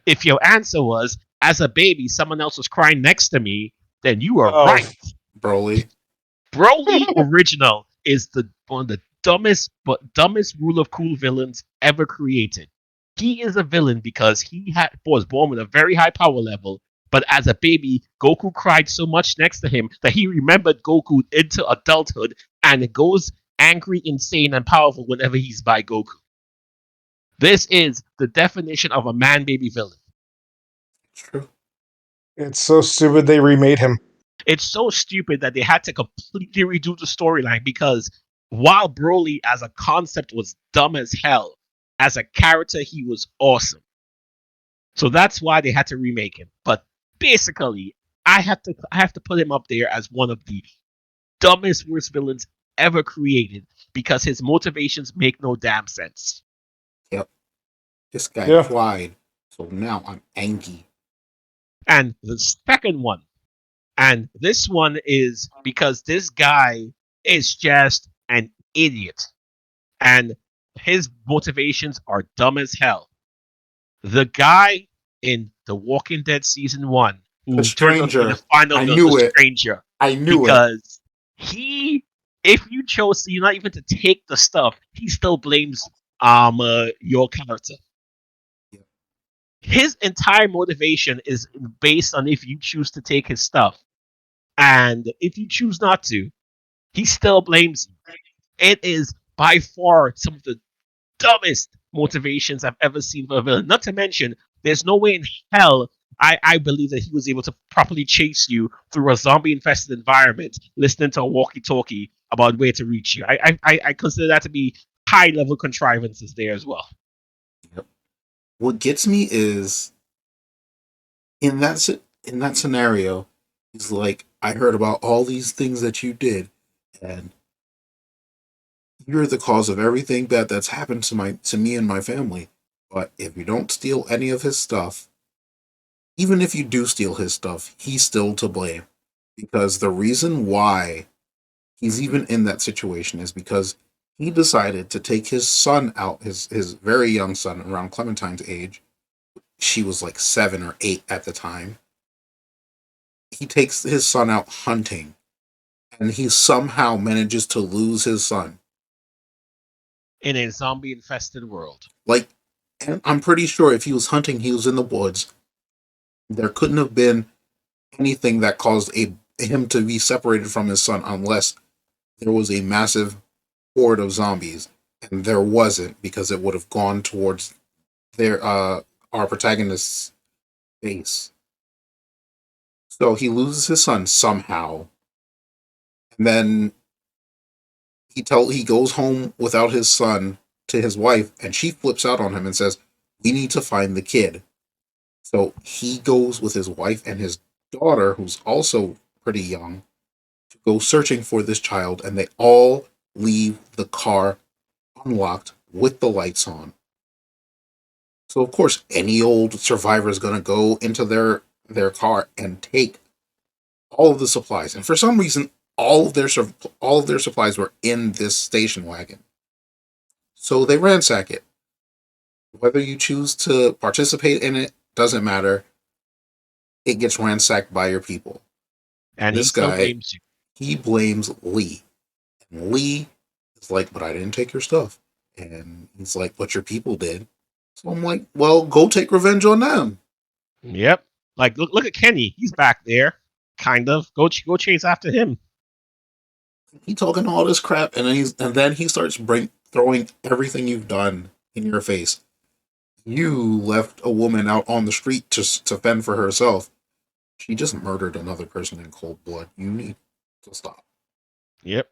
S3: If your answer was, as a baby, someone else was crying next to me, then you are right.
S1: Broly.
S3: Broly original is one of the dumbest rule of cool villains ever created. He is a villain because was born with a very high power level, but as a baby, Goku cried so much next to him that he remembered Goku into adulthood and goes angry, insane, and powerful whenever he's by Goku. This is the definition of a man-baby villain.
S1: True.
S2: It's so stupid they remade him.
S3: It's so stupid that they had to completely redo the storyline because while Broly as a concept was dumb as hell, as a character he was awesome. So that's why they had to remake him. But basically, I have to put him up there as one of the dumbest worst villains ever created because his motivations make no damn sense.
S1: Yep. This guy cried, so now I'm angry.
S3: And the second one, and this one is because this guy is just an idiot. And his motivations are dumb as hell. The guy in The Walking Dead season 1 who turned out to be the final villain, Stranger.
S1: I knew it.
S3: Because if you chose not even to take the stuff, he still blames your character. His entire motivation is based on if you choose to take his stuff. And if you choose not to, he still blames you. It is by far some of the dumbest motivations I've ever seen for a villain. Not to mention, there's no way in hell I believe that he was able to properly chase you through a zombie-infested environment, listening to a walkie-talkie about where to reach you. I consider that to be high-level contrivances there as well.
S1: Yep. What gets me is in that scenario, he's like, I heard about all these things that you did, and you're the cause of everything bad that's happened to me and my family. But if you don't steal any of his stuff, even if you do steal his stuff, he's still to blame. Because the reason why he's even in that situation is because he decided to take his son out, his very young son, around Clementine's age. She was like 7 or 8 at the time. He takes his son out hunting, and he somehow manages to lose his son.
S3: In a zombie-infested world.
S1: Like, and I'm pretty sure if he was hunting, he was in the woods. There couldn't have been anything that caused him to be separated from his son unless there was a massive horde of zombies. And there wasn't, because it would have gone towards our protagonist's base. So he loses his son somehow. And then he goes home without his son to his wife, and she flips out on him and says, we need to find the kid. So he goes with his wife and his daughter, who's also pretty young, to go searching for this child, and they all leave the car unlocked with the lights on. So of course any old survivor is going to go into their car and take all of the supplies, and for some reason, all of their supplies were in this station wagon. So they ransack it. Whether you choose to participate in it doesn't matter. It gets ransacked by your people.
S3: And he
S1: This
S3: still
S1: guy,
S3: blames you.
S1: he blames Lee. And Lee is like, but I didn't take your stuff. And he's like, but your people did. So I'm like, well, go take revenge on them.
S3: Yep. Like look at Kenny. He's back there, kind of. Go chase after him.
S1: He talking all this crap, and then he starts throwing everything you've done in your face. You left a woman out on the street to fend for herself. She just murdered another person in cold blood. You need to stop.
S3: Yep.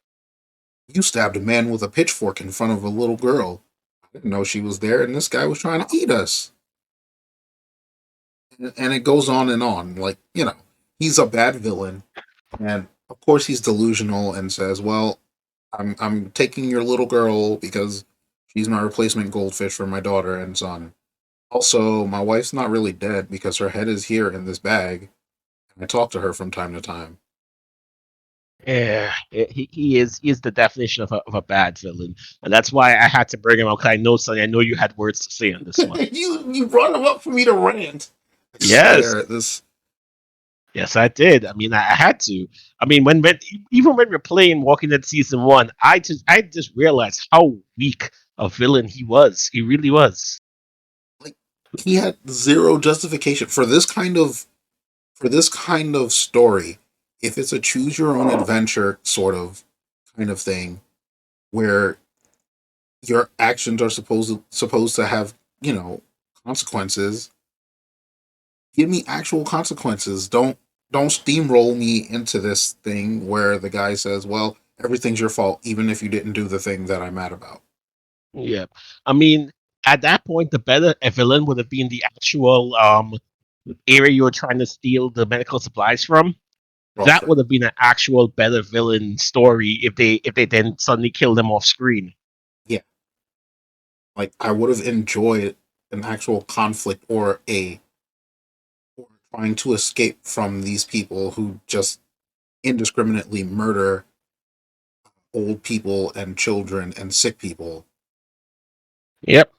S1: You stabbed a man with a pitchfork in front of a little girl. I didn't know she was there, and this guy was trying to eat us. And it goes on and on. Like, he's a bad villain, and of course he's delusional and says, well, I'm taking your little girl because she's my replacement goldfish for my daughter and son. Also, my wife's not really dead because her head is here in this bag. I talk to her from time to time.
S3: Yeah, he is the definition of a bad villain, and that's why I had to bring him up. Because I know, Sonny, I know you had words to say on this one.
S1: you brought him up for me to rant. I
S3: Yes,
S1: swear, this.
S3: yes, I did. I mean, I had to. I mean, even when we're playing Walking Dead season 1, I just realized how weak a villain he was. He really was.
S1: Like, he had zero justification for this kind of story. If it's a choose your own adventure kind of thing, where your actions are supposed to have consequences, give me actual consequences. Don't steamroll me into this thing where the guy says, well, everything's your fault even if you didn't do the thing that I'm mad about.
S3: Yeah, I mean, at that point, the better a villain would have been the actual area you were trying to steal the medical supplies from. That
S1: Okay.
S3: would have been an actual better villain story if they then suddenly killed them off screen.
S1: Yeah. Like, I would have enjoyed an actual conflict or trying to escape from these people who just indiscriminately murder old people and children and sick people.
S3: Yep.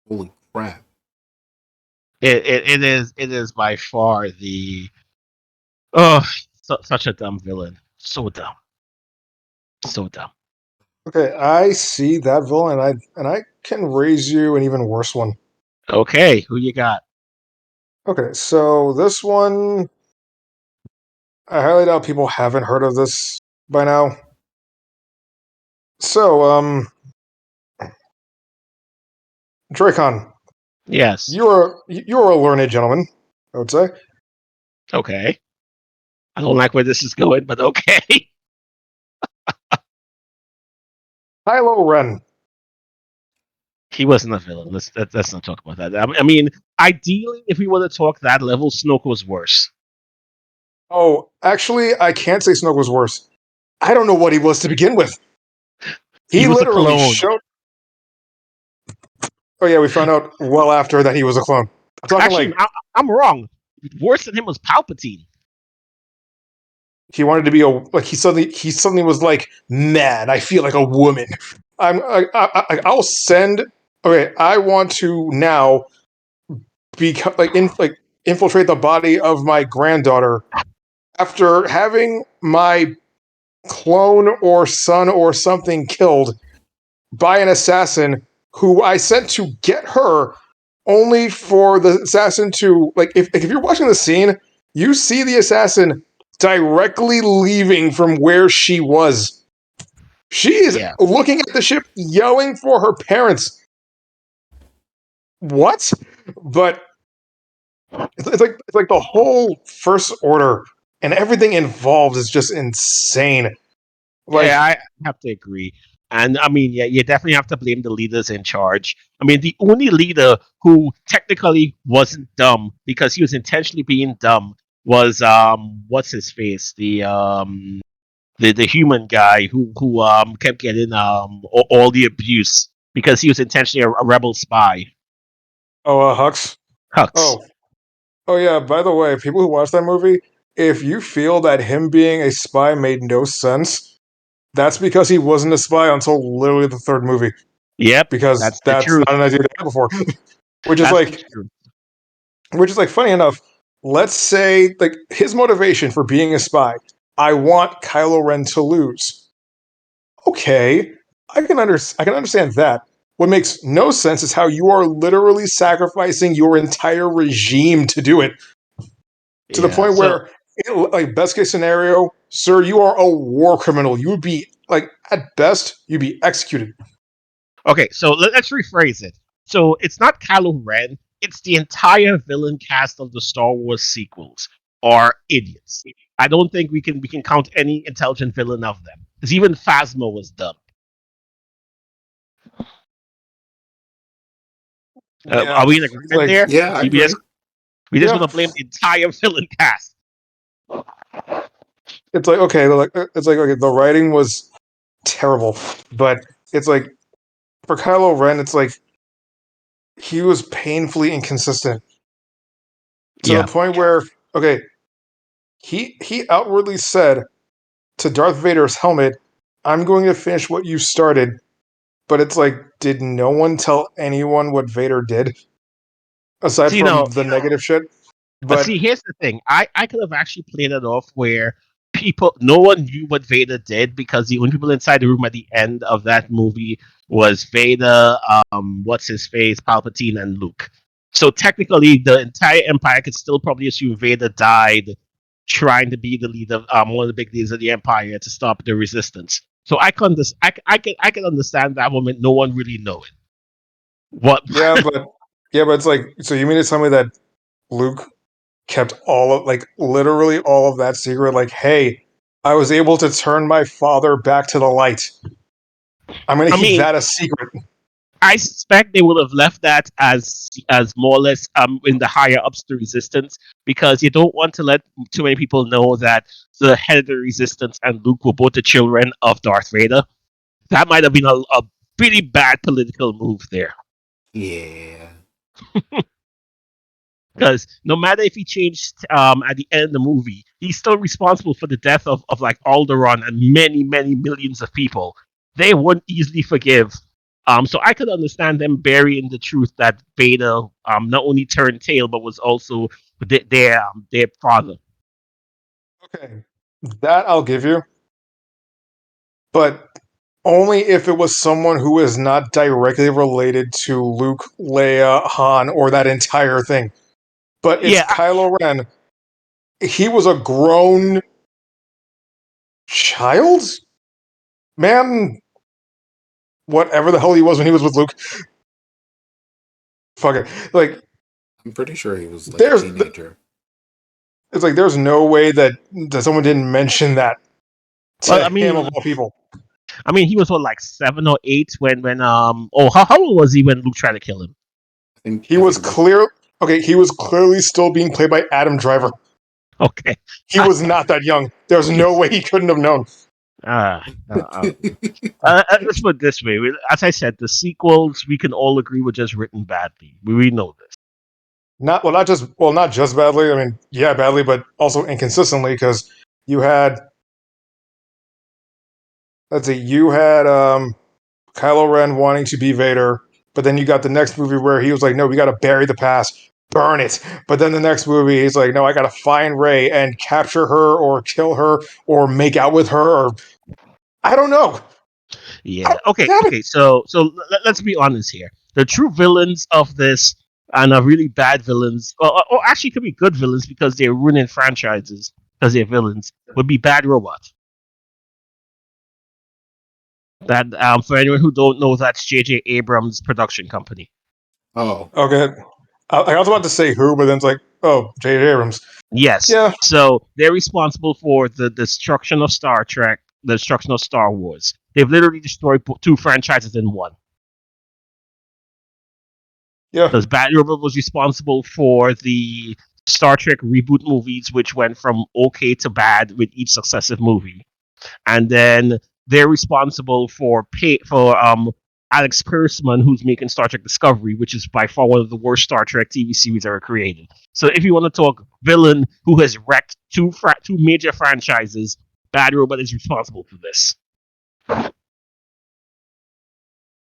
S1: Holy crap.
S3: It is by far the oh such a dumb villain. So dumb. So dumb.
S2: Okay, I see that villain, and I can raise you an even worse one.
S3: Okay, who you got?
S2: Okay, so this one, I highly doubt people haven't heard of this by now. So, Dracon,
S3: Yes.
S2: you're a learned gentleman, I would say.
S3: Okay. I don't like where this is going, but okay.
S2: Kylo Ren.
S3: He wasn't a villain. Let's not talk about that. I mean, ideally, if we want to talk that level, Snoke was worse.
S2: Oh, actually, I can't say Snoke was worse. I don't know what he was to begin with.
S3: He
S2: He
S3: was a
S2: literally
S3: clone.
S2: showed. Oh yeah, we found out well after that he was a clone. I'm talking
S3: Actually,
S2: like
S3: I'm wrong. Worse than him was Palpatine.
S2: he wanted to be he suddenly was like, man, I feel like a woman. I'll send. Okay, I want to now become infiltrate the body of my granddaughter after having my clone or son or something killed by an assassin who I sent to get her, only for the assassin to if you're watching the scene, you see the assassin directly leaving from where she was. She is
S3: Yeah.
S2: looking at the ship, yelling for her parents. What? But it's like the whole First Order and everything involved is just insane. Like,
S3: Yeah, I have to agree. And I mean, yeah, you definitely have to blame the leaders in charge. I mean, the only leader who technically wasn't dumb because he was intentionally being dumb was what's his face? The human guy who kept getting all the abuse because he was intentionally a rebel spy.
S2: oh, Hux.
S3: Hux.
S2: Oh, oh yeah. By the way, people who watch that movie, if you feel that him being a spy made no sense, that's because he wasn't a spy until literally the third movie.
S3: Yep,
S2: Because
S3: that's the
S2: that's
S3: truth.
S2: not an idea they had before. which is
S3: That's the
S2: like,
S3: truth.
S2: funny enough. Let's say like his motivation for being a spy. I want Kylo Ren to lose. Okay, I can understand that. What makes no sense is how you are literally sacrificing your entire regime to do it. To the
S3: Yeah.
S2: point
S3: So
S2: where, like, best case scenario, sir, you are a war criminal. You would be, like, at best, you'd be executed.
S3: okay, so let's rephrase it. So it's not Kylo Ren; it's the entire villain cast of the Star Wars sequels are idiots. I don't think we can count any intelligent villain of them because even Phasma was dumb. Are
S2: Yeah,
S3: we in agreement
S2: like,
S3: there?
S1: Yeah, I agree.
S3: We just
S2: yeah,
S3: gonna blame the entire villain cast.
S2: it's like, okay, okay, the writing was terrible, but it's like, for Kylo Ren, it's like, he was painfully inconsistent to the
S3: Yeah.
S2: point where, okay, he outwardly said to Darth Vader's helmet, "I'm going to finish what you started." But it's like, did no one tell anyone what Vader did aside
S3: So,
S2: from the negative shit?
S3: but
S2: But
S3: see, here's the thing. I could have actually played it off where no one knew what Vader did because the only people inside the room at the end of that movie was Vader, what's his face, Palpatine, and Luke. So technically, the entire Empire could still probably assume Vader died trying to be the leader, one of the big leaders of the Empire to stop the Resistance. So I can understand that moment. No one really know it. What?
S2: yeah, but it's like, so you mean to tell me that Luke kept all of, like, literally all of that secret? Like, hey, I was able to turn my father back to the light. I'm going to
S3: I
S2: keep
S3: mean,
S2: that a secret.
S3: I suspect they would have left that as more or less in the higher ups to resistance because you don't want to let too many people know that the head of the resistance and Luke were both the children of Darth Vader. That might have been a pretty bad political move there.
S1: Yeah.
S3: Because no matter if he changed at the end of the movie, he's still responsible for the death of like Alderaan and many, many millions of people. They wouldn't easily forgive. So I could understand them burying the truth that Vader not only turned tail but was also their father.
S2: Okay, that I'll give you, but only if it was someone who is not directly related to Luke, Leia, Han, or that entire thing. But it's
S3: Yeah,
S2: Kylo Ren. He was a grown child? Man, whatever the hell he was when he was with Luke. Fuck it. Like,
S1: I'm pretty sure he was like a
S2: there's,
S1: teenager.
S2: it's like, there's no way that someone didn't mention that
S3: well,
S2: to him of all people.
S3: he was what like 7 or 8 when how old was he when Luke tried to kill him?
S2: He
S1: I
S2: was
S1: think like
S2: clear. Okay, he was clearly still being played by Adam Driver.
S3: Okay,
S2: He was not that young. There's no way he couldn't have known.
S3: uh, uh, uh, let's put it this way. As I said, the sequels we can all agree were just written badly. We know this.
S2: Not just badly. I mean, yeah, badly, but also inconsistently because you had, let's see, you had Kylo Ren wanting to be Vader, but then you got the next movie where he was like, "No, we got to bury the past, burn it." But then the next movie, he's like, "No, I got to find Rey and capture her, or kill her, or make out with her, or I don't know."
S3: Yeah. Okay.
S2: Damn it!
S3: Okay. So let's be honest here. The true villains of this and are really bad villains, or actually could be good villains because they're ruining franchises because they're villains. Would be Bad Robot. That for anyone who don't know, that's J.J. Abrams' production company.
S1: oh,
S2: Okay, I was about to say who, but then it's like, oh, J.J. Abrams.
S3: Yes.
S2: Yeah,
S3: So they're responsible for the destruction of Star Trek, the destruction of Star Wars. They've literally destroyed two franchises in one.
S2: yeah,
S3: Because Bad Robot was responsible for the Star Trek reboot movies, which went from okay to bad with each successive movie, and then they're responsible for Alex Kurtzman, who's making Star Trek Discovery, which is by far one of the worst Star Trek TV series ever created. So if you want to talk villain who has wrecked two major franchises, Bad Robot is responsible for this.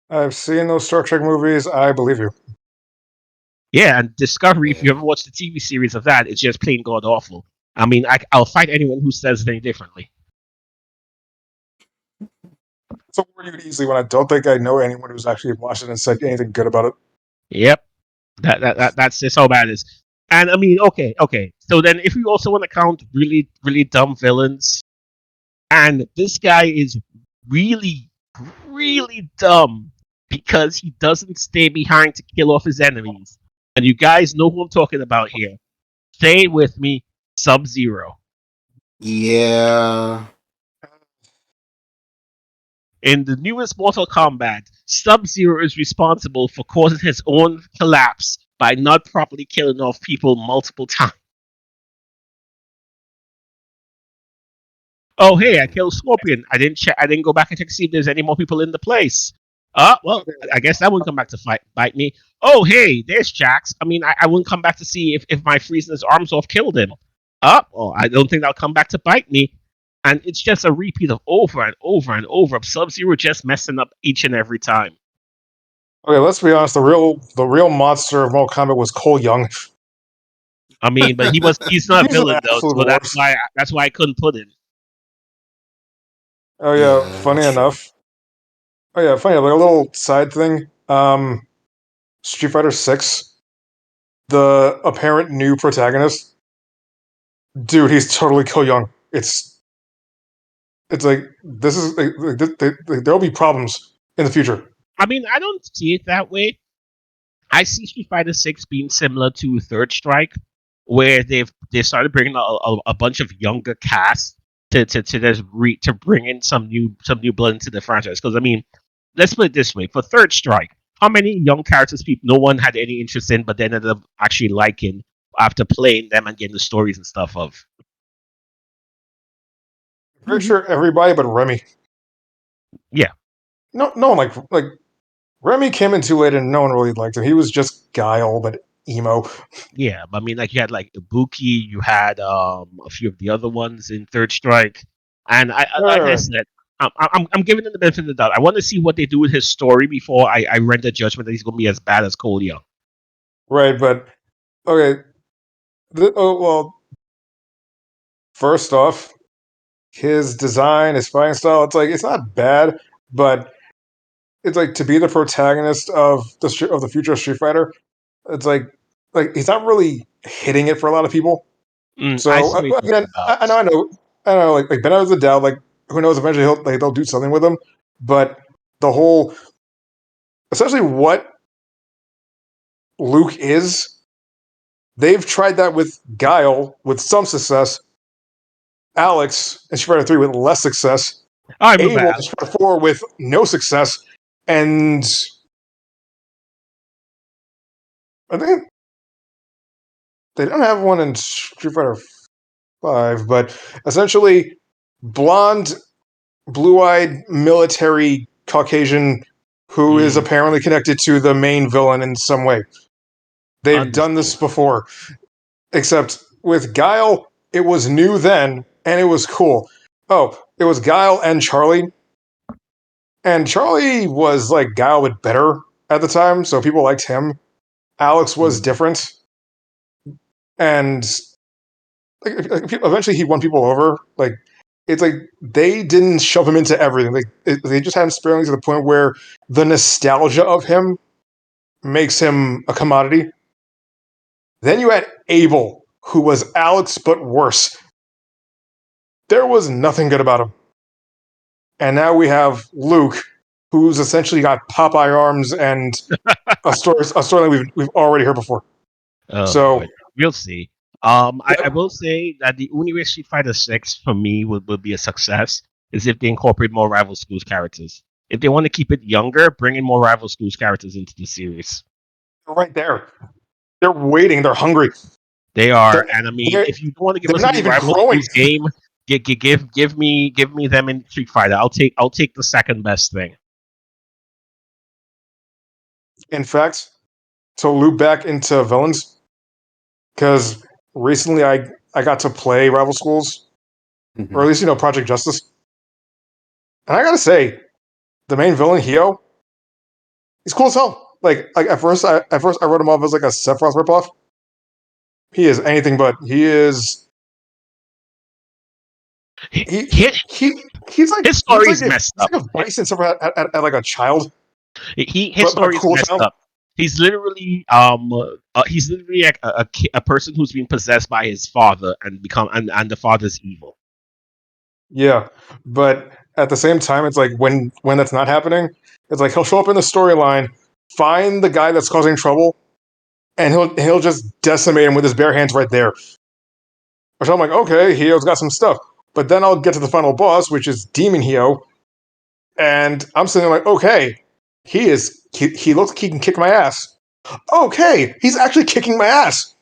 S2: I've seen those Star Trek movies. I believe you.
S3: Yeah, and Discovery, if you ever watched the TV series of that, it's just plain god awful. I mean, I'll fight anyone who says anything differently.
S2: It's a word you could easily when I don't think I know anyone who's actually watched it and said anything good about it.
S3: Yep, that's just how bad it is. And I mean, okay. So then, if you also want to count really, really dumb villains, and this guy is really, really dumb because he doesn't stay behind to kill off his enemies. And you guys know who I'm talking about here. Say it with me, Sub-Zero.
S1: Yeah.
S3: In the newest Mortal Kombat, Sub-Zero is responsible for causing his own collapse by not properly killing off people multiple times. Oh, hey, I killed Scorpion. I didn't go back and check to see if there's any more people in the place. Well, I guess that wouldn't come back to bite me. Oh, hey, there's Jax. I mean, I wouldn't come back to see if my freezing his arms off killed him. Well, I don't think that'll come back to bite me. And it's just a repeat of over and over and over of Sub-Zero just messing up each and every time.
S2: Okay, let's be honest. The real monster of Mortal Kombat was Cole Young.
S3: I mean, but he's not a
S2: He's an
S3: villain though,
S2: absolute
S3: so that's
S2: worst.
S3: why I couldn't put him.
S2: Oh yeah,
S1: Yeah,
S2: funny
S1: that's true.
S2: enough. Oh yeah, funny. Like a little side thing. Street Fighter 6, the apparent new protagonist, dude, he's totally Cole Young. It's like this is there'll be problems in the future.
S3: I mean, I don't see it that way. I see Street Fighter 6 being similar to Third Strike, where they've started bringing a bunch of younger casts to bring in some new blood into the franchise. Because I mean, let's put it this way: for Third Strike, how many young characters no one had any interest in, but then ended up actually liking after playing them and getting the stories and stuff of?
S2: Pretty sure everybody but Remy.
S3: Yeah.
S2: No one like Remy came in too late and no one really liked him. He was just Guile, but emo.
S3: Yeah, but I mean, like you had like Ibuki, you had a few of the other ones in Third Strike, and like I said, I'm giving him the benefit of the doubt. I want to see what they do with his story before I render judgment that he's going to be as bad as Cole Young.
S2: Right, but okay. Well, first off, his design, his fighting style, it's not bad, but it's like to be the protagonist of the future of Street Fighter. It's like he's not really hitting it for a lot of people.
S3: I
S2: So
S3: see what you're
S2: again,
S3: talking about.
S2: I know. Like Ben out of the doubt. Like who knows? Eventually, they'll do something with him. But the whole, essentially, what Luke is, they've tried that with Guile with some success. Alex in Street Fighter 3 with less success.
S3: I remember.
S2: Abel in Street Fighter 4 with no success, and I think they don't have one in Street Fighter 5, but essentially, blonde, blue-eyed, military Caucasian who is apparently connected to the main villain in some way. They've done this before, except with Guile, it was new then, and it was cool. Oh, it was Guile and Charlie, and Charlie was like Guile but better at the time, so people liked him. Alex was different, and eventually he won people over. Like it's like they didn't shove him into everything. They just had him sparingly to the point where the nostalgia of him makes him a commodity. Then you had Abel, who was Alex but worse. There was nothing good about him. And now we have Luke, who's essentially got Popeye arms and a story we've already heard before. So
S3: boy. We'll see. I will say that the only way Street Fighter 6 for me will be a success is if they incorporate more Rival Schools characters. If they want to keep it younger, bring in more Rival Schools characters into the series.
S2: They're right there. They're waiting. They're hungry.
S3: They are, and I mean, if you don't want to give us a new Rival Schools game, give me them in Street Fighter. I'll take the second best thing.
S2: in fact, to loop back into villains, because recently I got to play Rival Schools, or at least Project Justice, and I gotta say, the main villain Hio, he's cool as hell. Like at first I wrote him off as like a Sephiroth ripoff. He is anything but. He is
S3: Hi-
S2: he
S3: hi-
S2: he he's like
S3: His
S2: he's
S3: story
S2: like
S3: is
S2: if
S3: messed
S2: he's
S3: up.
S2: like if Bison Sephiroth had like a child,
S3: His
S2: but
S3: story is
S2: cool as
S3: messed
S2: hell.
S3: up. He's literally like a person who's been possessed by his father and and the father's evil.
S2: Yeah, but at the same time, it's like when that's not happening, it's like he'll show up in the storyline, find the guy that's causing trouble, and he'll just decimate him with his bare hands right there. Which I'm like, okay, Hio's got some stuff. But then I'll get to the final boss, which is Demon Hio, and I'm sitting there like, okay, he looks like he can kick my ass. Okay, he's actually kicking my ass,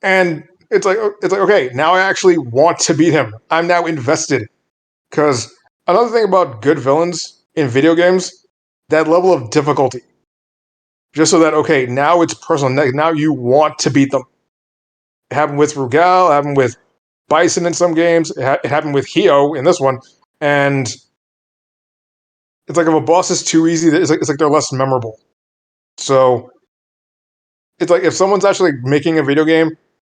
S2: and it's like okay, now I actually want to beat him. I'm now invested. Because another thing about good villains in video games, that level of difficulty. Just so that, okay, now it's personal. Now you want to beat them. It happened with Rugal, it happened with Bison in some games, it happened with Hio in this one. And it's like if a boss is too easy, it's like they're less memorable. So it's like if someone's actually making a video game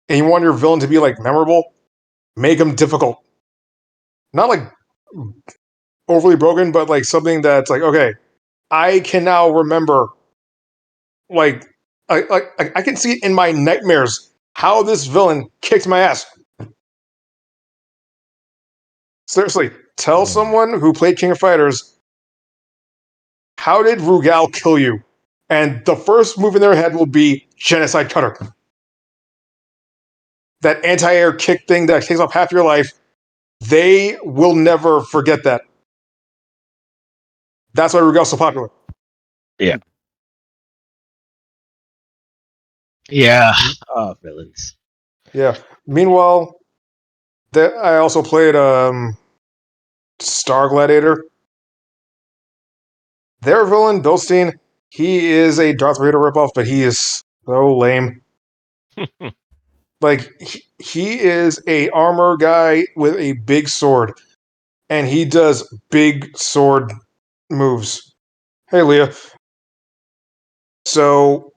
S2: and you want your villain to be like memorable, make them difficult. Not like overly broken, but like something that's like, okay, I can now remember like I can see it in my nightmares how this villain kicked my ass. Seriously, tell someone who played King of Fighters, how did Rugal kill you? And the first move in their head will be Genocide Cutter. That anti-air kick thing that takes off half your life, they will never forget that. That's why Rugal's so popular.
S3: Yeah. Yeah. Oh, villains.
S2: Yeah. Meanwhile, I also played Star Gladiator. Their villain, Bilstein, he is a Darth Vader ripoff, but he is so lame. Like he is a armor guy with a big sword, and he does big sword moves. Hey, Leah. So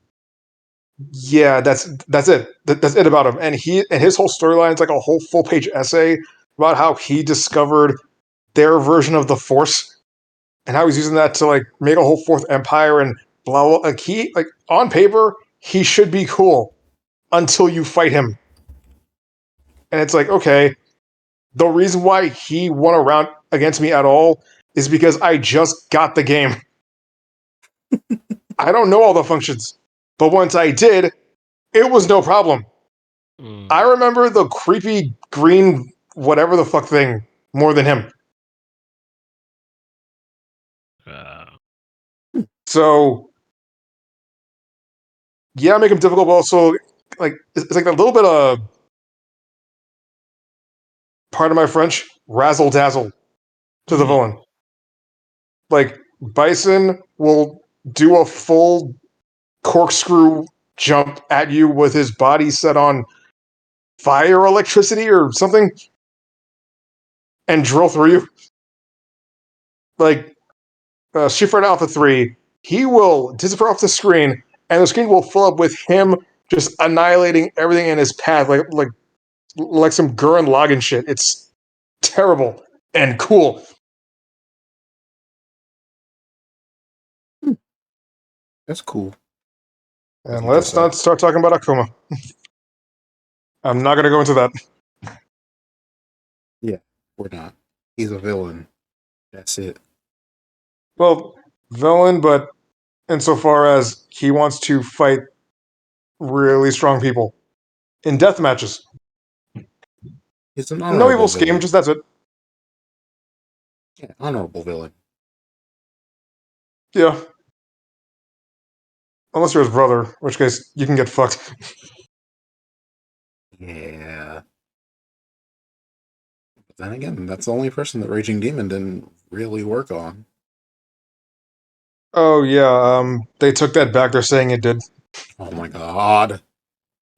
S2: yeah, that's it. That's it about him. And his whole storyline is like a whole full page essay about how he discovered their version of the Force and how he's using that to like make a whole fourth empire and blah blah. Like he like on paper he should be cool until you fight him, and it's like okay, the reason why he won a round against me at all is because I just got the game. I don't know all the functions, but once I did, it was no problem. I remember the creepy green whatever the fuck thing more than him. So yeah, make him difficult, but also like it's like a little bit of part of my French razzle dazzle to the villain. Like Bison will do a full corkscrew jump at you with his body set on fire electricity or something and drill through you. Like Street Fighter Alpha 3, he will disappear off the screen and the screen will fill up with him just annihilating everything in his path like some Gurren Lagann shit. It's terrible and cool.
S1: That's cool.
S2: And let's not start talking about Akuma. I'm not going to go into that.
S1: Yeah, we're not. He's a villain. That's it.
S2: Well, villain, but insofar as he wants to fight really strong people in death matches.
S1: He's an
S2: No
S1: honorable
S2: evil
S1: villain.
S2: scheme, just that's it.
S1: Yeah, honorable villain.
S2: Yeah. Unless you're his brother, in which case you can get fucked.
S1: Yeah. But then again, that's the only person that Raging Demon didn't really work on.
S2: Oh yeah, they took that back. They're saying it did.
S1: Oh my god.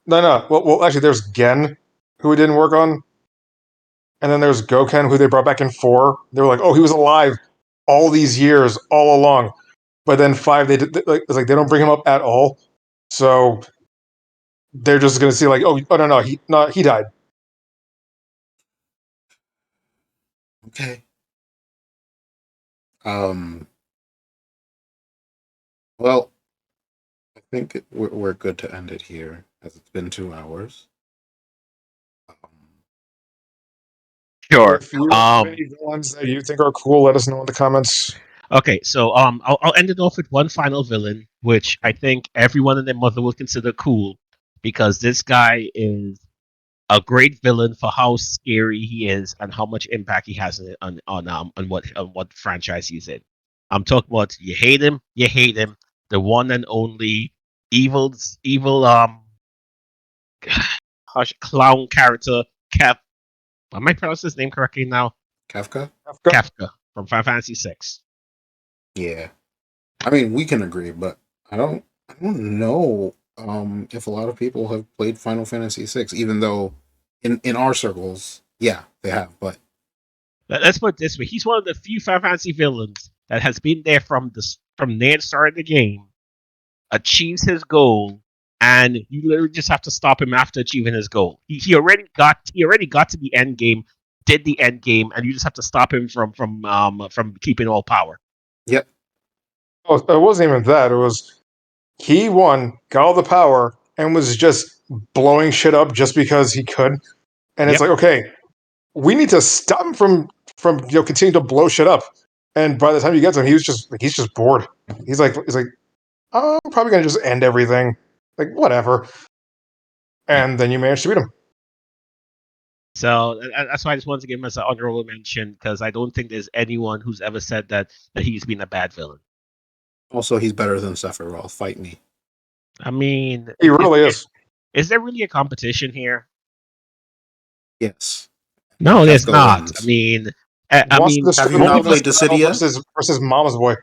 S2: No. Well, actually, there's Gen, who it didn't work on, and then there's Goken, who they brought back in 4. They were like, oh, he was alive all these years, all along. But then 5, it's like they don't bring him up at all. So they're just gonna see like, oh no, he died.
S1: Okay. Um. Well, I think we're good to end it here, as it's been 2 hours.
S3: Sure.
S2: If you have any villains that you think are cool, let us know in the comments.
S3: Okay, so I'll end it off with one final villain, which I think everyone and their mother will consider cool, because this guy is a great villain for how scary he is and how much impact he has on what franchise he's in. I'm talking about, you hate him, the one and only evil hush clown character Kev. Am I pronouncing his name correctly now?
S1: Kafka?
S3: Kafka from Final Fantasy VI.
S1: Yeah. I mean, we can agree, but I don't know if a lot of people have played Final Fantasy VI, even though in our circles, yeah, they have, but
S3: Let's put it this way: he's one of the few Final Fantasy villains that has been there from near the start of the game, achieves his goal, and you literally just have to stop him after achieving his goal. He already got to the end game, did the end game, and you just have to stop him from keeping all power.
S1: yep.
S2: Oh, it wasn't even that. It was he won, got all the power, and was just blowing shit up just because he could. And it's
S3: Yep.
S2: like, okay, we need to stop him from continuing to blow shit up. And by the time you get to him, he's just bored. He's like oh, I'm probably gonna just end everything. Like whatever.
S3: Yep.
S2: And then you manage to beat him.
S3: So that's why I just wanted to give him as an honorable mention, because I don't think there's anyone who's ever said that he's been a bad villain.
S1: Also, he's better than Sephiroth. Fight me.
S3: I mean,
S2: He really is.
S3: is there really a competition here?
S1: Yes.
S3: No, there's
S1: Kafka
S3: not.
S1: wins.
S3: I
S2: Wants to
S3: mean,
S1: Have you
S2: destroy
S3: more
S1: not
S3: people
S1: played Dissidia?
S2: versus Mama's Boy.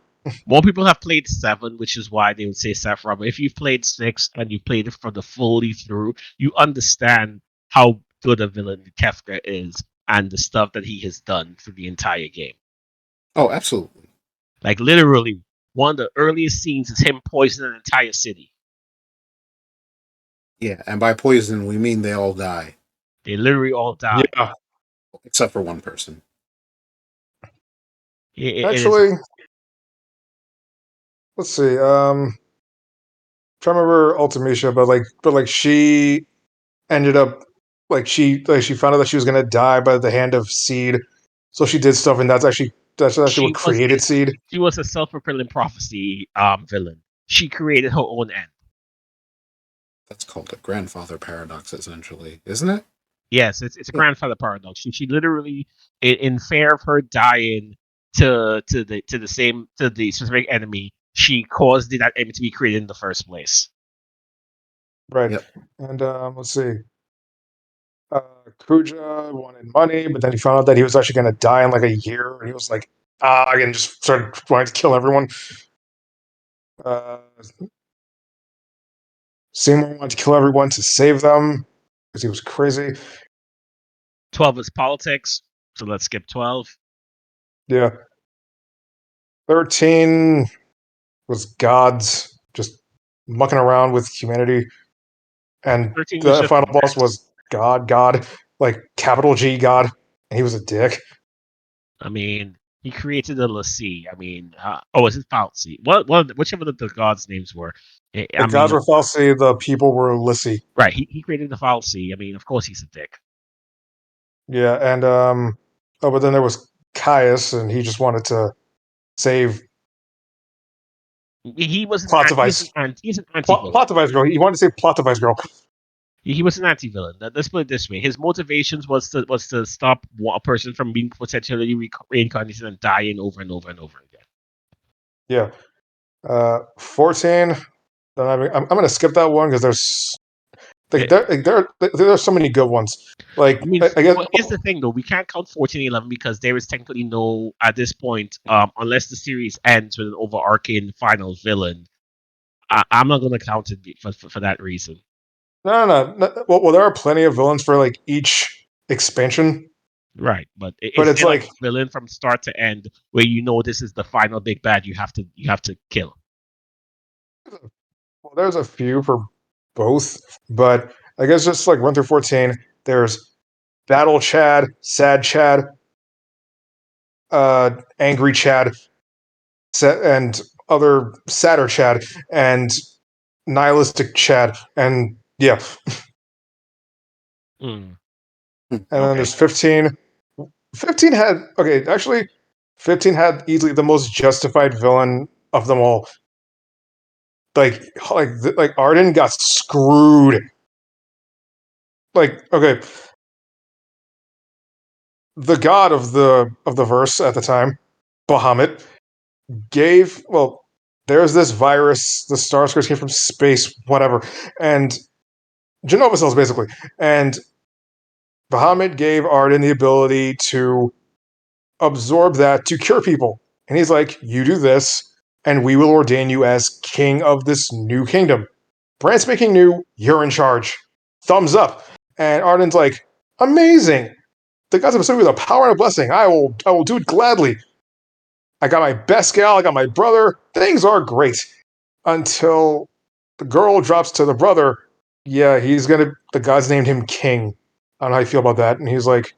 S3: more people have played 7, which is why they would say Sephiroth. But if you've played 6 and you played it from the fully through, you understand how good a villain Kefka is and the stuff that he has done through the entire game.
S1: Oh, absolutely.
S3: Like literally, one of the earliest scenes is him poisoning an entire city.
S1: Yeah, and by poison, we mean they all die,
S3: They literally all die.
S2: Yeah.
S1: except for one person.
S3: It is.
S2: Actually, let's see. Trying to remember Ultimecia, but she ended up she found out that she was gonna die by the hand of Seed, so she did stuff, and that's actually what created Seed.
S3: She was a self-fulfilling prophecy villain. She created her own end.
S1: That's called a grandfather paradox, essentially, isn't it?
S3: Yes, it's a grandfather paradox. She literally, in fear of her dying to the specific enemy, she caused that enemy to be created in the first place.
S2: Right.
S1: Yep.
S2: And let's see. Kuja wanted money, but then he found out that he was actually going to die in like a year, and he was like, and just started wanting to kill everyone. Seymour wanted to kill everyone to save them because he was crazy.
S3: 12 is politics, so let's skip 12.
S2: Yeah. 13 was gods just mucking around with humanity. And
S3: 13 was
S2: the
S3: just
S2: final boss was God, like capital G God, and he was a dick.
S3: I mean, he created the Lassie. I mean, is it Falsey? Whichever the gods' names were.
S2: The gods were Falsey, the people were Lissy.
S3: Right. He created the Falsey. I mean, of course he's a dick.
S2: Yeah, and but then there was Caius, and he just wanted to save
S3: He was
S2: Plot Device.
S3: he's an anti-villain.
S2: Plot Device Girl. He wanted to save Plot Device Girl.
S3: He was an anti-villain. Let's put it this way: his motivations was to stop a person from being potentially reincarnated and dying over and over and over again.
S2: Yeah. 14. Then I'm going to skip that one because There are so many good ones. Like
S3: I mean,
S2: I guess
S3: well, here's the thing though: we can't count 1411 because there is technically no at this point, unless the series ends with an overarching final villain. I'm not going to count it for that reason.
S2: no. Well, there are plenty of villains for like each expansion,
S3: Right, but
S2: but
S3: is
S2: it's
S3: there like
S2: like
S3: a villain from start to end where you know this is the final big bad you have to kill?
S2: well, there's a few for both, but I guess just like run through 14. There's Battle Chad, Sad Chad, Angry Chad, and other sadder Chad, and nihilistic Chad, and yeah,
S3: Mm,
S2: and then
S3: okay.
S2: there's 15. 15 had okay, actually, 15 had easily the most justified villain of them all. Like Arden got screwed. Like okay, the god of the verse at the time, Bahamut, gave there's this virus, the Starscream came from space, whatever, and Genova cells basically, and Bahamut gave Arden the ability to absorb that to cure people, and he's like, "You do this, and we will ordain you as king of this new kingdom. Brand spanking new, you're in charge. Thumbs up." And Arden's like, "Amazing! The gods have bestowed me with a power and a blessing. I will do it gladly. I got my best gal, I got my brother. Things are great." Until the girl drops to the brother, "Yeah, the gods named him king. I don't know how you feel about that." And he's like,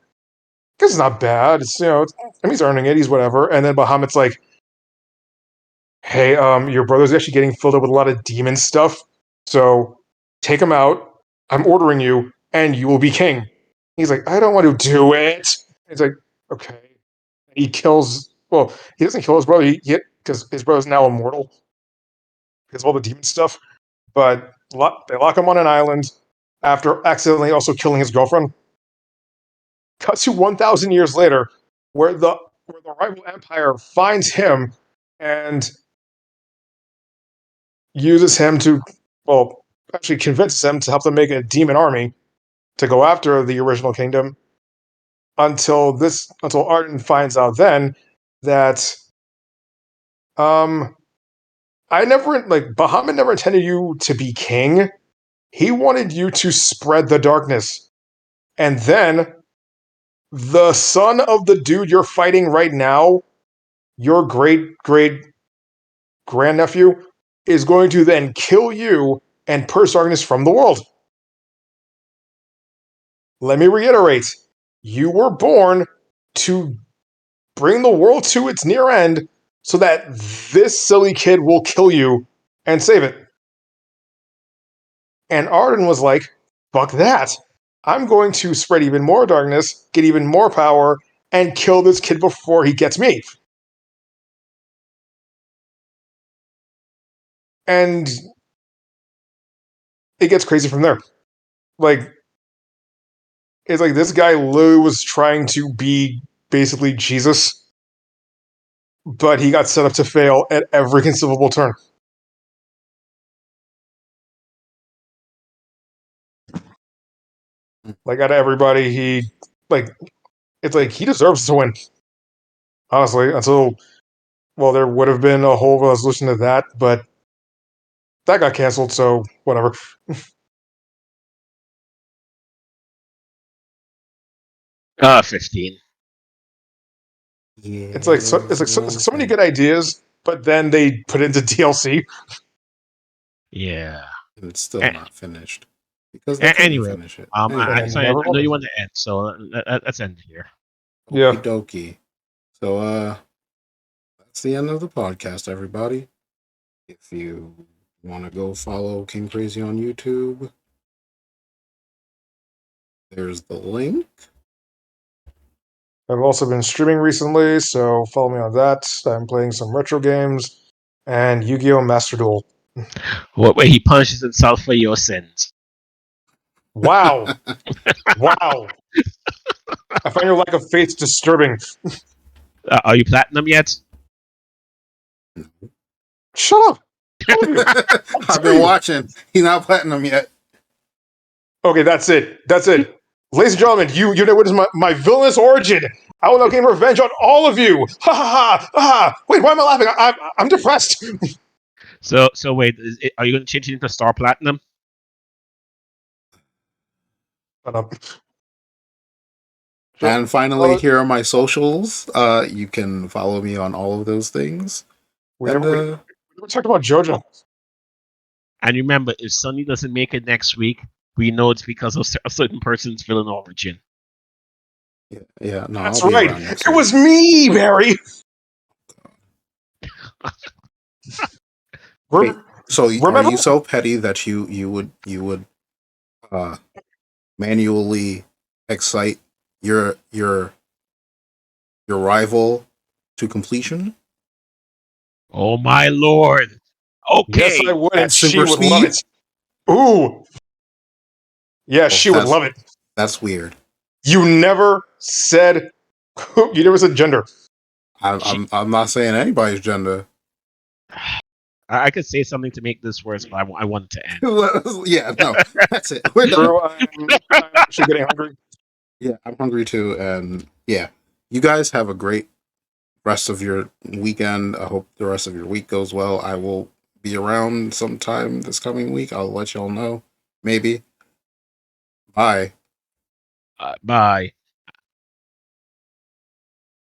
S2: "This is not bad. He's earning it. He's whatever." And then Bahamut's like, "Hey, your brother's actually getting filled up with a lot of demon stuff. So take him out. I'm ordering you, and you will be king." He's like, "I don't want to do it." He's like, "Okay." He kills. Well, he doesn't kill his brother. Because his brother's now immortal because of all the demon stuff. But they lock him on an island after accidentally also killing his girlfriend. Cuts to 1,000 years later, where the rival empire finds him and uses him to, actually convinces him to help them make a demon army to go after the original kingdom. Until Arden finds out then that I never like Bahamut never intended you to be king. He wanted you to spread the darkness. And then the son of the dude you're fighting right now, your great grandnephew, is going to then kill you and purge darkness from the world. Let me reiterate, you were born to bring the world to its near end so that this silly kid will kill you and save it. And Arden was like, fuck that. I'm going to spread even more darkness, get even more power, and kill this kid before he gets me. And it gets crazy from there. Like, it's like this guy literally was trying to be basically Jesus, but he got set up to fail at every conceivable turn. Like, out of everybody, it's like he deserves to win. Honestly, there would have been a whole resolution to that, but that got canceled, so whatever.
S3: 15.
S1: Yeah.
S2: It's like so many good ideas, but then they put it into DLC.
S3: Yeah.
S1: And it's still
S3: A-
S1: not finished because they couldn't
S3: anyway,
S1: finish it.
S2: And
S3: so
S2: it
S3: I
S2: never
S3: know
S2: will.
S3: you want to end, so let's end here.
S2: Yeah.
S1: Okie dokie. So that's the end of the podcast, everybody. If you want to go follow King Crazy on YouTube, there's the link.
S2: I've also been streaming recently, so follow me on that. I'm playing some retro games and Yu-Gi-Oh! Master Duel.
S3: Where he punishes himself for your sins.
S2: Wow. Wow. I find your lack of faith disturbing.
S3: Are you platinum yet?
S2: Shut up. All of you.
S1: I've been watching. He's not platinum yet.
S2: Okay, that's it. That's it. Ladies and gentlemen, you know what is my villainous origin. I will now gain revenge on all of you. Ha ha ha ha. Wait, why am I laughing? I'm depressed.
S3: So wait, are you going to change it into Star Platinum?
S2: Shut up.
S1: And finally, here are my socials. You can follow me on all of those things.
S2: We
S1: And
S2: never talked about JoJo.
S3: And remember, if Sunny doesn't make it next week, we know it's because of a certain person's villain origin.
S1: yeah, no,
S2: That's
S1: I'll be
S2: right.
S1: around next
S2: It
S1: week.
S2: was me, Barry.
S1: Wait, so are
S2: remember-
S1: you so petty that you would manually excite your rival to completion?
S3: Oh my lord! Okay,
S2: Yes, I would,
S1: At
S2: and she
S1: super
S2: would love
S1: speed?
S2: it. Ooh. Yeah,
S1: Oh,
S2: she would love it.
S1: That's weird.
S2: You never said. You never said gender.
S1: I'm not saying anybody's gender.
S3: I could say something to make this worse, but I want it to end.
S1: Yeah, no, that's it. We're done.
S2: Drew, I'm actually getting hungry.
S1: Yeah, I'm hungry too, and yeah, you guys have a great rest of your weekend. I hope the rest of your week goes well. I will be around sometime this coming week. I'll let y'all know. Maybe. Bye.
S3: Bye.